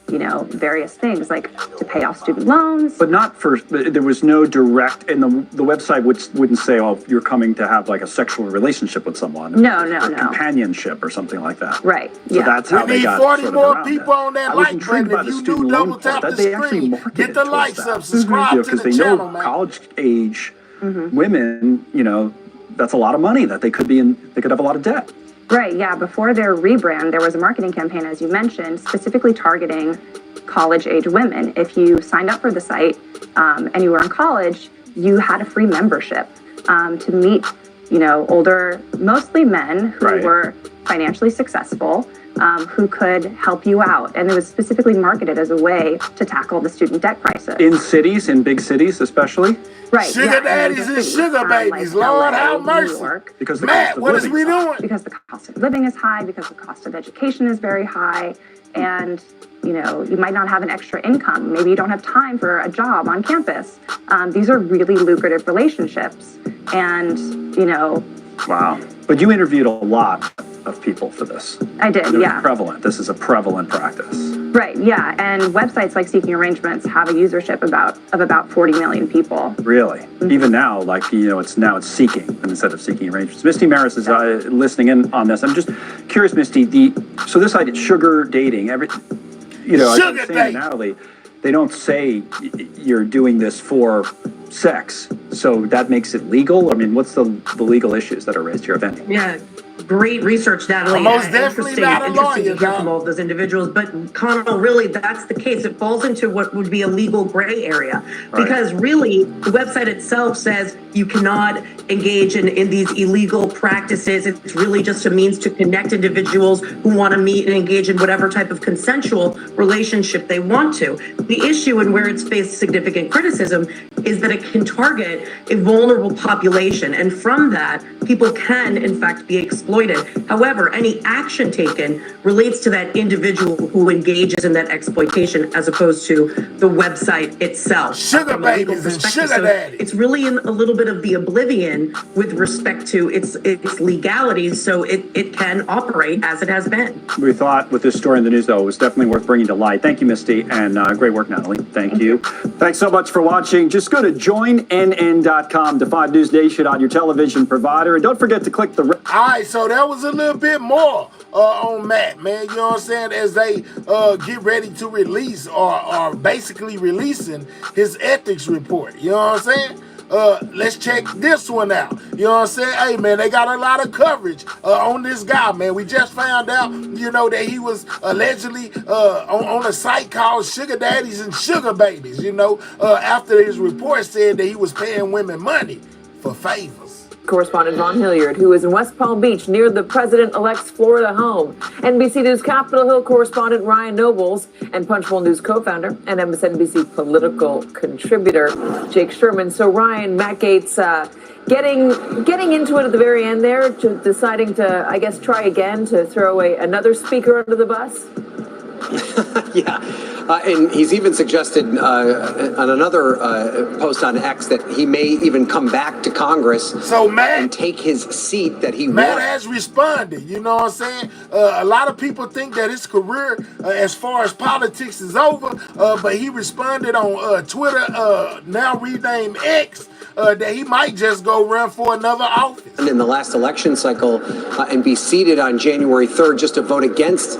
Speaker 5: you know, various things like to pay off student loans.
Speaker 4: But not for, there was no direct, and the website wouldn't say, oh, you're coming to have like a sexual relationship with someone.
Speaker 5: No.
Speaker 4: Companionship or something like that.
Speaker 5: Right.
Speaker 4: So that's how they got
Speaker 1: 40
Speaker 4: sort of
Speaker 1: more
Speaker 4: around
Speaker 1: people
Speaker 4: that.
Speaker 1: on that
Speaker 4: I was
Speaker 1: like
Speaker 4: intrigued
Speaker 1: button.
Speaker 4: by
Speaker 1: If
Speaker 4: the
Speaker 1: you do
Speaker 4: student
Speaker 1: double
Speaker 4: loan
Speaker 1: tap
Speaker 4: part,
Speaker 1: the
Speaker 4: that they actually
Speaker 1: screen,
Speaker 4: marketed
Speaker 1: get the
Speaker 4: towards
Speaker 1: likes
Speaker 4: that.
Speaker 1: up, subscribe to
Speaker 4: Because
Speaker 1: the
Speaker 4: they
Speaker 1: channel,
Speaker 4: know
Speaker 1: man.
Speaker 4: college age women, you know, that's a lot of money that they could be in, they could have a lot of debt.
Speaker 5: Right, yeah. Before their rebrand, there was a marketing campaign, as you mentioned, specifically targeting college-age women. If you signed up for the site and you were in college, you had a free membership to meet, you know, older, mostly men who were financially successful, who could help you out. And it was specifically marketed as a way to tackle the student debt crisis.
Speaker 4: In cities, in big cities especially?
Speaker 5: Right.
Speaker 1: Sugar daddies and sugar babies. Lord have mercy.
Speaker 4: Because the
Speaker 1: Matt,
Speaker 4: cost of
Speaker 1: what is
Speaker 4: living
Speaker 1: we
Speaker 4: is high.
Speaker 1: doing?
Speaker 5: Because the cost of living is high, because the cost of education is very high, and you know, you might not have an extra income. Maybe you don't have time for a job on campus. These are really lucrative relationships, and you know.
Speaker 4: Wow. But you interviewed a lot of people for this.
Speaker 5: I did, yeah.
Speaker 4: Prevalent. This is a prevalent practice.
Speaker 5: Right, yeah. And websites like Seeking Arrangements have a usership of about 40 million people.
Speaker 4: Really? Mm-hmm. Even now, like, you know, it's Seeking instead of Seeking Arrangements. Misty Maris is listening in on this. I'm just curious, Misty, so this idea, sugar dating, you know, I was saying to Natalie, they don't say you're doing this for sex, so that makes it legal? I mean, what's the legal issues that are raised here, if any?
Speaker 6: Yeah, great research, Natalie.
Speaker 1: Most definitely not a lawyer,
Speaker 6: to hear from all of those individuals. But Connell, really, that's the case. It falls into what would be a legal gray area. Because really, the website itself says you cannot engage in these illegal practices. It's really just a means to connect individuals who want to meet and engage in whatever type of consensual relationship they want to. The issue and where it's faced significant criticism is that it can target a vulnerable population. And from that, people can, in fact, be exploited. However, any action taken relates to that individual who engages in that exploitation as opposed to the website itself.
Speaker 1: Sugar babies and sugar daddies.
Speaker 6: It's really a little bit bit of the oblivion with respect to its legalities, so it can operate as it has been.
Speaker 4: We thought with this story in the news, though, it was definitely worth bringing to light. Thank you, Misty, and great work, Natalie. Thank you. Thanks so much for watching. Just go to joinnn.com to 5 News Nation on your television provider, and don't forget to click the...
Speaker 1: All right, so that was a little bit more on Matt, man. You know what I'm saying? As they get ready to release or basically releasing his ethics report. You know what I'm saying? Let's check this one out. You know what I'm saying? Hey, man, they got a lot of coverage on this guy, man. We just found out, you know, that he was allegedly on a site called Sugar Daddies and Sugar Babies, you know, after his report said that he was paying women money for favors.
Speaker 7: Correspondent Vaughn Hilliard, who is in West Palm Beach near the president-elect's Florida home. NBC News Capitol Hill correspondent Ryan Nobles and Punchbowl News co-founder and MSNBC political contributor Jake Sherman. So Ryan, Matt Gaetz getting into it at the very end there, deciding to, I guess, try again to throw another speaker under the bus.
Speaker 8: Yeah. And he's even suggested on another post on X that he may even come back to Congress and take his seat that he
Speaker 1: Matt
Speaker 8: won.
Speaker 1: has responded, you know what I'm saying? A lot of people think that his career as far as politics is over, but he responded on Twitter, now renamed X, that he might just go run for another office.
Speaker 8: In the last election cycle and be seated on January 3rd just to vote against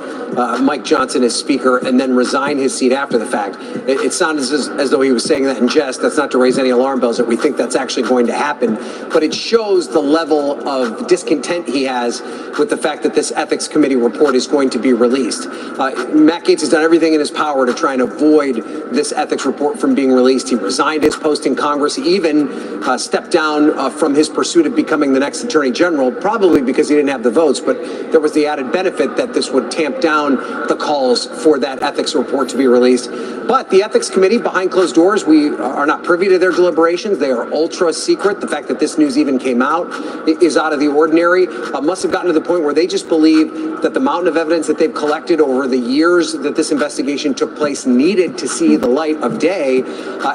Speaker 8: Mike Johnson as Speaker and then resign his seat after the fact. It sounded as though he was saying that in jest. That's not to raise any alarm bells that we think that's actually going to happen, but it shows the level of discontent he has with the fact that this ethics committee report is going to be released. Matt Gaetz has done everything in his power to try and avoid this ethics report from being released. He resigned his post in Congress. He even stepped down from his pursuit of becoming the next attorney general, probably because he didn't have the votes, but there was the added benefit that this would tamp down the calls for that ethics report to be released. But the ethics committee, behind closed doors, we are not privy to their deliberations. They are ultra secret. The fact that this news even came out is out of the ordinary. Must have gotten to the point where they just believe that the mountain of evidence that they've collected over the years that this investigation took place needed to see the light of day.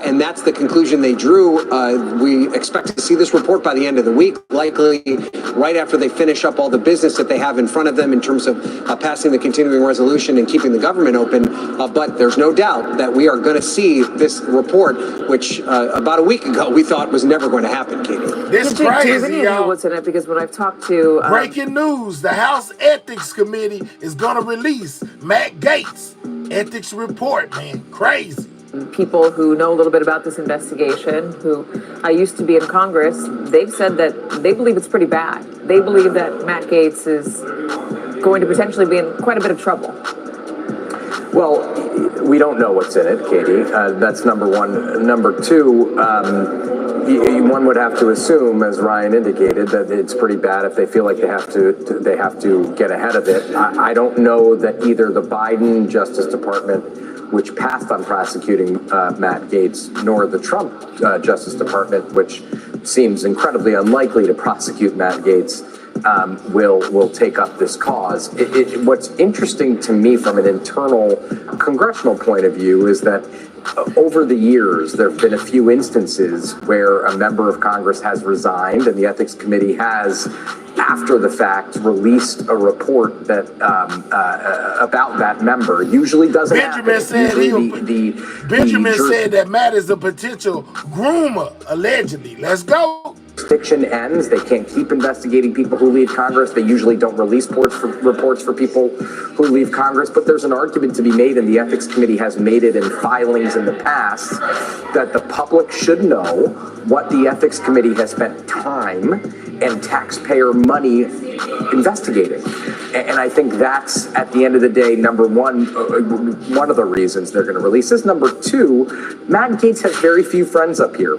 Speaker 8: And that's the conclusion they drew. We expect to see this report by the end of the week, likely right after they finish up all the business that they have in front of them in terms of passing the continuing resolution and keeping the government open. But there's no doubt that we are going to see this report, which about a week ago we thought was never going to happen, Katie.
Speaker 1: This
Speaker 7: Do you have
Speaker 1: crazy,
Speaker 7: any idea
Speaker 1: y'all.
Speaker 7: what's in it? Because when I've talked to...
Speaker 1: Breaking news, the House Ethics Committee is going to release Matt Gaetz' ethics report, man. Crazy.
Speaker 7: people who know a little bit about this investigation, who used to be in Congress, they've said that they believe it's pretty bad. They believe that Matt Gaetz is going to potentially be in quite a bit of trouble.
Speaker 9: Well, we don't know what's in it, Katie. That's number one. Number two, one would have to assume, as Ryan indicated, that it's pretty bad if they feel like they have to get ahead of it. I don't know that either the Biden Justice Department, which passed on prosecuting Matt Gaetz, nor the Trump Justice Department, which seems incredibly unlikely to prosecute Matt Gaetz, will take up this cause. What's interesting to me from an internal congressional point of view is that over the years, there have been a few instances where a member of Congress has resigned and the Ethics Committee has, after the fact, released a report that about that member. Usually doesn't
Speaker 1: Benjamin
Speaker 9: happen.
Speaker 1: Benjamin said that Matt is a potential groomer, allegedly. Let's go.
Speaker 9: Jurisdiction ends. They can't keep investigating people who leave Congress. They usually don't release reports for people who leave Congress. But there's an argument to be made, and the Ethics Committee has made it in filings in the past, that the public should know what the Ethics Committee has spent time and taxpayer money investigating. And I think that's, at the end of the day, number one of the reasons they're going to release this. Number two, Matt Gaetz has very few friends up here.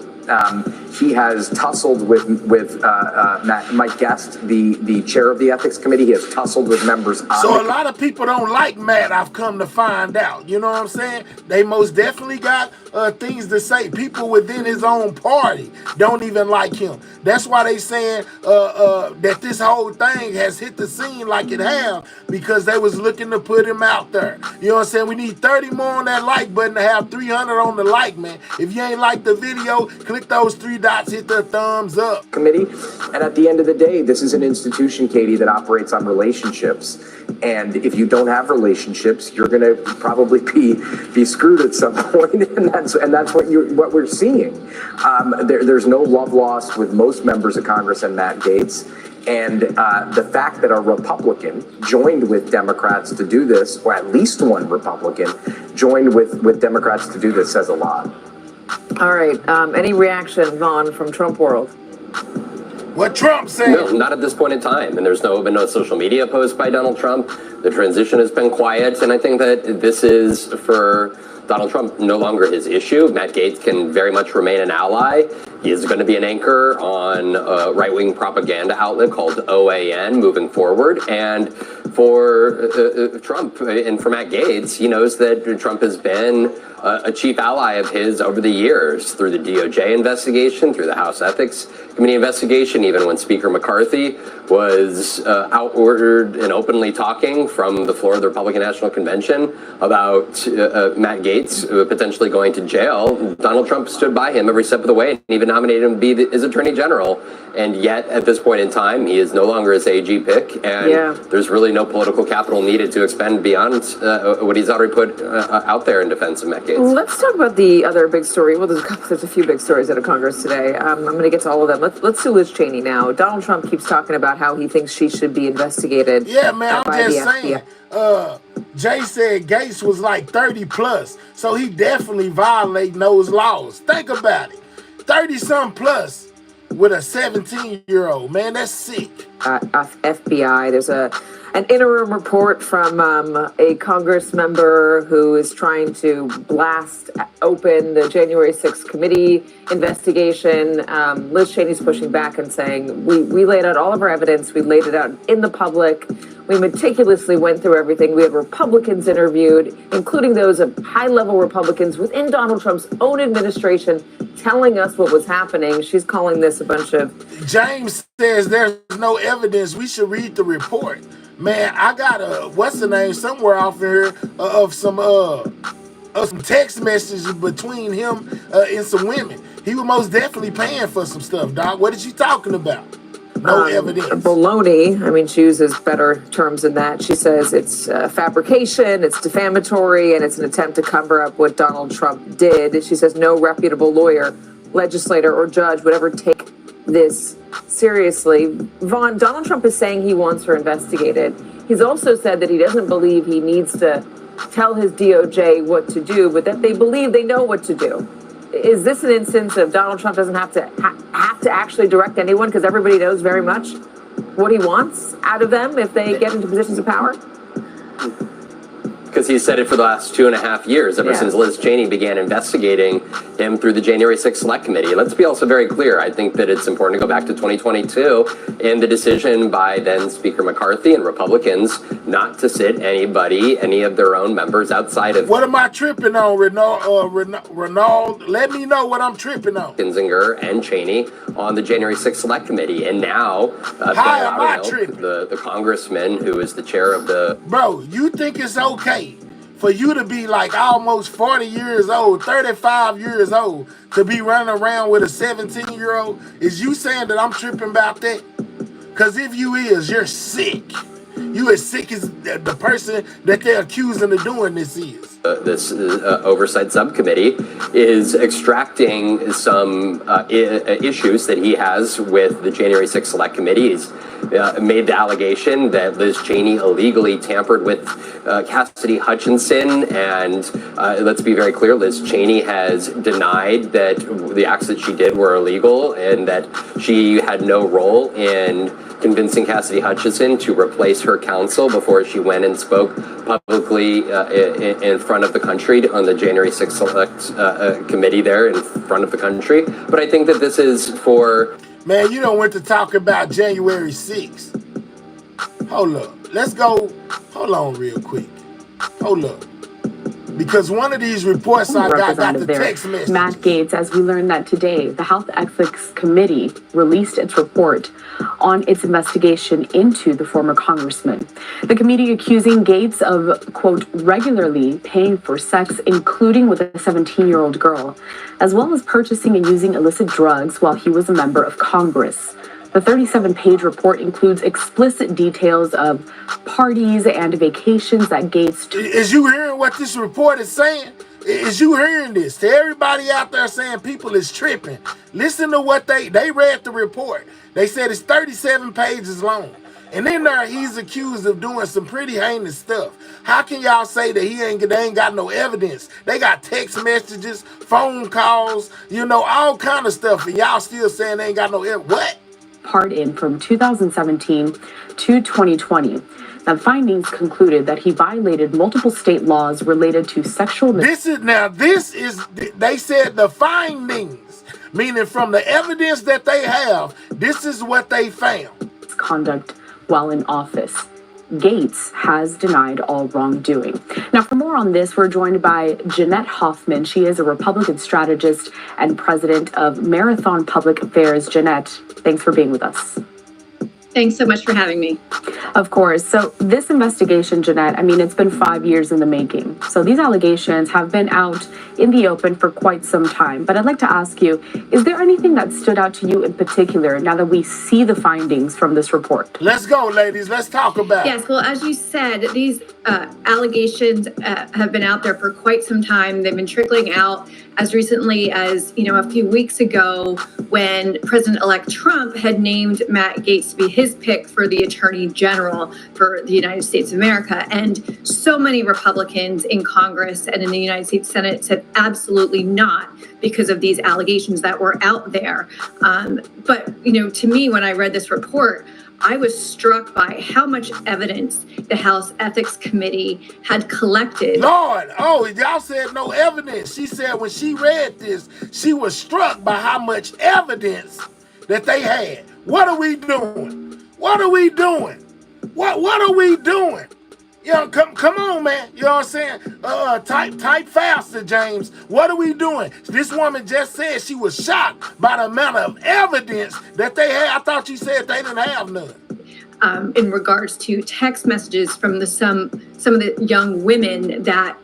Speaker 9: He has tussled with Mike Guest, the chair of the Ethics Committee. He has tussled with members.
Speaker 1: So a lot of people don't like Matt, I've come to find out. You know what I'm saying? They most definitely got things to say. People within his own party don't even like him. That's why they saying that this whole thing has hit the scene like it have, because they was looking to put him out there. You know what I'm saying? We need 30 more on that like button to have 300 on the like, man. If you ain't like the video, click those 3 dots hit the thumbs up.
Speaker 9: Committee. And at the end of the day, this is an institution, Katie, that operates on relationships. And if you don't have relationships, you're going to probably be screwed at some point, and that's what we're seeing. There's no love lost with most members of Congress and Matt Gaetz. And the fact that a Republican joined with Democrats to do this, or at least one Republican joined with Democrats to do this, says a lot.
Speaker 7: All right. Any reaction, Vaughn, from Trump world?
Speaker 1: What Trump said?
Speaker 10: No, not at this point in time. And there's been no social media post by Donald Trump. The transition has been quiet. And I think that this is, for Donald Trump, no longer his issue. Matt Gaetz can very much remain an ally. He is going to be an anchor on a right-wing propaganda outlet called OAN moving forward. And for Trump and for Matt Gaetz, he knows that Trump has been a chief ally of his over the years through the DOJ investigation, through the House Ethics Committee investigation, even when Speaker McCarthy was outward and openly talking from the floor of the Republican National Convention about Matt Gaetz potentially going to jail. Donald Trump stood by him every step of the way and even nominated him to be his attorney general. And yet, at this point in time, he is no longer his AG pick, and there's really no political capital needed to expend beyond what he's already put out there in defense of Matt Gaetz.
Speaker 7: Let's talk about the other big story. Well, there's a few big stories out of Congress today. I'm going to get to all of them. Let's do Liz Cheney now. Donald Trump keeps talking about how he thinks she should be investigated.
Speaker 1: Yeah, man,
Speaker 7: by
Speaker 1: I'm
Speaker 7: the
Speaker 1: just saying. Jay said Gaetz was like 30 plus, so he definitely violating those laws. Think about it. 30-something plus with a 17-year-old. Man, that's sick.
Speaker 7: FBI, there's an interim report from a Congress member who is trying to blast open the January 6th committee investigation. Liz Cheney's pushing back and saying, we laid out all of our evidence. We laid it out in the public. We meticulously went through everything. We had Republicans interviewed, including those of high-level Republicans within Donald Trump's own administration, telling us what was happening. She's calling this a bunch of...
Speaker 1: James says there's no evidence. We should read the report. Man, I got what's the name somewhere off here of some text messages between him and some women. He was most definitely paying for some stuff, Doc. What is you talking about? No evidence.
Speaker 7: Baloney. I mean, she uses better terms than that. She says it's fabrication, it's defamatory, and it's an attempt to cover up what Donald Trump did. She says no reputable lawyer, legislator, or judge would ever take this seriously. Vaughn, Donald Trump is saying he wants her investigated. He's also said that he doesn't believe he needs to tell his DOJ what to do, but that they believe they know what to do. Is this an instance of Donald Trump doesn't have to actually direct anyone because everybody knows very much what he wants out of them if they get into positions of power?
Speaker 10: Because he's said it for the last 2.5 years, ever since Liz Cheney began investigating him through the January 6th Select Committee. Let's be also very clear. I think that it's important to go back to 2022 and the decision by then Speaker McCarthy and Republicans not to sit any of their own members outside of...
Speaker 1: What am I tripping on, Renaud? Let me know what I'm tripping on.
Speaker 10: Kinzinger and Cheney on the January 6th Select Committee. And now,
Speaker 1: how am I tripping?
Speaker 10: The congressman who is the chair of the...
Speaker 1: Bro, you think it's okay for you to be like almost 40 years old, 35 years old, to be running around with a 17-year-old? Is you saying that I'm tripping about that? Because if you is, you're sick. You as sick as the person that they're accusing of doing this is.
Speaker 10: This oversight subcommittee is extracting some issues that he has with the January 6th Select Committee. He's made the allegation that Liz Cheney illegally tampered with Cassidy Hutchinson. And let's be very clear, Liz Cheney has denied that the acts that she did were illegal and that she had no role in convincing Cassidy Hutchinson to replace her counsel before she went and spoke publicly in front of the country on the January 6th Select Committee there in front of the country. But I think that this is for...
Speaker 1: Man, you don't want to talk about January 6th. Hold up. Let's go. Hold on real quick. Hold up. Because one of these reports I got the
Speaker 11: Representative there,
Speaker 1: text message.
Speaker 11: Matt Gaetz, as we learned that today, the Health Ethics Committee released its report on its investigation into the former congressman. The committee accusing Gaetz of, quote, regularly paying for sex, including with a 17-year-old girl, as well as purchasing and using illicit drugs while he was a member of Congress. The 37-page report includes explicit details of parties and vacations that Gaetz took.
Speaker 1: Is you hearing what this report is saying? Is you hearing this? To everybody out there saying people is tripping, listen to what they read the report. They said it's 37 pages long. And in there, he's accused of doing some pretty heinous stuff. How can y'all say that they ain't got no evidence? They got text messages, phone calls, all kind of stuff. And y'all still saying they ain't got no evidence. What?
Speaker 11: Part in from 2017 to 2020. The findings concluded that he violated multiple state laws related to sexual.
Speaker 1: They said the findings, meaning from the evidence that they have, this is what they found.
Speaker 11: Conduct while in office. Gaetz has denied all wrongdoing. Now, for more on this, we're joined by Jeanette Hoffman. She is a Republican strategist and president of Marathon Public Affairs. Jeanette, thanks for being with us.
Speaker 12: Thanks so much for having me.
Speaker 11: Of course. So this investigation, Jeanette, it's been 5 years in the making. So these allegations have been out in the open for quite some time. But I'd like to ask you, is there anything that stood out to you in particular now that we see the findings from this report?
Speaker 1: Let's go, ladies. Let's talk about it.
Speaker 12: Yes, well, as you said, these allegations have been out there for quite some time. They've been trickling out as recently as, a few weeks ago when President-elect Trump had named Matt Gaetz to be his pick for the Attorney General for the United States of America. And so many Republicans in Congress and in the United States Senate said absolutely not because of these allegations that were out there. But, to me, when I read this report, I was struck by how much evidence the House Ethics Committee had collected.
Speaker 1: Lord, y'all said no evidence. She said when she read this, she was struck by how much evidence that they had. What are we doing? What are we doing? What are we doing? Come on, man. You know what I'm saying? Type faster, James. What are we doing? This woman just said she was shocked by the amount of evidence that they had. I thought you said they didn't have none.
Speaker 12: In regards to text messages from some of the young women that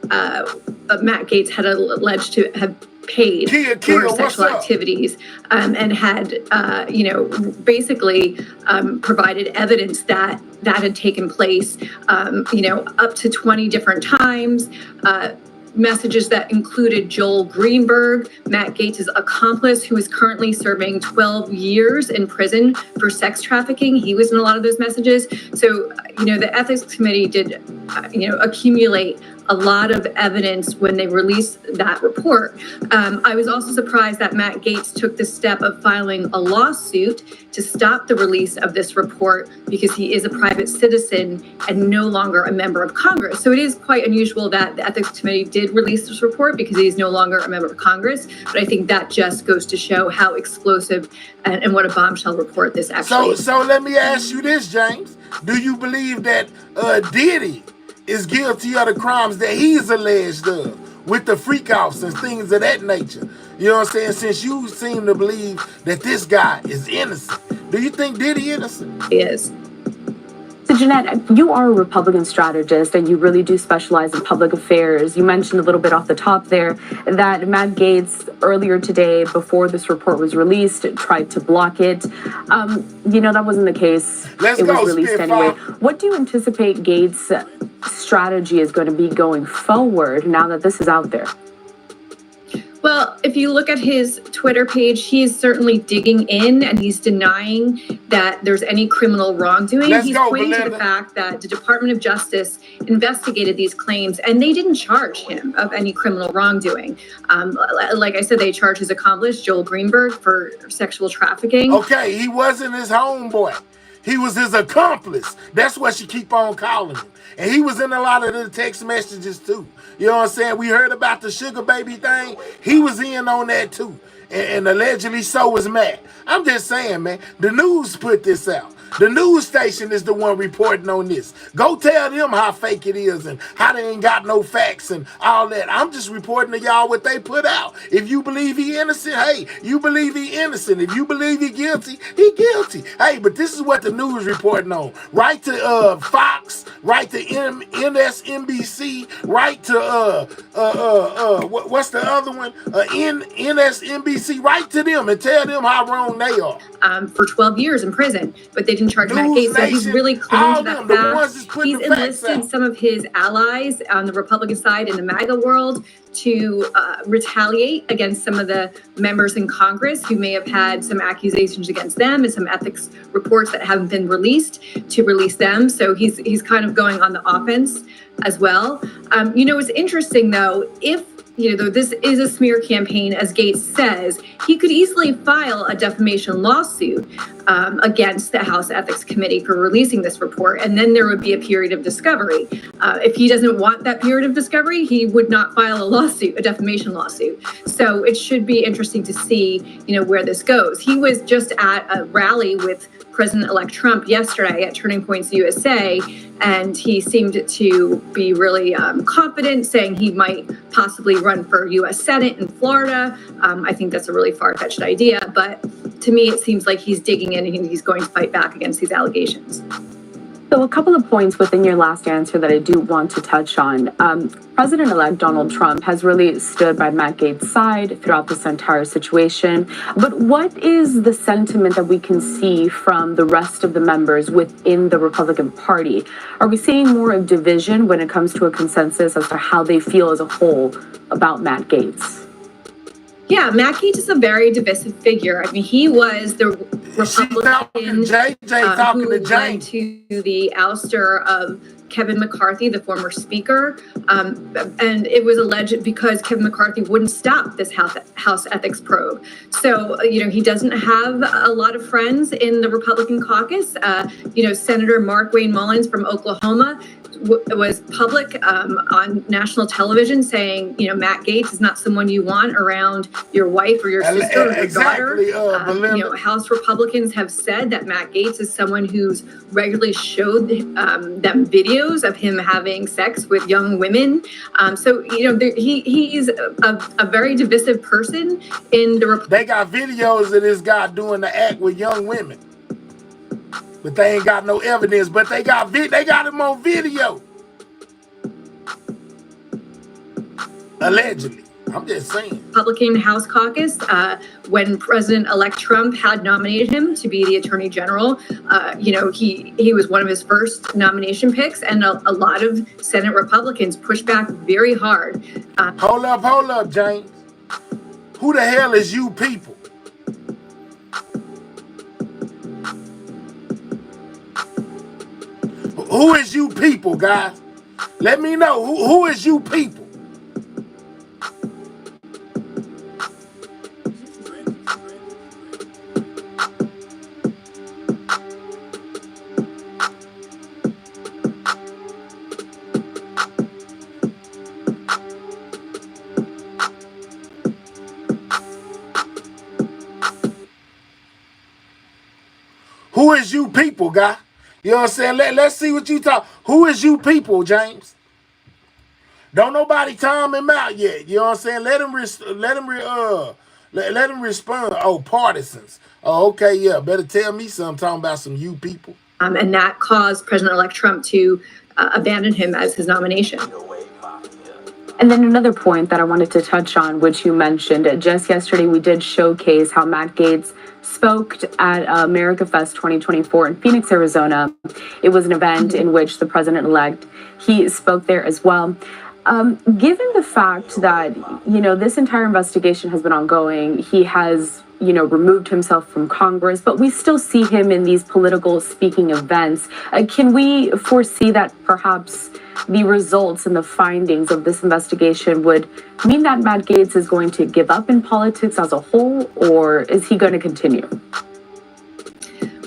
Speaker 12: Matt Gaetz had alleged to have paid for sexual activities, and had basically provided evidence that had taken place up to 20 different times. Messages that included Joel Greenberg, Matt Gaetz' accomplice, who is currently serving 12 years in prison for sex trafficking. He was in a lot of those messages. So, the Ethics Committee did, accumulate a lot of evidence when they released that report. I was also surprised that Matt Gaetz took the step of filing a lawsuit to stop the release of this report because he is a private citizen and no longer a member of Congress. So it is quite unusual that the Ethics Committee did release this report because he's no longer a member of Congress. But I think that just goes to show how explosive and what a bombshell report this actually is.
Speaker 1: So let me ask you this, James. Do you believe that Diddy is guilty of the crimes that he's alleged of with the freak-offs and things of that nature? You know what I'm saying? Since you seem to believe that this guy is innocent, do you think Diddy innocent?
Speaker 12: He is.
Speaker 11: So Jeanette, you are a Republican strategist and you really do specialize in public affairs. You mentioned a little bit off the top there that Matt Gaetz earlier today, before this report was released, tried to block it. That wasn't the case. It was released anyway. What do you anticipate Gaetz' strategy is going to be going forward now that this is out there?
Speaker 12: Well, if you look at his Twitter page, he is certainly digging in and he's denying that there's any criminal wrongdoing. He's pointing to the fact that the Department of Justice investigated these claims and they didn't charge him of any criminal wrongdoing. Like I said, they charged his accomplice, Joel Greenberg, for sexual trafficking.
Speaker 1: Okay, he wasn't his homeboy. He was his accomplice. That's what she keep on calling him. And he was in a lot of the text messages too. You know what I'm saying? We heard about the sugar baby thing. He was in on that too. And allegedly so was Matt. I'm just saying, man, the news put this out. The news station is the one reporting on this. Go tell them how fake it is and how they ain't got no facts and all that. I'm just reporting to y'all what they put out. If you believe he innocent, hey, you believe he innocent. If you believe he guilty, he guilty. Hey, but this is what the news reporting on. Right to Fox, right to MSNBC, right to what's the other one? NSNBC, right to them and tell them how wrong they are.
Speaker 12: For 12 years in prison, but they didn't charge Matt Gaetz. So he's really clinging to that fact. He's enlisted some of his allies on the Republican side in the MAGA world to retaliate against some of the members in Congress who may have had some accusations against them and some ethics reports that haven't been released, to release them. So he's kind of going on the offense as well. It's interesting though, if though this is a smear campaign, as Gaetz says, he could easily file a defamation lawsuit against the House Ethics Committee for releasing this report, and then there would be a period of discovery. If he doesn't want that period of discovery, he would not file a defamation lawsuit. So it should be interesting to see, where this goes. He was just at a rally with President-elect Trump yesterday at Turning Points USA, and he seemed to be really confident, saying he might possibly run for U.S. Senate in Florida. I think that's a really far-fetched idea, but to me, it seems like he's digging in and he's going to fight back against these allegations.
Speaker 11: So a couple of points within your last answer that I do want to touch on. President-elect Donald Trump has really stood by Matt Gaetz' side throughout this entire situation. But what is the sentiment that we can see from the rest of the members within the Republican Party? Are we seeing more of division when it comes to a consensus as to how they feel as a whole about Matt Gaetz?
Speaker 12: Yeah, Matt Gaetz is a very divisive figure. I mean, he was the Republican who led to the ouster of Kevin McCarthy, the former speaker. And it was alleged because Kevin McCarthy wouldn't stop this House ethics probe. So, he doesn't have a lot of friends in the Republican caucus. Senator Markwayne Mullins from Oklahoma was public on national television saying, Matt Gaetz is not someone you want around your wife or your sister or your daughter. House Republicans have said that Matt Gaetz is someone who's regularly showed them videos of him having sex with young women. He's a very divisive person in the
Speaker 1: They got videos of this guy doing the act with young women. But they ain't got no evidence, but they got him on video. Allegedly. I'm just saying.
Speaker 12: Republican House caucus, when President-elect Trump had nominated him to be the Attorney General, he was one of his first nomination picks, and a lot of Senate Republicans pushed back very hard.
Speaker 1: Hold up, James. Who the hell is you people? Who is you people, guys? Let me know. Who is you people? Who is you people, guy? You know what I'm saying? Let's see what you talk. Who is you people, James? Don't nobody time him out yet. You know what I'm saying? Let him respond. Oh, partisans. Oh, okay, yeah. Better tell me something talking about some you people.
Speaker 12: And that caused President-elect Trump to abandon him as his nomination.
Speaker 11: And then another point that I wanted to touch on, which you mentioned, just yesterday we did showcase how Matt Gaetz spoke at America Fest 2024 in Phoenix, Arizona. It was an event in which the president-elect, he spoke there as well. Given the fact that, this entire investigation has been ongoing, he has, removed himself from Congress, but we still see him in these political speaking events. Can we foresee that perhaps the results and the findings of this investigation would mean that Matt Gaetz is going to give up in politics as a whole, or is he going to continue?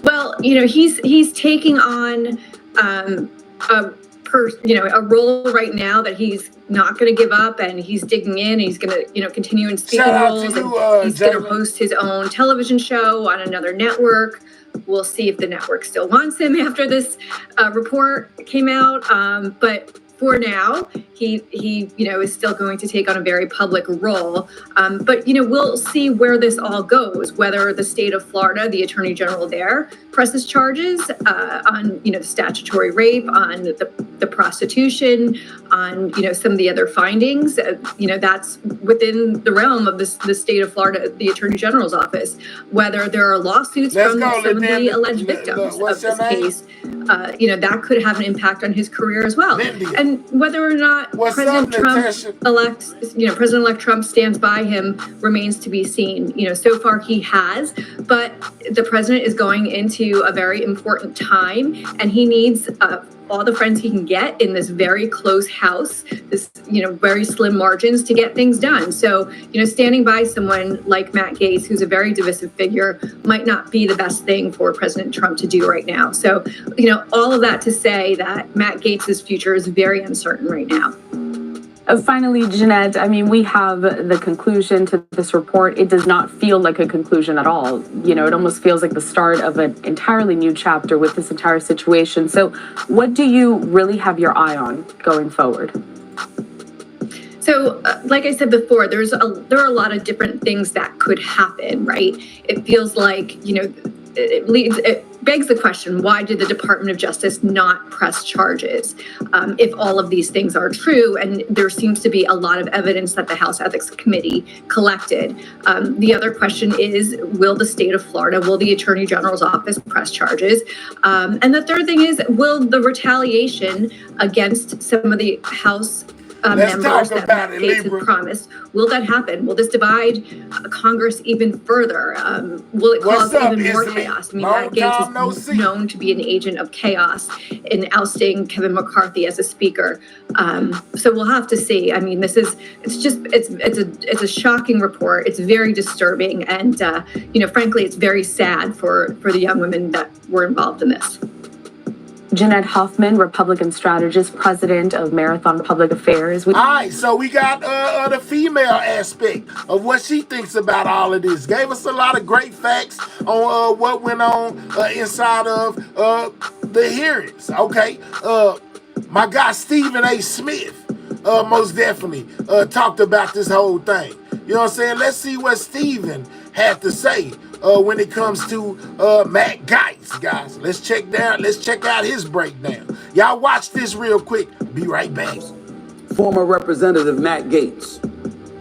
Speaker 12: Well, he's taking on a a role right now that he's not going to give up, and he's digging in. He's going to, continue in speaking roles. He's going to host his own television show on another network. We'll see if the network still wants him after this report came out. But for now, he is still going to take on a very public role. But we'll see where this all goes, whether the state of Florida, the attorney general there, presses charges on, the statutory rape, on the prostitution, on, some of the other findings. That's within the realm of the state of Florida, the attorney general's office. Whether there are lawsuits from some of the alleged victims of this case, that could have an impact on his career as well. And whether or not President President-elect Trump stands by him remains to be seen. So far he has, but the president is going into a very important time, and he needs all the friends he can get in this very close house, this, very slim margins to get things done. So, standing by someone like Matt Gaetz, who's a very divisive figure, might not be the best thing for President Trump to do right now. So, all of that to say that Matt Gaetz's future is very uncertain right now.
Speaker 11: Finally, Jeanette, we have the conclusion to this report. It does not feel like a conclusion at all. It almost feels like the start of an entirely new chapter with this entire situation. So what do you really have your eye on going forward?
Speaker 12: So, like I said before, there are a lot of different things that could happen, right? It feels like, it begs the question, why did the Department of Justice not press charges if all of these things are true? And there seems to be a lot of evidence that the House Ethics Committee collected. The other question is, will the state of Florida, will the Attorney General's office press charges? And the third thing is, will the retaliation against some of the House members that Matt Gaetz had promised, will that happen? Will this divide Congress even further? Will it cause even more chaos? Matt Gaetz is known to be an agent of chaos in ousting Kevin McCarthy as a speaker. So we'll have to see. It's a shocking report. It's very disturbing, and frankly, it's very sad for the young women that were involved in this.
Speaker 11: Jeanette Hoffman, Republican strategist, president of Marathon Public Affairs.
Speaker 1: All right, so we got the female aspect of what she thinks about all of this. Gave us a lot of great facts on what went on inside of the hearings. Okay, my guy Stephen A. Smith most definitely talked about this whole thing. You know what I'm saying? Let's see what Stephen had to say when it comes to Matt Gaetz, guys. Let's check out his breakdown. Y'all watch this real quick. Be right back.
Speaker 13: Former Representative Matt Gaetz,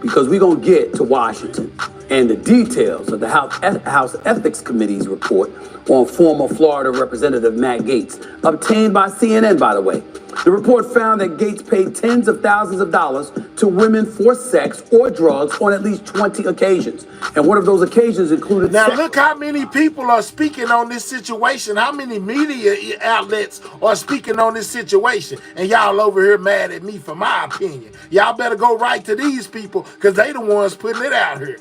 Speaker 13: because we're going to get to Washington and the details of the House Ethics Committee's report on former Florida Representative Matt Gaetz, obtained by CNN, by the way. The report found that Gaetz paid tens of thousands of dollars to women for sex or drugs on at least 20 occasions. And one of those occasions included
Speaker 1: Now look how many people are speaking on this situation. How many media outlets are speaking on this situation. And y'all over here mad at me for my opinion. Y'all better go right to these people because they the ones putting it out here.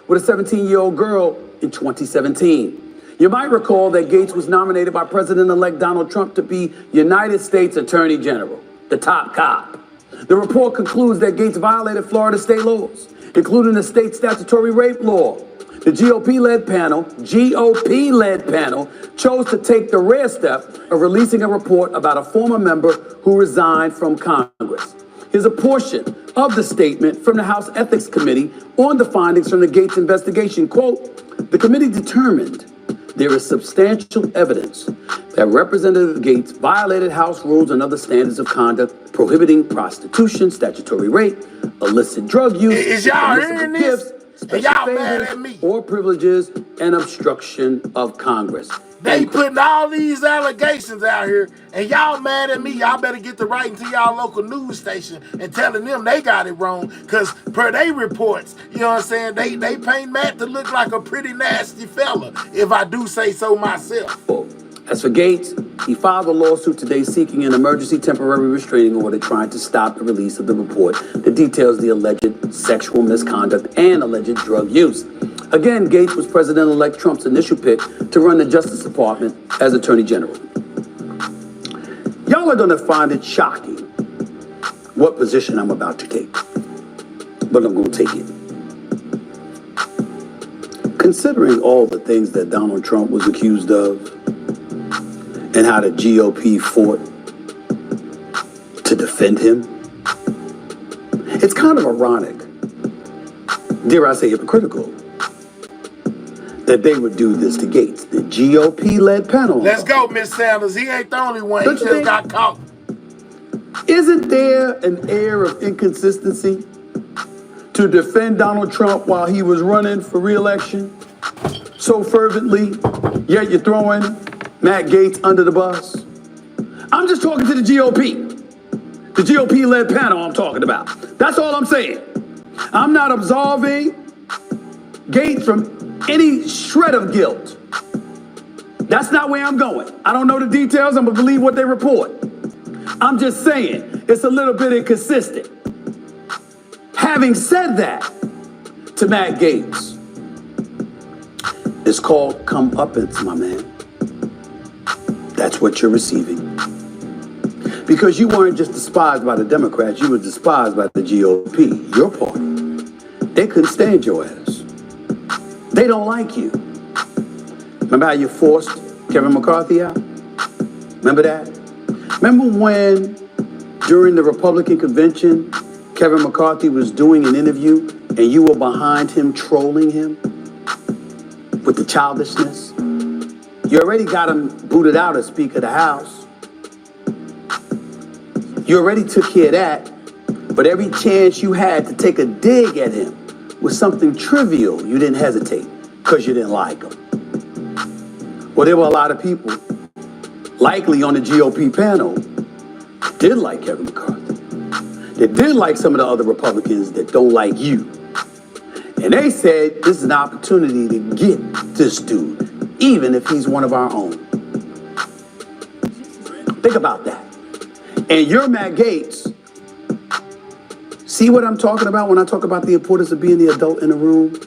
Speaker 13: With a 17-year-old girl in 2017. You might recall that Gaetz was nominated by President-elect Donald Trump to be United States Attorney General, the top cop. The report concludes that Gaetz violated Florida state laws, including the state statutory rape law. The GOP-led panel chose to take the rare step of releasing a report about a former member who resigned from Congress. Here's a portion of the statement from the House Ethics Committee on the findings from the Gaetz investigation. Quote, the committee determined there is substantial evidence that Representative Gaetz violated House rules and other standards of conduct prohibiting prostitution, statutory rape, illicit drug use,
Speaker 1: is y'all hearing this? Y'all mad at me?
Speaker 13: Or privileges and obstruction of Congress.
Speaker 1: They putting all these allegations out here, and y'all mad at me. Y'all better get to writing to y'all local news station and telling them they got it wrong. Because per they reports, you know what I'm saying, they paint Matt to look like a pretty nasty fella, if I do say so myself.
Speaker 13: As for Gaetz, he filed a lawsuit today seeking an emergency temporary restraining order trying to stop the release of the report that details the alleged sexual misconduct and alleged drug use. Again, Gaetz was President-elect Trump's initial pick to run the Justice Department as Attorney General. Young Y'all are going to find it shocking what position I'm about to take, but I'm going to take it. Considering all the things that Donald Trump was accused of and how the GOP fought to defend him, it's kind of ironic, dare I say hypocritical, that they would do this to Gates, the GOP-led panel.
Speaker 1: Let's go, Miss Sanders. He ain't the only one. He just got caught.
Speaker 13: Isn't there an air of inconsistency to defend Donald Trump while he was running for re-election so fervently, yet you're throwing Matt Gaetz under the bus? I'm just talking to the GOP. The GOP-led panel I'm talking about. That's all I'm saying. I'm not absolving Gaetz from any shred of guilt. That's not where I'm going. I don't know the details. I'm gonna believe what they report. I'm just saying it's a little bit inconsistent. Having said that, to Matt Gaetz, it's called comeuppance, my man. That's what you're receiving. Because you weren't just despised by the Democrats, you were despised by the GOP, your party. They couldn't stand your ass. They don't like you. Remember how you forced Kevin McCarthy out? Remember that? Remember when, during the Republican convention, Kevin McCarthy was doing an interview and you were behind him trolling him with the childishness? You already got him booted out as Speaker of the House. You already took care of that, but every chance you had to take a dig at him was something trivial, you didn't hesitate because you didn't like him. Well, there were a lot of people, likely on the GOP panel, that did like Kevin McCarthy. That did like some of the other Republicans that don't like you. And they said, this is an opportunity to get this dude, even if he's one of our own. Think about that. And you're Matt Gaetz. See what I'm talking about when I talk about the importance of being the adult in the room?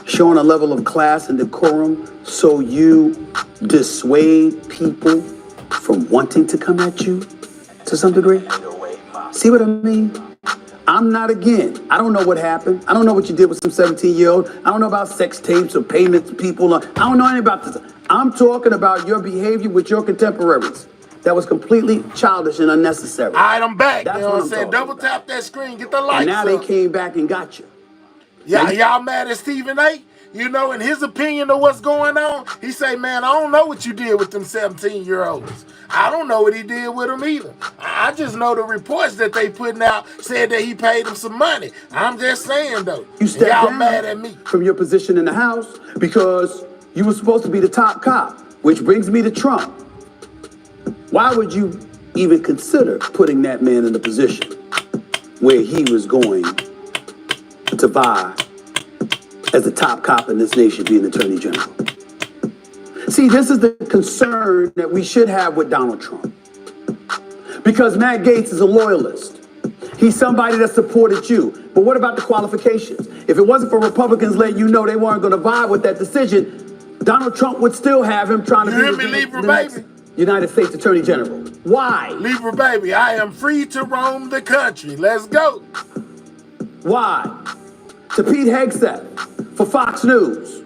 Speaker 13: Showing a level of class and decorum so you dissuade people from wanting to come at you to some degree? See what I mean? I'm not again. I don't know what happened. I don't know what you did with some 17-year-old. I don't know about sex tapes or payments to people. I don't know anything about this. I'm talking about your behavior with your contemporaries. That was completely childish and unnecessary.
Speaker 1: All right, I'm back.
Speaker 13: That's
Speaker 1: You know
Speaker 13: what
Speaker 1: what
Speaker 13: I'm
Speaker 1: I'm saying?
Speaker 13: talking
Speaker 1: Double tap that screen, get the lights
Speaker 13: And now
Speaker 1: up.
Speaker 13: they came back and got you.
Speaker 1: Yeah, y'all mad at Stephen A? You know, in his opinion of what's going on, he say, man, I don't know what you did with them 17-year-olds. I don't know what he did with them either. I just know the reports that they putting out said that he paid them some money. I'm just saying, though.
Speaker 13: You stepped
Speaker 1: y'all
Speaker 13: down
Speaker 1: mad at me.
Speaker 13: from your position in the House because you were supposed to be the top cop, which brings me to Trump. Why would you even consider putting that man in a position where he was going to vie as the top cop in this nation, being Attorney General? See, this is the concern that we should have with Donald Trump. Because Matt Gaetz is a loyalist. He's somebody that supported you. But what about the qualifications? If it wasn't for Republicans letting you know they weren't going to vibe with that decision, Donald Trump would still have him trying to be the next United States Attorney General. Why?
Speaker 1: Libra baby, I am free to roam the country. Let's go.
Speaker 13: Why? To Pete Hegseth for Fox News.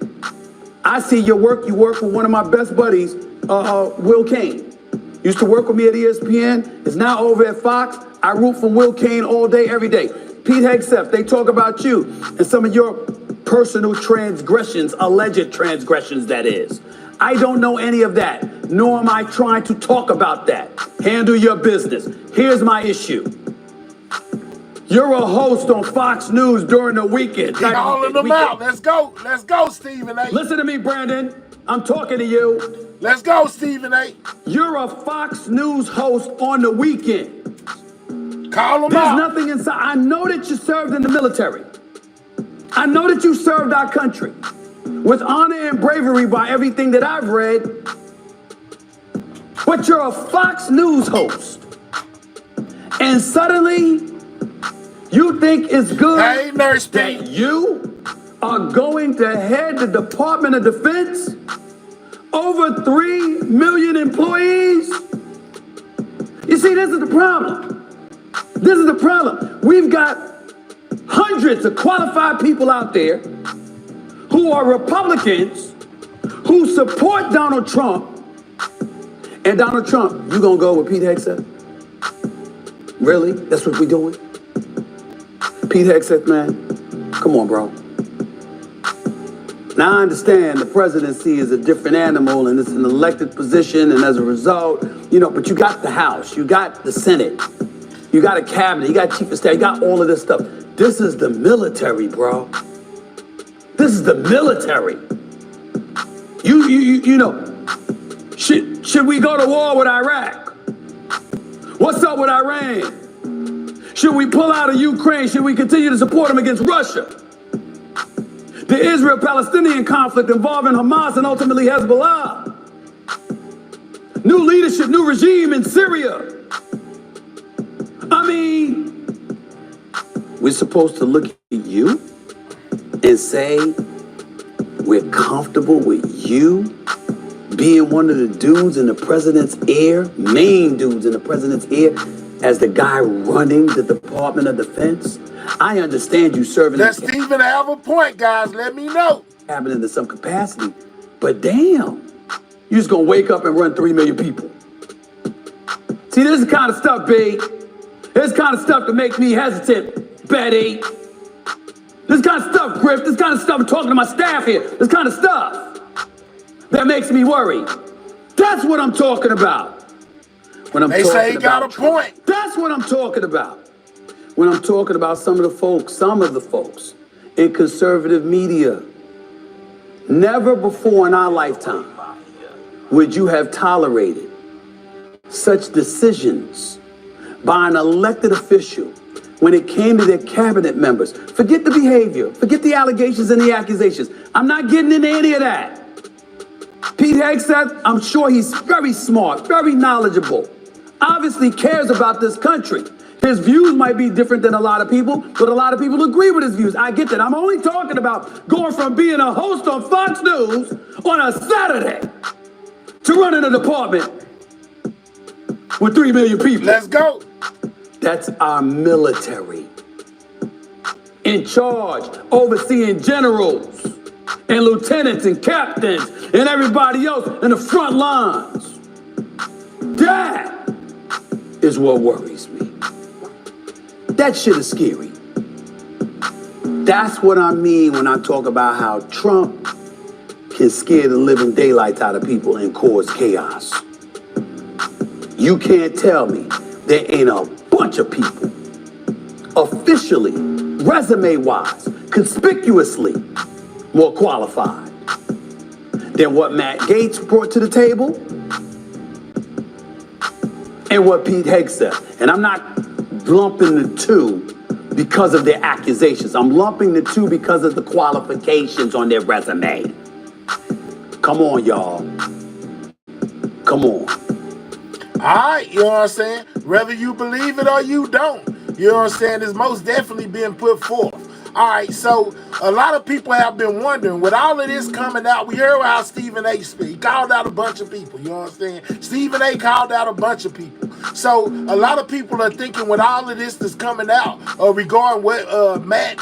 Speaker 13: I see your work. You work with one of my best buddies, Will Cain. Used to work with me at ESPN. Is now over at Fox. I root for Will Cain all day, every day. Pete Hegseth, they talk about you and some of your personal transgressions, alleged transgressions, that is. I don't know any of that, nor am I trying to talk about that. Handle your business. Here's my issue. You're a host on Fox News during the weekend.
Speaker 1: Calling them out. Let's go. Let's go, Stephen A.
Speaker 13: Listen to me, Brandon. I'm talking to you.
Speaker 1: Let's go, Stephen A.
Speaker 13: You're a Fox News host on the weekend.
Speaker 1: Call them out.
Speaker 13: There's nothing inside. I know that you served in the military. I know that you served our country with honor and bravery by everything that I've read. But you're a Fox News host. And suddenly, you think it's good that you are going to head the Department of Defense? Over 3 million employees? see, this is the problem. This is the problem. We've got hundreds of qualified people out there who are Republicans who support Donald Trump. And Donald Trump, you gonna go with Pete Hegseth? Really? That's what we doing? Pete Hegseth, man, come on, bro. Now, I understand the presidency is a different animal and it's an elected position, and as a result, but you got the House, you got the Senate, you got a cabinet, you got chief of staff, you got all of this stuff. This is the military, bro. This is the military. Should we go to war with Iraq? What's up with Iran? Should we pull out of Ukraine? Should we continue to support them against Russia? The Israel-Palestinian conflict involving Hamas and ultimately Hezbollah. New leadership, new regime in Syria. I mean, we're supposed to look at you and say we're comfortable with you being one of the dudes in the president's ear, main dudes in the president's ear, as the guy running the Department of Defense. I understand you serving.
Speaker 1: Let Stephen have a point, guys. Let me know.
Speaker 13: Happening to some capacity, but damn, you just gonna wake up and run 3 million people. See, this is the kind of stuff, B. This kind of stuff that makes me hesitant, Betty. This kind of stuff, Griff. This kind of stuff I'm talking to my staff here. This kind of stuff that makes me worry. That's what I'm talking about. When I'm
Speaker 1: they
Speaker 13: talking
Speaker 1: say he got a point.
Speaker 13: That's what I'm talking about. When I'm talking about some of the folks in conservative media. Never before in our lifetime would you have tolerated such decisions by an elected official when it came to their cabinet members. Forget the behavior, forget the allegations and the accusations. I'm not getting into any of that. Pete Hegseth, I'm sure he's very smart, very knowledgeable, obviously cares about this country. His views might be different than a lot of people, but a lot of people agree with his views. I get that. I'm only talking about going from being a host on Fox News on a Saturday to running a department with 3 million people.
Speaker 1: Let's go.
Speaker 13: That's our military. In charge, overseeing generals and lieutenants and captains and everybody else in the front lines. That is what worries me. That shit is scary. That's what I mean when I talk about how Trump can scare the living daylights out of people and cause chaos. You can't tell me there ain't a bunch of people officially, resume-wise, conspicuously more qualified than what Matt Gaetz brought to the table and what Pete Hegseth. And I'm not lumping the two because of their accusations. I'm lumping the two because of the qualifications on their resume. Come on, y'all. Come on.
Speaker 1: All right, you know what I'm saying? Whether you believe it or you don't, you know what I'm saying, it's most definitely being put forth. All right, so a lot of people have been wondering, with all of this coming out, we heard how Stephen A. speak. He called out a bunch of people, you know what I'm saying? Stephen A. called out a bunch of people. So a lot of people are thinking with all of this that's coming out regarding what Matt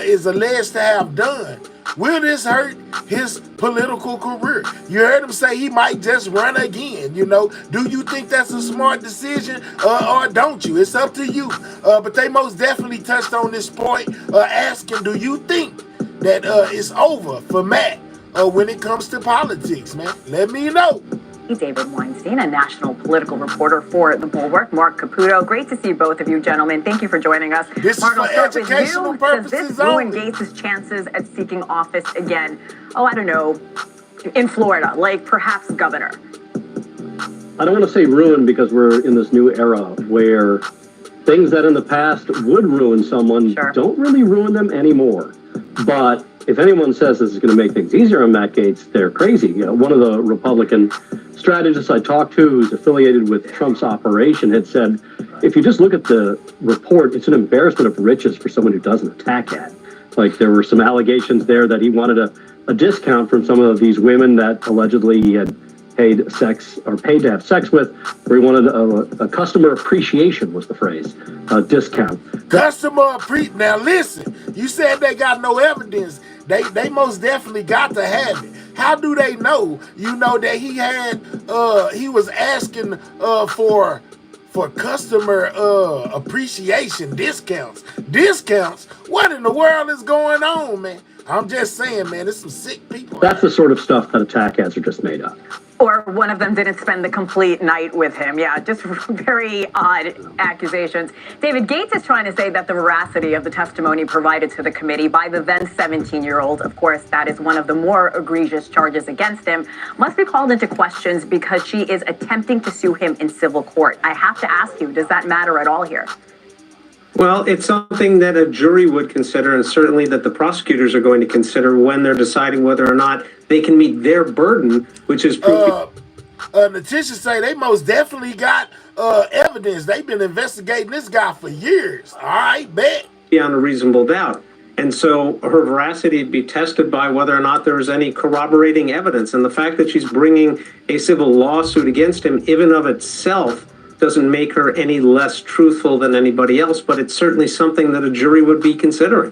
Speaker 1: is alleged to have done, will this hurt his political career? You heard him say he might just run again, you know. Do you think that's a smart decision or don't you? It's up to you. But they most definitely touched on this point, asking, do you think that it's over for Matt when it comes to politics, man? Let me know.
Speaker 14: David Weinstein, a national political reporter for The Bulwark. Mark Caputo, great to see both of you gentlemen. Thank you for joining us.
Speaker 1: This
Speaker 14: Mark,
Speaker 1: is for educational purposes
Speaker 14: Does this
Speaker 1: only.
Speaker 14: ruin Gates' chances at seeking office again? Oh, I don't know, in Florida, like perhaps governor?
Speaker 15: I don't want to say ruin because we're in this new era where things that in the past would ruin someone don't really ruin them anymore. But if anyone says this is going to make things easier on Matt Gaetz, they're crazy. You know, one of the Republican strategists I talked to who's affiliated with Trump's operation had said, if you just look at the report, it's an embarrassment of riches for someone who doesn't attack it. Like there were some allegations there that he wanted a discount from some of these women that allegedly he had paid to have sex with, or he wanted a customer appreciation was the phrase, discount.
Speaker 1: Now listen, you said they got no evidence. They most definitely got to have it. How do they know? You know that he was asking for customer appreciation discounts. Discounts? What in the world is going on, man? I'm just saying, man, there's some sick people.
Speaker 15: That's the sort of stuff that attack ads are just made up.
Speaker 14: Or one of them didn't spend the complete night with him. Yeah, just very odd accusations. David, Gates is trying to say that the veracity of the testimony provided to the committee by the then 17-year-old, of course, that is one of the more egregious charges against him, must be called into questions because she is attempting to sue him in civil court. I have to ask you, does that matter at all here?
Speaker 16: Well, it's something that a jury would consider, and certainly that the prosecutors are going to consider when they're deciding whether or not they can meet their burden, which is proving.
Speaker 1: Natisha say they most definitely got evidence. They've been investigating this guy for years. All right, bet.
Speaker 16: Beyond a reasonable doubt. And so her veracity would be tested by whether or not there is any corroborating evidence. And the fact that she's bringing a civil lawsuit against him, even of itself, doesn't make her any less truthful than anybody else, but it's certainly something that a jury would be considering.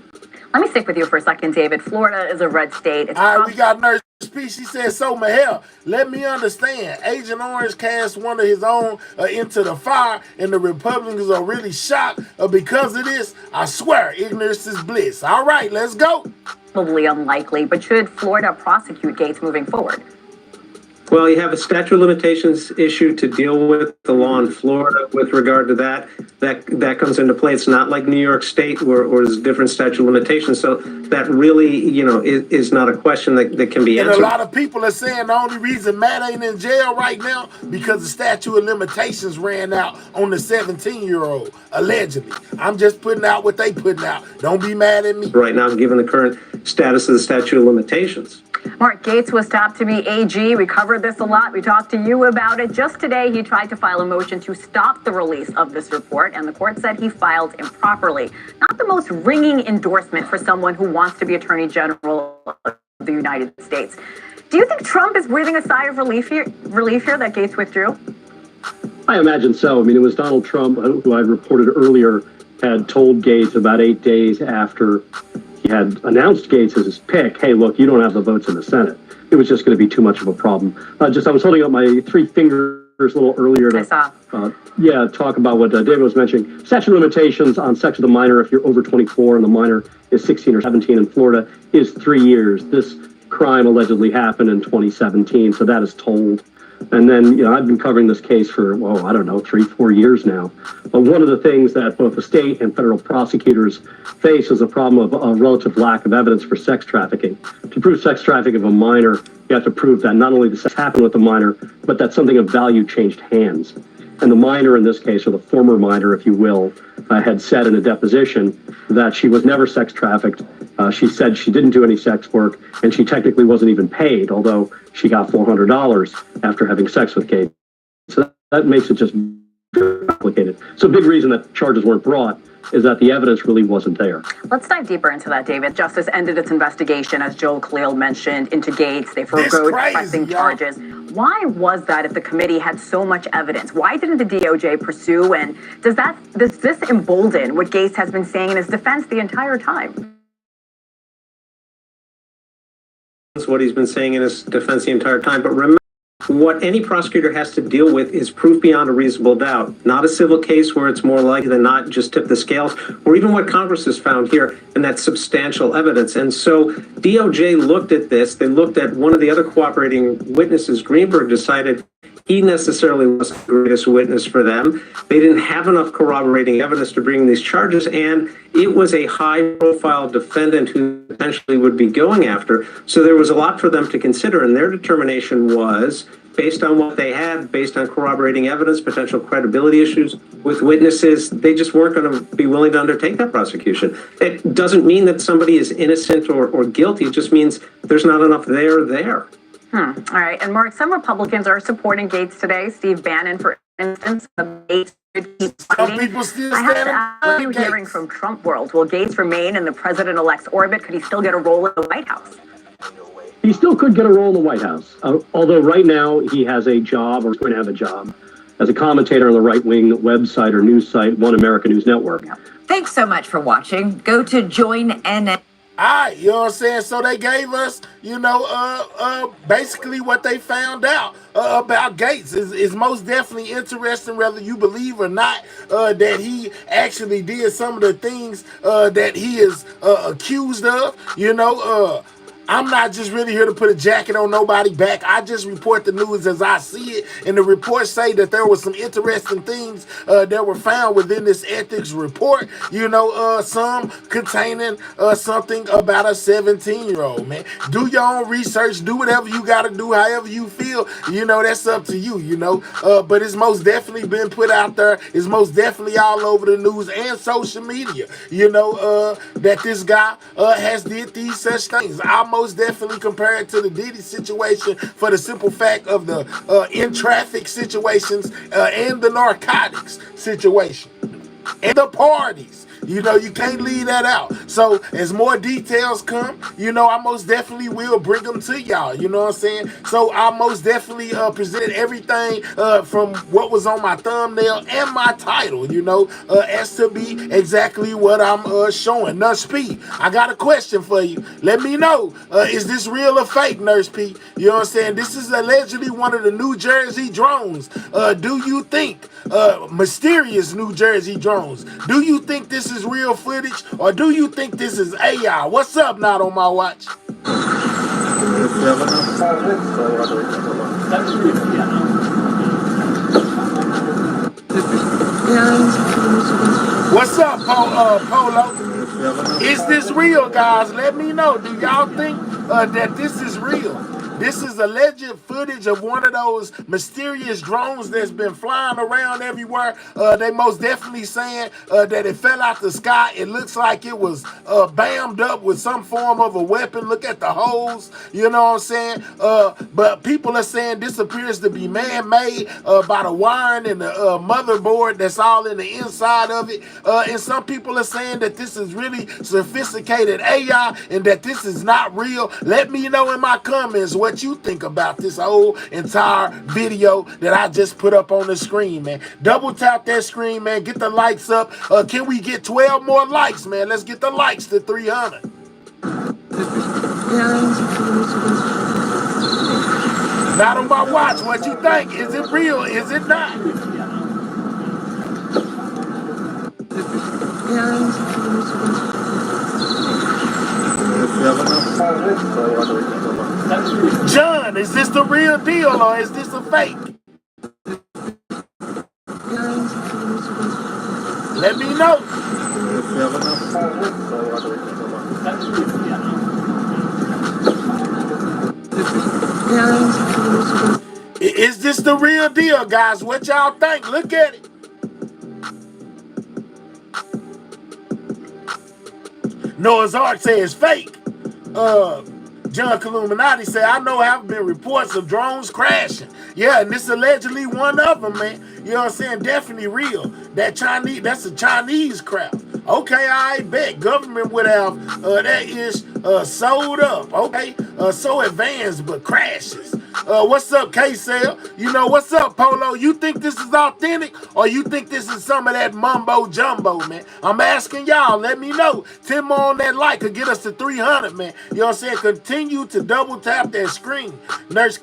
Speaker 14: Let me stick with you for a second, David. Florida is a red state.
Speaker 1: All right, we got Nurse P. She said, so Mahel, let me understand. Agent Orange cast one of his own into the fire, and the Republicans are really shocked because of this. I swear, ignorance is bliss. All right, let's go.
Speaker 14: Probably unlikely, but should Florida prosecute Gates moving forward?
Speaker 16: Well, you have a statute of limitations issue to deal with. The law in Florida with regard to that comes into play. It's not like New York State where there's a different statute of limitations. So that really, is not a question that can be answered.
Speaker 1: And a lot of people are saying the only reason Matt ain't in jail right now because the statute of limitations ran out on the 17-year-old, allegedly. I'm just putting out what they putting out. Don't be mad at me.
Speaker 16: Right now, given the current status of the statute of limitations.
Speaker 14: Mark, Gates was stopped to be AG. We covered this a lot. We talked to you about it. Just today, he tried to file a motion to stop the release of this report, and the court said he filed improperly. Not the most ringing endorsement for someone who wants to be Attorney General of the United States. Do you think Trump is breathing a sigh of relief here that Gates withdrew?
Speaker 15: I imagine so. I mean, it was Donald Trump, who I reported earlier, had told Gates about 8 days after he had announced Gates as his pick, hey, look, you don't have the votes in the Senate. It was just going to be too much of a problem. I was holding up my 3 fingers a little earlier to talk about what David was mentioning. Statute of limitations on sex with a minor, if you're over 24 and the minor is 16 or 17 in Florida, is 3 years. This crime allegedly happened in 2017, so that is told. And then, I've been covering this case for, 3-4 years now. But one of the things that both the state and federal prosecutors face is a problem of a relative lack of evidence for sex trafficking. To prove sex trafficking of a minor, you have to prove that not only the sex happened with the minor, but that something of value changed hands. And the minor in this case, or the former minor, if you will, had said in a deposition that she was never sex trafficked. She said she didn't do any sex work, and she technically wasn't even paid, although she got $400 after having sex with Gates. So that makes it just very complicated. So a big reason that charges weren't brought is that the evidence really wasn't there.
Speaker 14: Let's dive deeper into that, David. Justice ended its investigation, as Joel Khalil mentioned, into Gates. They forego pressing charges. Why was that if the committee had so much evidence? Why didn't the DOJ pursue? And does this embolden what Gates has been saying in his defense the entire time?
Speaker 16: That's what he's been saying in his defense the entire time. But remember, what any prosecutor has to deal with is proof beyond a reasonable doubt, not a civil case where it's more likely than not just tip the scales, or even what Congress has found here, and that's substantial evidence. And so DOJ looked at this. They looked at one of the other cooperating witnesses. Greenberg decided he necessarily wasn't the greatest witness for them. They didn't have enough corroborating evidence to bring these charges, and it was a high-profile defendant who potentially would be going after. So there was a lot for them to consider, and their determination was, based on what they had, based on corroborating evidence, potential credibility issues with witnesses, they just weren't going to be willing to undertake that prosecution. It doesn't mean that somebody is innocent or guilty. It just means there's not enough there.
Speaker 14: All right. And Mark, some Republicans are supporting Gates today. Steve Bannon, for instance, the Gates should keep fighting.
Speaker 1: People still
Speaker 14: I have to ask, what are you hearing from Trump world? Will Gates remain in the president-elect's orbit? Could he still get a role in the White House?
Speaker 15: he still could get a role in the White House. Although right now he has a job, or is going to have a job, as a commentator on the right-wing website or news site, One America News Network.
Speaker 17: Thanks so much for watching. Go to join NN.
Speaker 1: All right, you know what I'm saying? So they gave us, basically what they found out about Gates is most definitely interesting, whether you believe or not, that he actually did some of the things that he is accused of. I'm not just really here to put a jacket on nobody's back. I just report the news as I see it. And the reports say that there were some interesting things that were found within this ethics report. Some containing something about a 17-year-old, man. Do your own research. Do whatever you got to do, however you feel. That's up to you, But it's most definitely been put out there. It's most definitely all over the news and social media, that this guy has did these such things. I most definitely compare it to the Diddy situation for the simple fact of the in traffic situations and the narcotics situation and the parties. You can't leave that out. So as more details come, I most definitely will bring them to y'all. You know what I'm saying? So I most definitely presented everything from what was on my thumbnail and my title, as to be exactly what I'm showing. Nurse P, I got a question for you. Let me know, is this real or fake, Nurse P? You know what I'm saying? This is allegedly one of the New Jersey drones. Do you think, mysterious New Jersey drones, do you think this is real footage, or do you think this is AI? What's up, Not On My Watch? What's up, Polo? Is this real, guys? Let me know. Do y'all think that this is real? This is alleged footage of one of those mysterious drones that's been flying around everywhere. They most definitely saying that it fell out the sky. It looks like it was bammed up with some form of a weapon. Look at the holes, you know what I'm saying? But people are saying this appears to be man-made by the wiring and the motherboard that's all in the inside of it. And some people are saying that this is really sophisticated AI and that this is not real. Let me know in my comments what you think about this whole entire video that I just put up on the screen, man. Double tap that screen, man. Get the likes up. Can we get 12 more likes, man? Let's get the likes to 300. Not On My Watch. What you think? Is it real? Is it not? John, is this the real deal or is this a fake? Let me know. Is this the real deal, guys? What y'all think? Look at it. Noah's Ark says fake. John Illuminati said, I know have been reports of drones crashing. Yeah, and this is allegedly one of them, man. You know what I'm saying? Definitely real. That's a Chinese craft. Okay, I bet government would have that ish sold up. Okay, so advanced but crashes. What's up, K-Cell? What's up, Polo? You think this is authentic or you think this is some of that mumbo jumbo, man? I'm asking y'all. Let me know. 10 more on that like could get us to 300, man. You know what I'm saying? Continue to double tap that screen. Nurse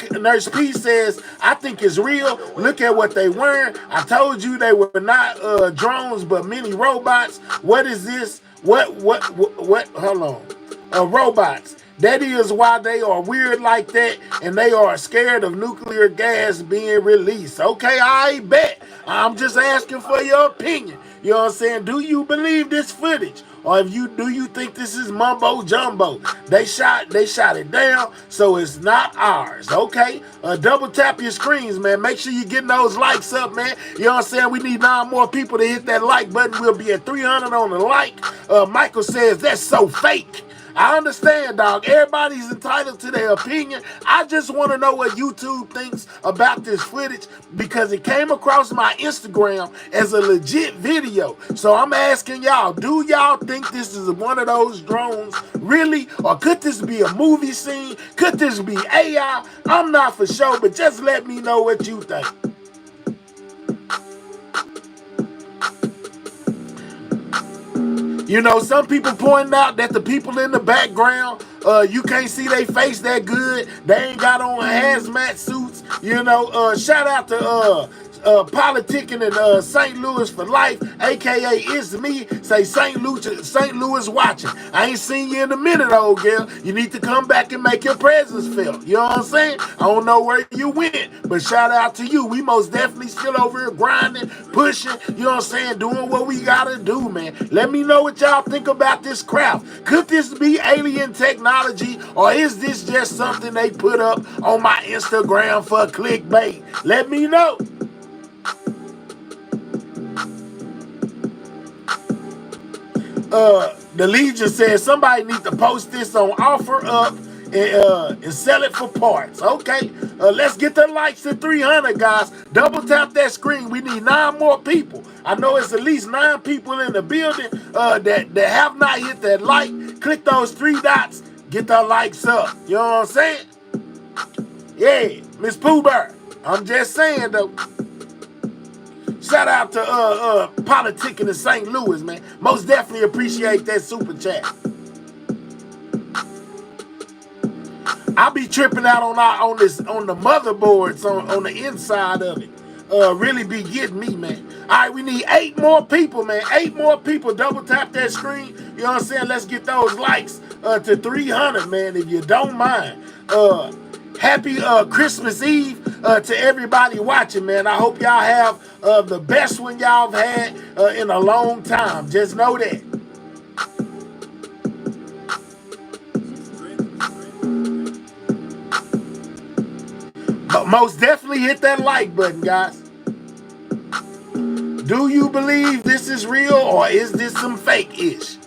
Speaker 1: P says, I think it's real. Look at what they wearing. I told you they were not drones, but mini robots. What is this? What? Hold on. Robots. That is why they are weird like that, and they are scared of nuclear gas being released. Okay, I bet. I'm just asking for your opinion. You know what I'm saying? Do you believe this footage? Or do you think this is mumbo jumbo? They shot it down, so it's not ours. Okay? Double tap your screens, man. Make sure you're getting those likes up, man. You know what I'm saying? We need 9 more people to hit that like button. We'll be at 300 on the like. Michael says that's so fake. I understand, dog. Everybody's entitled to their opinion. I just want to know what YouTube thinks about this footage because it came across my Instagram as a legit video. So I'm asking y'all, do y'all think this is one of those drones, really? Or could this be a movie scene? Could this be AI? I'm not for sure, but just let me know what you think. You know, some people pointing out that the people in the background, you can't see their face that good. They ain't got on hazmat suits. You know, shout out to politicking in St. Louis for life, aka It's Me. Say St. Louis watching. I ain't seen you in a minute, old girl. You need to come back and make your presence felt. You know what I'm saying? I don't know where you went, but shout out to you. We most definitely still over here grinding, pushing, you know what I'm saying, doing what we gotta do, man. Let me know what y'all think about this craft. Could this be alien technology, or is this just something they put up on my Instagram for clickbait? Let me know. The Legion says somebody needs to post this on OfferUp and sell it for parts. Okay, let's get the likes to 300, guys. Double tap that screen. We need 9 more people. I know it's at least 9 people in the building that have not hit that like. Click those 3 dots. Get the likes up. You know what I'm saying? Yeah, Miss Pooh Bear. I'm just saying though. Shout out to politicking in St. Louis, man. Most definitely appreciate that super chat. I be tripping out on the motherboards on the inside of it. Really be getting me, man. All right, we need 8 more people, man. 8 more people. Double tap that screen. You know what I'm saying? Let's get those likes to 300, man, if you don't mind. Happy Christmas Eve to everybody watching, man. I hope y'all have the best one y'all have had in a long time. Just know that. But most definitely hit that like button, guys. Do you believe this is real, or is this some fake-ish?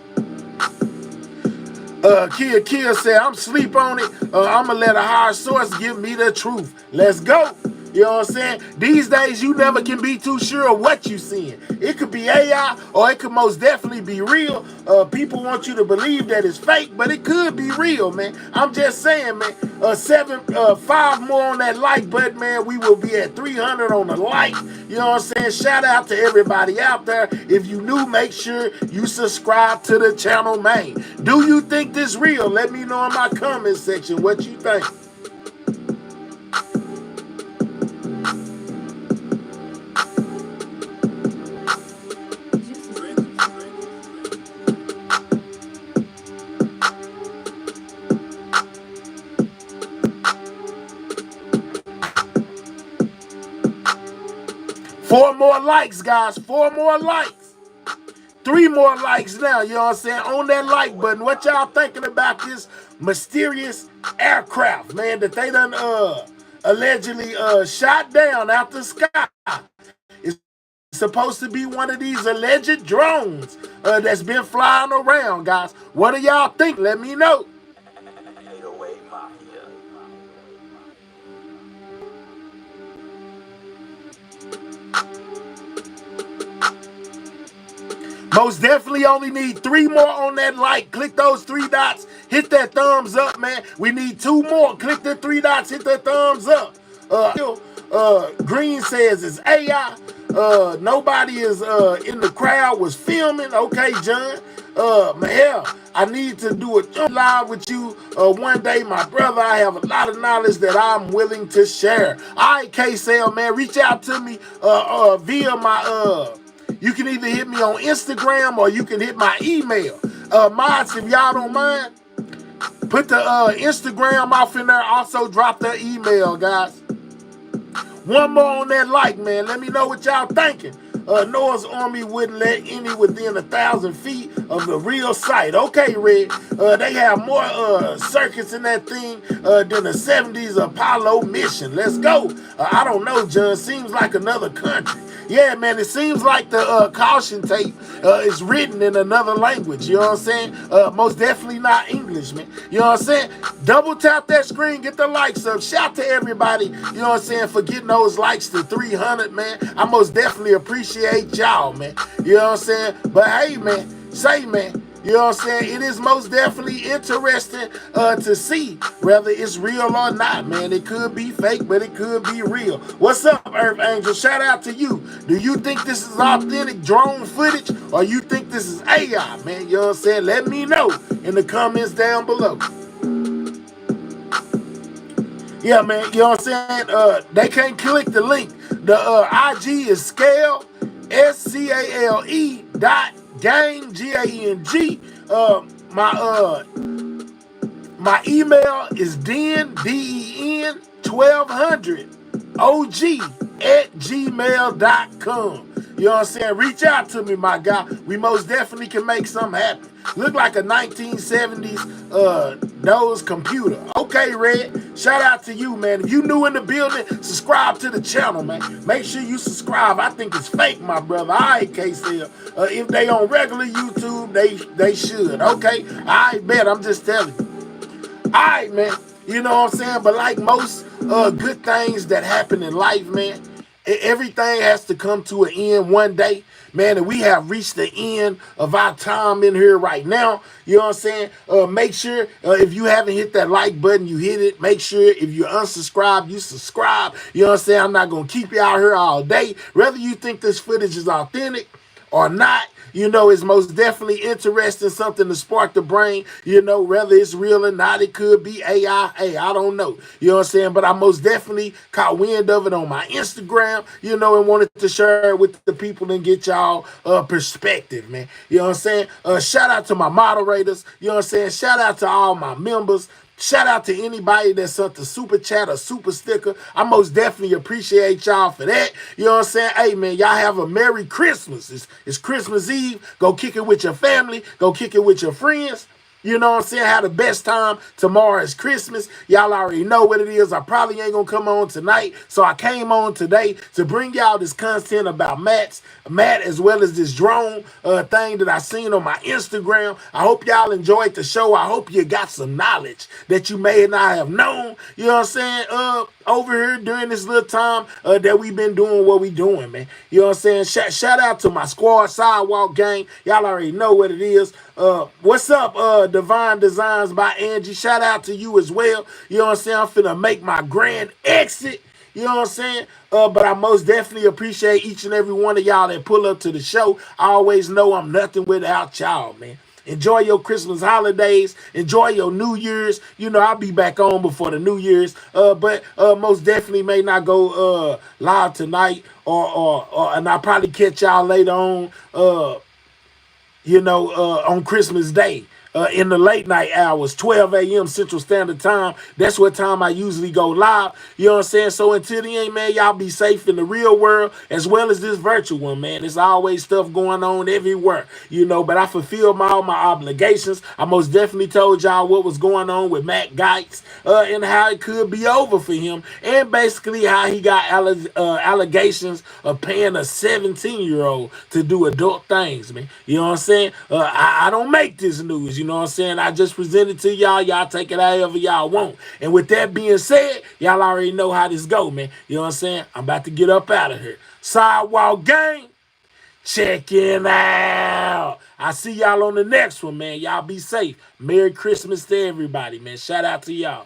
Speaker 1: Kia said, I'm sleep on it. I'm going to let a higher source give me the truth. Let's go. You know what I'm saying? These days, you never can be too sure of what you're seeing. It could be AI, or it could most definitely be real. People want you to believe that it's fake, but it could be real, man. I'm just saying, man. 5 more on that like button, man. We will be at 300 on the like. You know what I'm saying? Shout out to everybody out there. If you new, make sure you subscribe to the channel, man. Do you think this real? Let me know in my comment section what you think. Four more likes, guys. 4 more likes. 3 more likes now. You know what I'm saying? On that like button. What y'all thinking about this mysterious aircraft, man, that they done allegedly shot down out the sky? It's supposed to be one of these alleged drones that's been flying around, guys. What do y'all think? Let me know. Most definitely only need 3 more on that like. Click those 3 dots. Hit that thumbs up, man. We need 2 more. Click the 3 dots. Hit that thumbs up. Green says it's AI. Nobody is in the crowd was filming. Okay, John. Hell, I need to do a live with you one day, my brother. I have a lot of knowledge that I'm willing to share. All right, K-Cell, man. Reach out to me via my... You can either hit me on Instagram or you can hit my email. Mods, if y'all don't mind, put the Instagram off in there. Also drop the email, guys. 1 more on that like, man. Let me know what y'all thinking. Noah's Army wouldn't let any within 1,000 feet of the real site. Okay, Red. They have more circuits in that thing than the 70s Apollo mission. Let's go. I don't know, John. Seems like another country. Yeah, man, it seems like the caution tape is written in another language. You know what I'm saying? Most definitely not English, man. You know what I'm saying? Double tap that screen, get the likes up. Shout to everybody, you know what I'm saying, for getting those likes to 300, man. I most definitely appreciate y'all, man. You know what I'm saying? But hey, man, say, man, you know what I'm saying? It is most definitely interesting to see whether it's real or not, man. It could be fake, but it could be real. What's up, Earth Angel? Shout out to you. Do you think this is authentic drone footage or you think this is AI, man? You know what I'm saying? Let me know in the comments down below. Yeah, man, you know what I'm saying? They can't click the link. The IG is scale, SCALE .gang, GANG. My email is den, DEN 1200 OG@gmail.com. You know what I'm saying? Reach out to me, my guy. We most definitely can make something happen. Look like a 1970s Doe's computer. Okay, Red. Shout out to you, man. If you new in the building, subscribe to the channel, man. Make sure you subscribe. I think it's fake, my brother. All right, K-Cell. If they on regular YouTube, they should. Okay? I bet. I'm just telling you. All right, man. You know what I'm saying? But like most good things that happen in life, man, everything has to come to an end one day, man, and we have reached the end of our time in here right now. You know what I'm saying? Make sure if you haven't hit that like button, you hit it. Make sure if you're unsubscribed, you subscribe. You know what I'm saying? I'm not going to keep you out here all day. Whether you think this footage is authentic or not, you know, it's most definitely interesting, something to spark the brain. You know, whether it's real or not, it could be AI. Hey, I don't know. You know what I'm saying? But I most definitely caught wind of it on my Instagram, you know, and wanted to share it with the people and get y'all perspective, man. You know what I'm saying? Shout out to my moderators. You know what I'm saying? Shout out to all my members. Shout out to anybody that sent the super chat or super sticker. I most definitely appreciate y'all for that. You know what I'm saying? Hey, man, y'all have a Merry Christmas. It's Christmas Eve. Go kick it with your family. Go kick it with your friends. You know what I'm saying? Have the best time. Tomorrow is Christmas. Y'all already know what it is. I probably ain't going to come on tonight. So I came on today to bring y'all this content about Matt, as well as this drone thing that I seen on my Instagram. I hope y'all enjoyed the show. I hope you got some knowledge that you may not have known. You know what I'm saying? Over here during this little time that we've been doing what we doing, man. You know what I'm saying? Shout out to my squad sidewalk gang. Y'all already know what it is. What's up, Divine Designs by Angie? Shout out to you as well. You know what I'm saying? I'm finna make my grand exit. You know what I'm saying? But I most definitely appreciate each and every one of y'all that pull up to the show. I always know I'm nothing without y'all, man. Enjoy your Christmas holidays. Enjoy your New Year's. You know, I'll be back on before the New Year's. But most definitely may not go live tonight. And I'll probably catch y'all later on, on Christmas Day. In the late night hours, 12 a.m. Central Standard Time. That's what time I usually go live. You know what I'm saying? So until then, man, y'all be safe in the real world as well as this virtual one, man. There's always stuff going on everywhere, you know, but I fulfilled all my obligations. I most definitely told y'all what was going on with Matt Gaetz and how it could be over for him, and basically how he got allegations of paying a 17-year-old to do adult things, man. You know what I'm saying? I don't make this news. You know what I'm saying? I just present it to y'all. Y'all take it however y'all want. And with that being said, y'all already know how this go, man. You know what I'm saying? I'm about to get up out of here. Sidewalk gang, checking out. I see y'all on the next one, man. Y'all be safe. Merry Christmas to everybody, man. Shout out to y'all.